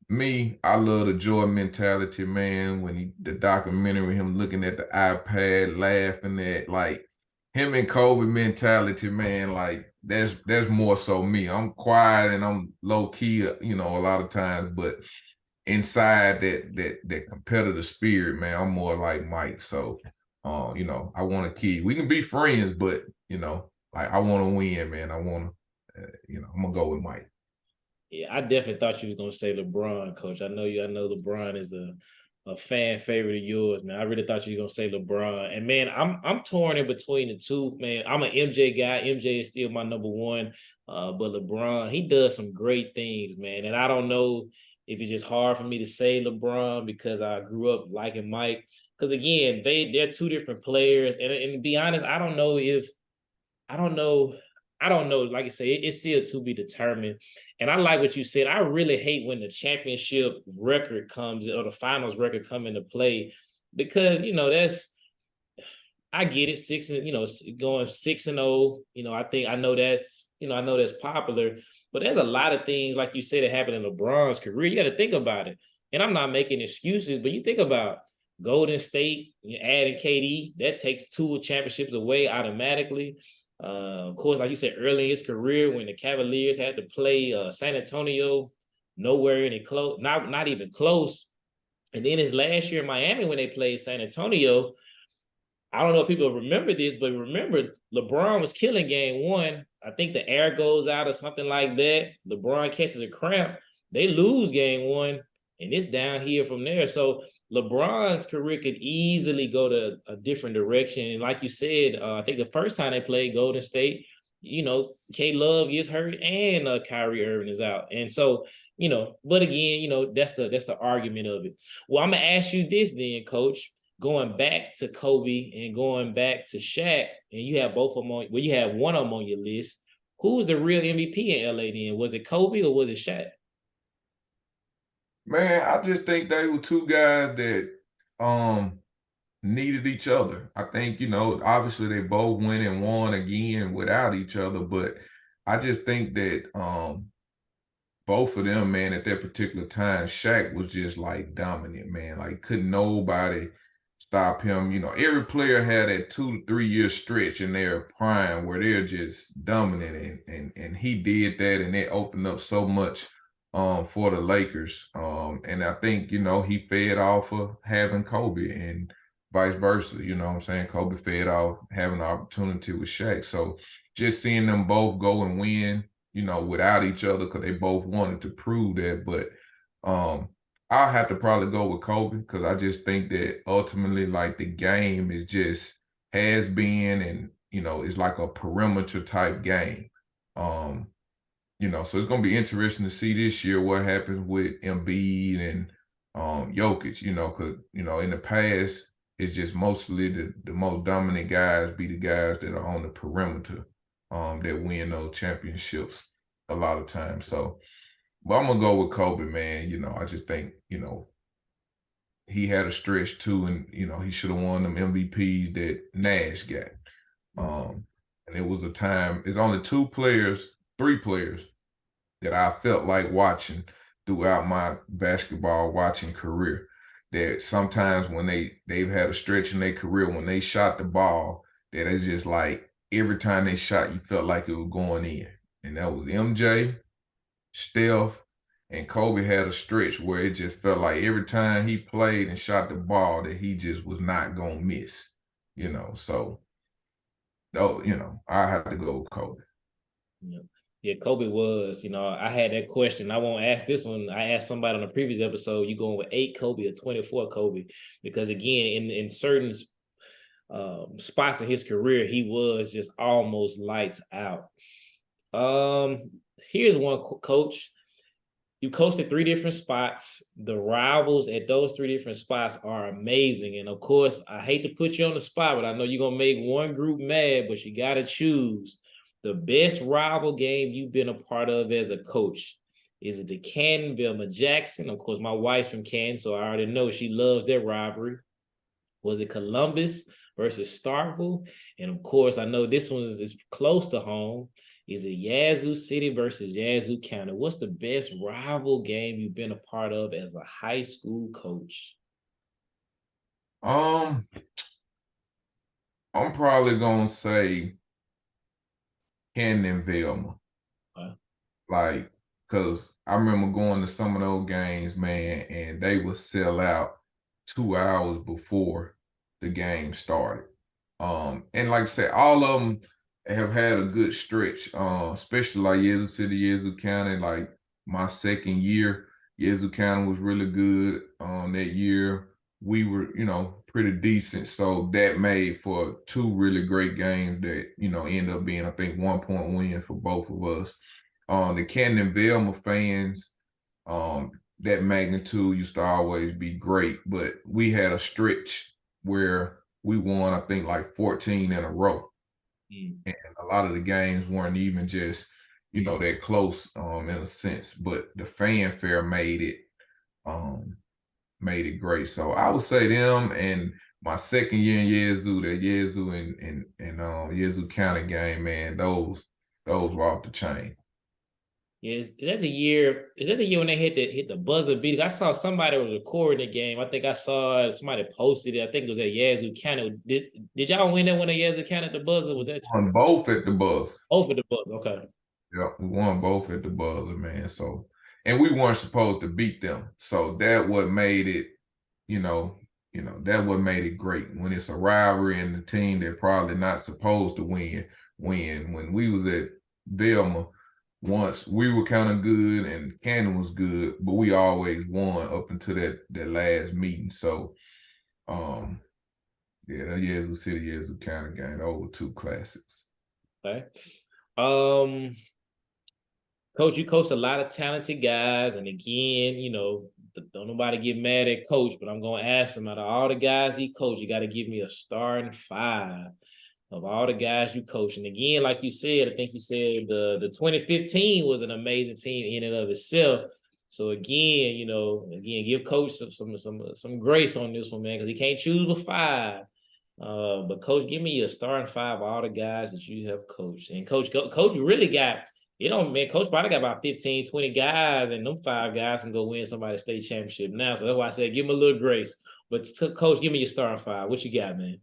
me, I love the Jordan mentality, man. When the documentary, him looking at the iPad, laughing at, like, him and Kobe mentality, man, like, that's more so me. I'm quiet and I'm low key, a lot of times, but inside that competitive spirit, man, I'm more like Mike. So, I want to keep. We can be friends, but like I want to win, man. I want to, I'm gonna go with Mike. Yeah, I definitely thought you were gonna say LeBron, Coach. I know LeBron is a fan favorite of yours, man. I really thought you were gonna say LeBron. And man, I'm torn in between the two, man. I'm an MJ guy. MJ is still my number one. But LeBron, he does some great things, man. And I don't know if it's just hard for me to say LeBron because I grew up liking Mike. Because again, they're two different players. And to be honest, I don't know. Like I say, it's still to be determined. And I like what you said. I really hate when the championship record comes or the finals record come into play because I get it. Going 6-0. I know that's popular, but there's a lot of things like you said that happened in LeBron's career. You got to think about it. And I'm not making excuses, but you think about Golden State, adding KD, that takes 2 championships away automatically. Of course, like you said, early in his career when the Cavaliers had to play San Antonio, nowhere in it close, not even close. And then his last year in Miami when they played San Antonio, I don't know if people remember this, but remember LeBron was killing game 1. I think the air goes out or something like that. LeBron catches a cramp. They lose game 1. and it's down here from there. So LeBron's career could easily go to a different direction. And like you said, I think the first time they played Golden State, K Love gets hurt and Kyrie Irving is out. And so, but again, that's the argument of it. Well, I'm gonna ask you this then, Coach. Going back to Kobe and going back to Shaq, and you have both of them you have one of them on your list. Who was the real MVP in LA then? Was it Kobe or was it Shaq? Man, I just think they were two guys that needed each other. I think, obviously they both went and won again without each other, but I just think that both of them, man, at that particular time, Shaq was just like dominant, man. Like couldn't nobody stop him. Every player had that 2 to 3 year stretch in their prime where they're just dominant, and he did that, and it opened up so much for the Lakers. And I think, he fed off of having Kobe and vice versa. You know what I'm saying? Kobe fed off having the opportunity with Shaq. So just seeing them both go and win, without each other, because they both wanted to prove that. But I'll have to probably go with Kobe because I just think that ultimately, like the game is just has been, and it's like a perimeter type game. So it's gonna be interesting to see this year what happens with Embiid and Jokic, because in the past it's just mostly the most dominant guys be the guys that are on the perimeter that win those championships a lot of times. So, but I'm gonna go with Kobe, man. I just think, he had a stretch too, and he should have won them MVPs that Nash got. And it was a time, it's only three players that I felt like watching throughout my basketball watching career. That sometimes when they've had a stretch in their career, when they shot the ball, that it's just like every time they shot, you felt like it was going in. And that was MJ, Steph, and Kobe had a stretch where it just felt like every time he played and shot the ball that he just was not gonna miss. So I have to go with Kobe. Yeah. Yeah, Kobe was, I had that question. I won't ask this one. I asked somebody on a previous episode, you going with 8 Kobe or 24 Kobe? Because again, in certain spots in his career, he was just almost lights out. Here's one, Coach. You coached at 3 different spots. The rivals at those 3 different spots are amazing. And of course, I hate to put you on the spot, but I know you're gonna make one group mad, but you gotta choose the best rival game you've been a part of as a coach. Is it the Canton, Velma Jackson? Of course, my wife's from Canton, so I already know she loves their rivalry. Was it Columbus versus Starkville? And of course, I know this one is close to home. Is it Yazoo City versus Yazoo County? What's the best rival game you've been a part of as a high school coach? I'm probably gonna say Canton and Velma. Like, cause I remember going to some of those games, man, and they would sell out 2 hours before the game started. And like I said, all of them have had a good stretch, especially like Yazoo City, Yazoo County. Like my second year, Yazoo County was really good that year. We were, pretty decent. So that made for 2 really great games that, end up being, I think, 1-point win for both of us. The Canton and Velma fans, that magnitude used to always be great, but we had a stretch where we won, I think, like 14 in a row. And a lot of the games weren't even just, that close in a sense, but the fanfare made it great. So I would say them, and my second year in Yazoo, the Yazoo and Yazoo County game, man, those were off the chain. Yeah, is that the year? Is that the year when they hit the buzzer beater? I saw somebody was recording the game. I think I saw somebody posted it. I think it was at Yazoo County. Did y'all win that one at Yazoo County at the buzzer? Was that On both at the buzzer. over the buzzer? Okay. Yeah, we won both at the buzzer, man. So, and we weren't supposed to beat them. So that what made it, you know, that what made it great. When it's a rivalry and the team they're probably not supposed to win. When we was at Velma, once we were kind of good and Cannon was good, but we always won up until that last meeting. So yeah, that Yazoo City, Yazoo County game, over 2 classics. Okay. Coach, you coach a lot of talented guys, and again, don't nobody get mad at Coach, but I'm gonna ask him, out of all the guys he coached, you got to give me a starting 5 of all the guys you coach. And again, like you said, I think you said the 2015 was an amazing team in and of itself. So again, give Coach some grace on this one, man, because he can't choose but 5. But Coach, give me a starting 5 of all the guys that you have coached. And Coach, you really got, man, Coach probably got about 15, 20 guys, and them 5 guys can go win somebody's state championship now. So that's why I said give him a little grace. But Coach, give me your starting 5. What you got, man?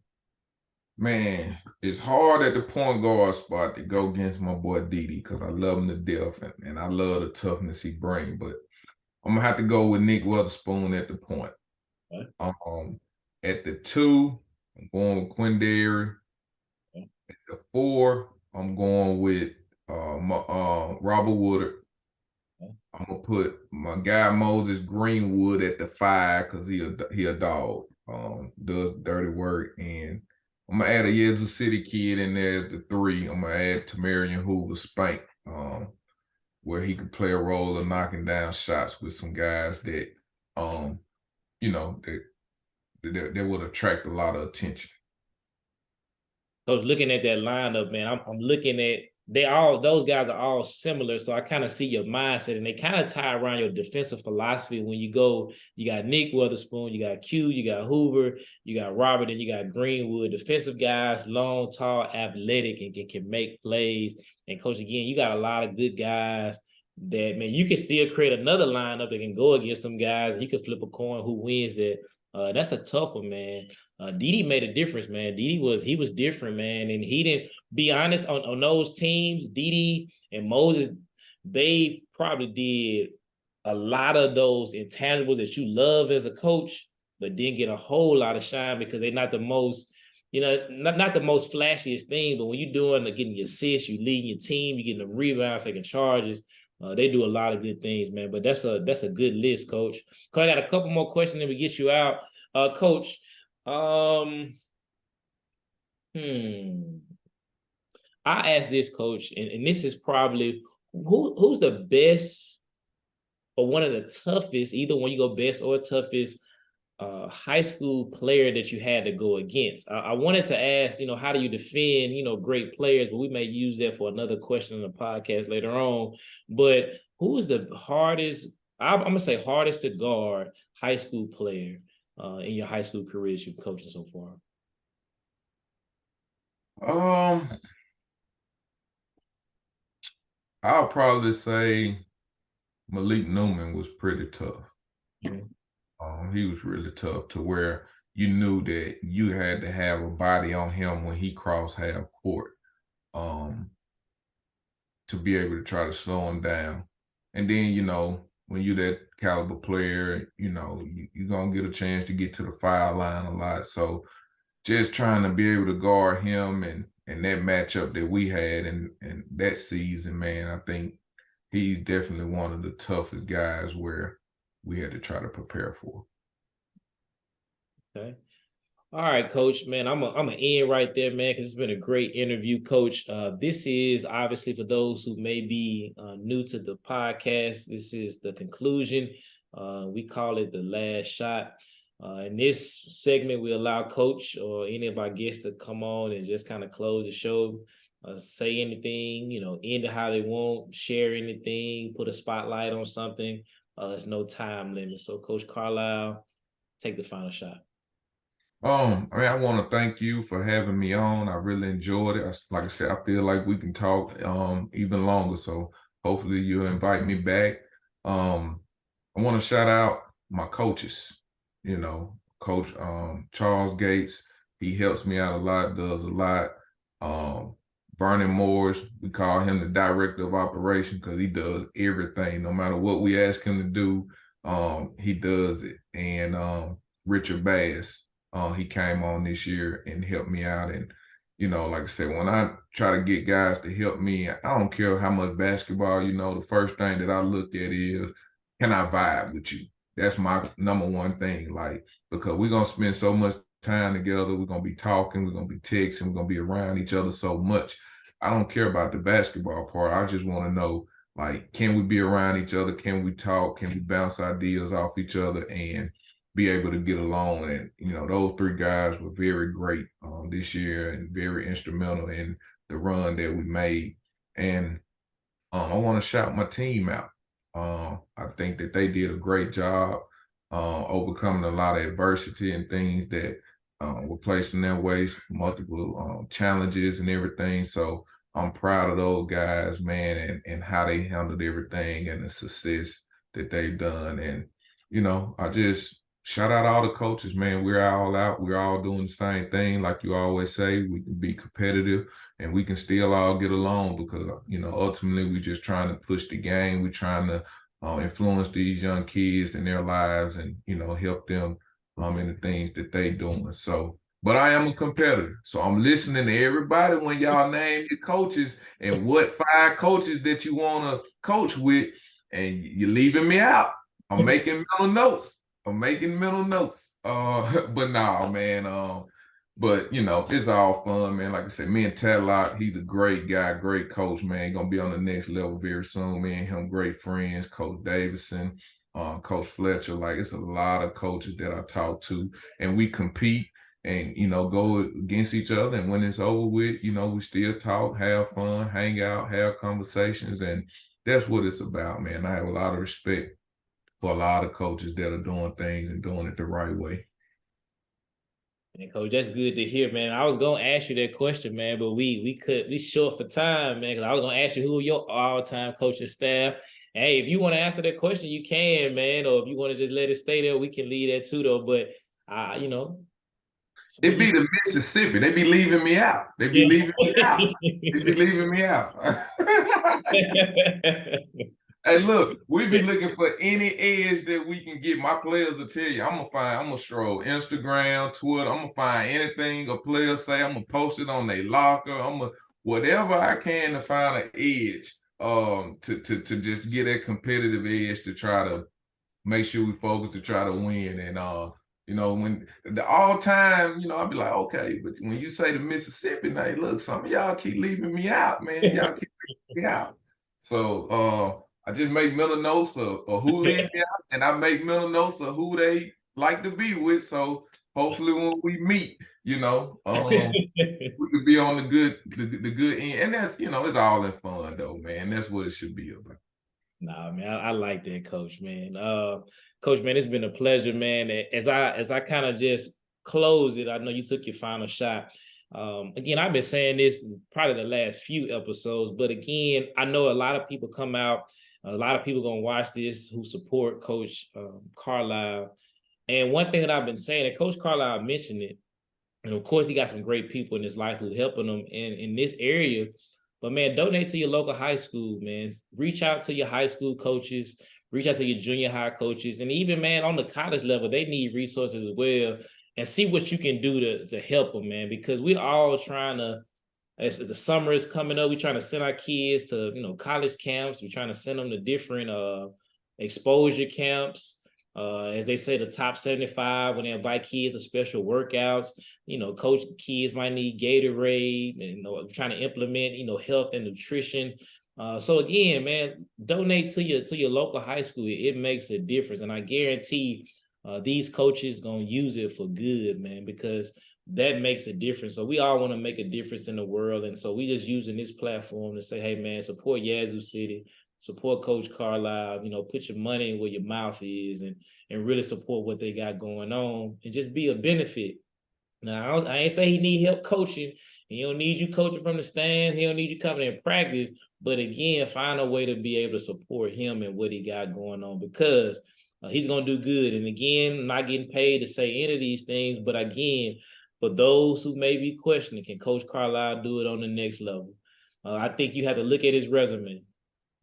Man, it's hard at the point guard spot to go against my boy Didi because I love him to death and I love the toughness he brings. But I'm gonna have to go with Nick Weatherspoon at the point. Okay. At the 2, I'm going with Quindary. Okay. At the 4, I'm going with Robert Woodard. Okay. I'm gonna put my guy Moses Greenwood at the 5 because he a dog. Does dirty work, and I'm gonna add a Yazoo City kid in there as the 3. I'm gonna add Tamarian Hoover Spank, where he could play a role of knocking down shots with some guys that, that would attract a lot of attention. So looking at that lineup, man, I'm looking at those guys are all similar. So I kind of see your mindset, and they kind of tie around your defensive philosophy. When you got Nick Weatherspoon, you got Q, you got Hoover, you got Robert, and you got Greenwood. Defensive guys, long, tall, athletic, and can make plays. And Coach, again, you got a lot of good guys that, man, you can still create another lineup that can go against some guys, and you can flip a coin who wins that. That's a tough one, man. Didi made a difference, man. Didi was different, man. And he didn't, be honest, on those teams, Didi and Moses, they probably did a lot of those intangibles that you love as a coach, but didn't get a whole lot of shine because they're not the most, not the most flashiest thing. But when you're getting your assists, you leading your team, you getting the rebounds, taking charges. They do a lot of good things, man. But that's a good list, Coach. I got a couple more questions and we get you out. Coach, I asked this, Coach, and this is probably who's the best or one of the toughest, either when you go best or toughest high school player that you had to go against. I wanted to ask, how do you defend, great players, but we may use that for another question in the podcast later on. But who is the hardest, I'm going to say hardest to guard high school player in your high school careers you've coached so far? I'll probably say Malik Newman was pretty tough. Mm-hmm. He was really tough to where you knew that you had to have a body on him when he crossed half court to be able to try to slow him down. And then, when you're that caliber player, you're going to get a chance to get to the foul line a lot. So just trying to be able to guard him and that matchup that we had and that season, man, I think he's definitely one of the toughest guys where we had to try to prepare for. Okay. All right, Coach, man, I'm gonna end right there, man, because it's been a great interview, Coach. This is obviously for those who may be new to the podcast. This is the conclusion. We call it the last shot. In this segment, we allow Coach or any of our guests to come on and just kind of close the show, say anything, end it how they want, share anything, put a spotlight on something. There's no time limit. So, Coach Carlisle, take the final shot. I want to thank you for having me on. I really enjoyed it. Like I said, I feel like we can talk even longer. So hopefully you'll invite me back. I want to shout out my coaches, Coach Charles Gates. He helps me out a lot, does a lot. Vernon Morris, we call him the director of operation because he does everything. No matter what we ask him to do, he does it. And Richard Bass, he came on this year and helped me out. And like I said, when I try to get guys to help me, I don't care how much basketball, the first thing that I look at is, can I vibe with you? That's my number one thing. Like, because we're gonna spend so much time together, we're gonna be talking, we're gonna be texting, we're gonna be around each other so much. I don't care about the basketball part. I just want to know, like, can we be around each other? Can we talk? Can we bounce ideas off each other and be able to get along? And those three guys were very great this year and very instrumental in the run that we made. And I want to shout my team out. I think that they did a great job overcoming a lot of adversity and things that were placed in their ways, multiple challenges and everything. So I'm proud of those guys, man, and how they handled everything and the success that they've done. And, I just shout out all the coaches, man. We're all out. We're all doing the same thing. Like you always say, we can be competitive and we can still all get along because, ultimately we're just trying to push the game. We're trying to influence these young kids in their lives and, help them in the things that they doing. So, but I am a competitor. So I'm listening to everybody when y'all name your coaches and what 5 coaches that you want to coach with, and you're leaving me out. I'm making mental notes. But nah, man. But it's all fun, man. Like I said, me and Tadlock, he's a great guy, great coach, man. Gonna be on the next level very soon. Me and him, great friends. Coach Davidson, Coach Fletcher. Like, it's a lot of coaches that I talk to, and we compete and go against each other. And when it's over with, we still talk, have fun, hang out, have conversations, and that's what it's about, man. I have a lot of respect for a lot of coaches that are doing things and doing it the right way. And coach, that's good to hear, man. I was gonna ask you that question, man, but we short for time, man. Because I was gonna ask you who are your all-time coaching staff. Hey, if you want to answer that question, you can, man. Or if you want to just let it stay there, we can leave that too, though. But It be the Mississippi. They be leaving me out. They be leaving me out. They be leaving me out. Hey, look, we be looking for any edge that we can get. My players will tell you, I'm gonna stroll Instagram, Twitter, I'm gonna find anything a player say, I'm gonna post it on their locker, I'm gonna whatever I can to find an edge to just get that competitive edge to try to make sure we focus to try to win. And when the all-time, I'll be like, okay, but when you say the Mississippi, now look, some of y'all keep leaving me out, man. Y'all keep leaving me out. So I just make mental notes of who leave me out, and I make mental notes of who they like to be with. So hopefully when we meet, we could be on the good end. And that's, it's all in fun though, man. That's what it should be about. Nah, man, I like that, coach, man. Coach, man, it's been a pleasure, man. As I kind of just close it, I know you took your final shot. Again, I've been saying this probably the last few episodes, but again, I know a lot of people come out, a lot of people gonna watch this who support Coach Carlisle. And one thing that I've been saying, and Coach Carlisle mentioned it, and of course, he got some great people in his life who helping him in this area. But man, donate to your local high school, man. Reach out to your high school coaches, reach out to your junior high coaches, and even, man, on the college level, they need resources as well. And see what you can do to help them, man, because we're all trying to, as the summer is coming up, we're trying to send our kids to, college camps. We're trying to send them to different exposure camps. As they say, the top 75, when they invite kids to special workouts, coach kids might need Gatorade, and trying to implement, health and nutrition. So again, man, donate to your local high school. It makes a difference, and I guarantee these coaches gonna use it for good, man, because that makes a difference. So we all want to make a difference in the world, and so we just using this platform to say, hey, man, support Yazoo City. Support Coach Carlisle, put your money where your mouth is, and really support what they got going on, and just be a benefit. Now, I ain't say he need help coaching. He don't need you coaching from the stands. He don't need you coming in practice. But again, find a way to be able to support him and what he got going on, because he's going to do good. And again, I'm not getting paid to say any of these things. But again, for those who may be questioning, can Coach Carlisle do it on the next level? I think you have to look at his resume.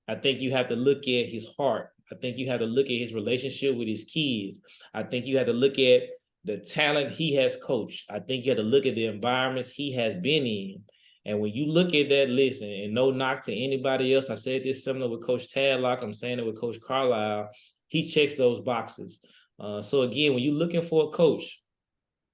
I think you have to look at his heart. I think you have to look at his relationship with his kids. I think you have to look at the talent he has coached. I think you have to look at the environments he has been in. And when you look at that list, and no knock to anybody else, I said this similar with Coach Tadlock, I'm saying it with Coach Carlisle, he checks those boxes. So again, when you're looking for a coach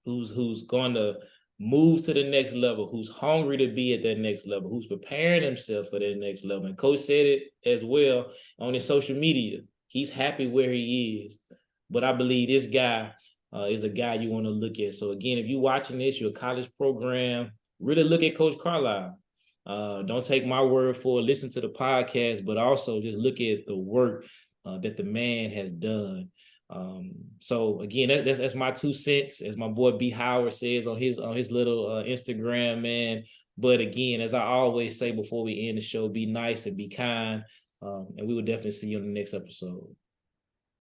who's going to move to the next level, who's hungry to be at that next level, who's preparing himself for that next level, and Coach said it as well on his social media, he's happy where he is. But I believe this guy is a guy you want to look at. So again, if you're watching this, you're a college program, really look at Coach Carlisle. Don't take my word for it. Listen to the podcast, but also just look at the work that the man has done. So again, that's my 2 cents, as my boy B Howard says on his little Instagram, man. But again, as I always say before we end the show, be nice and be kind. And we will definitely see you on the next episode.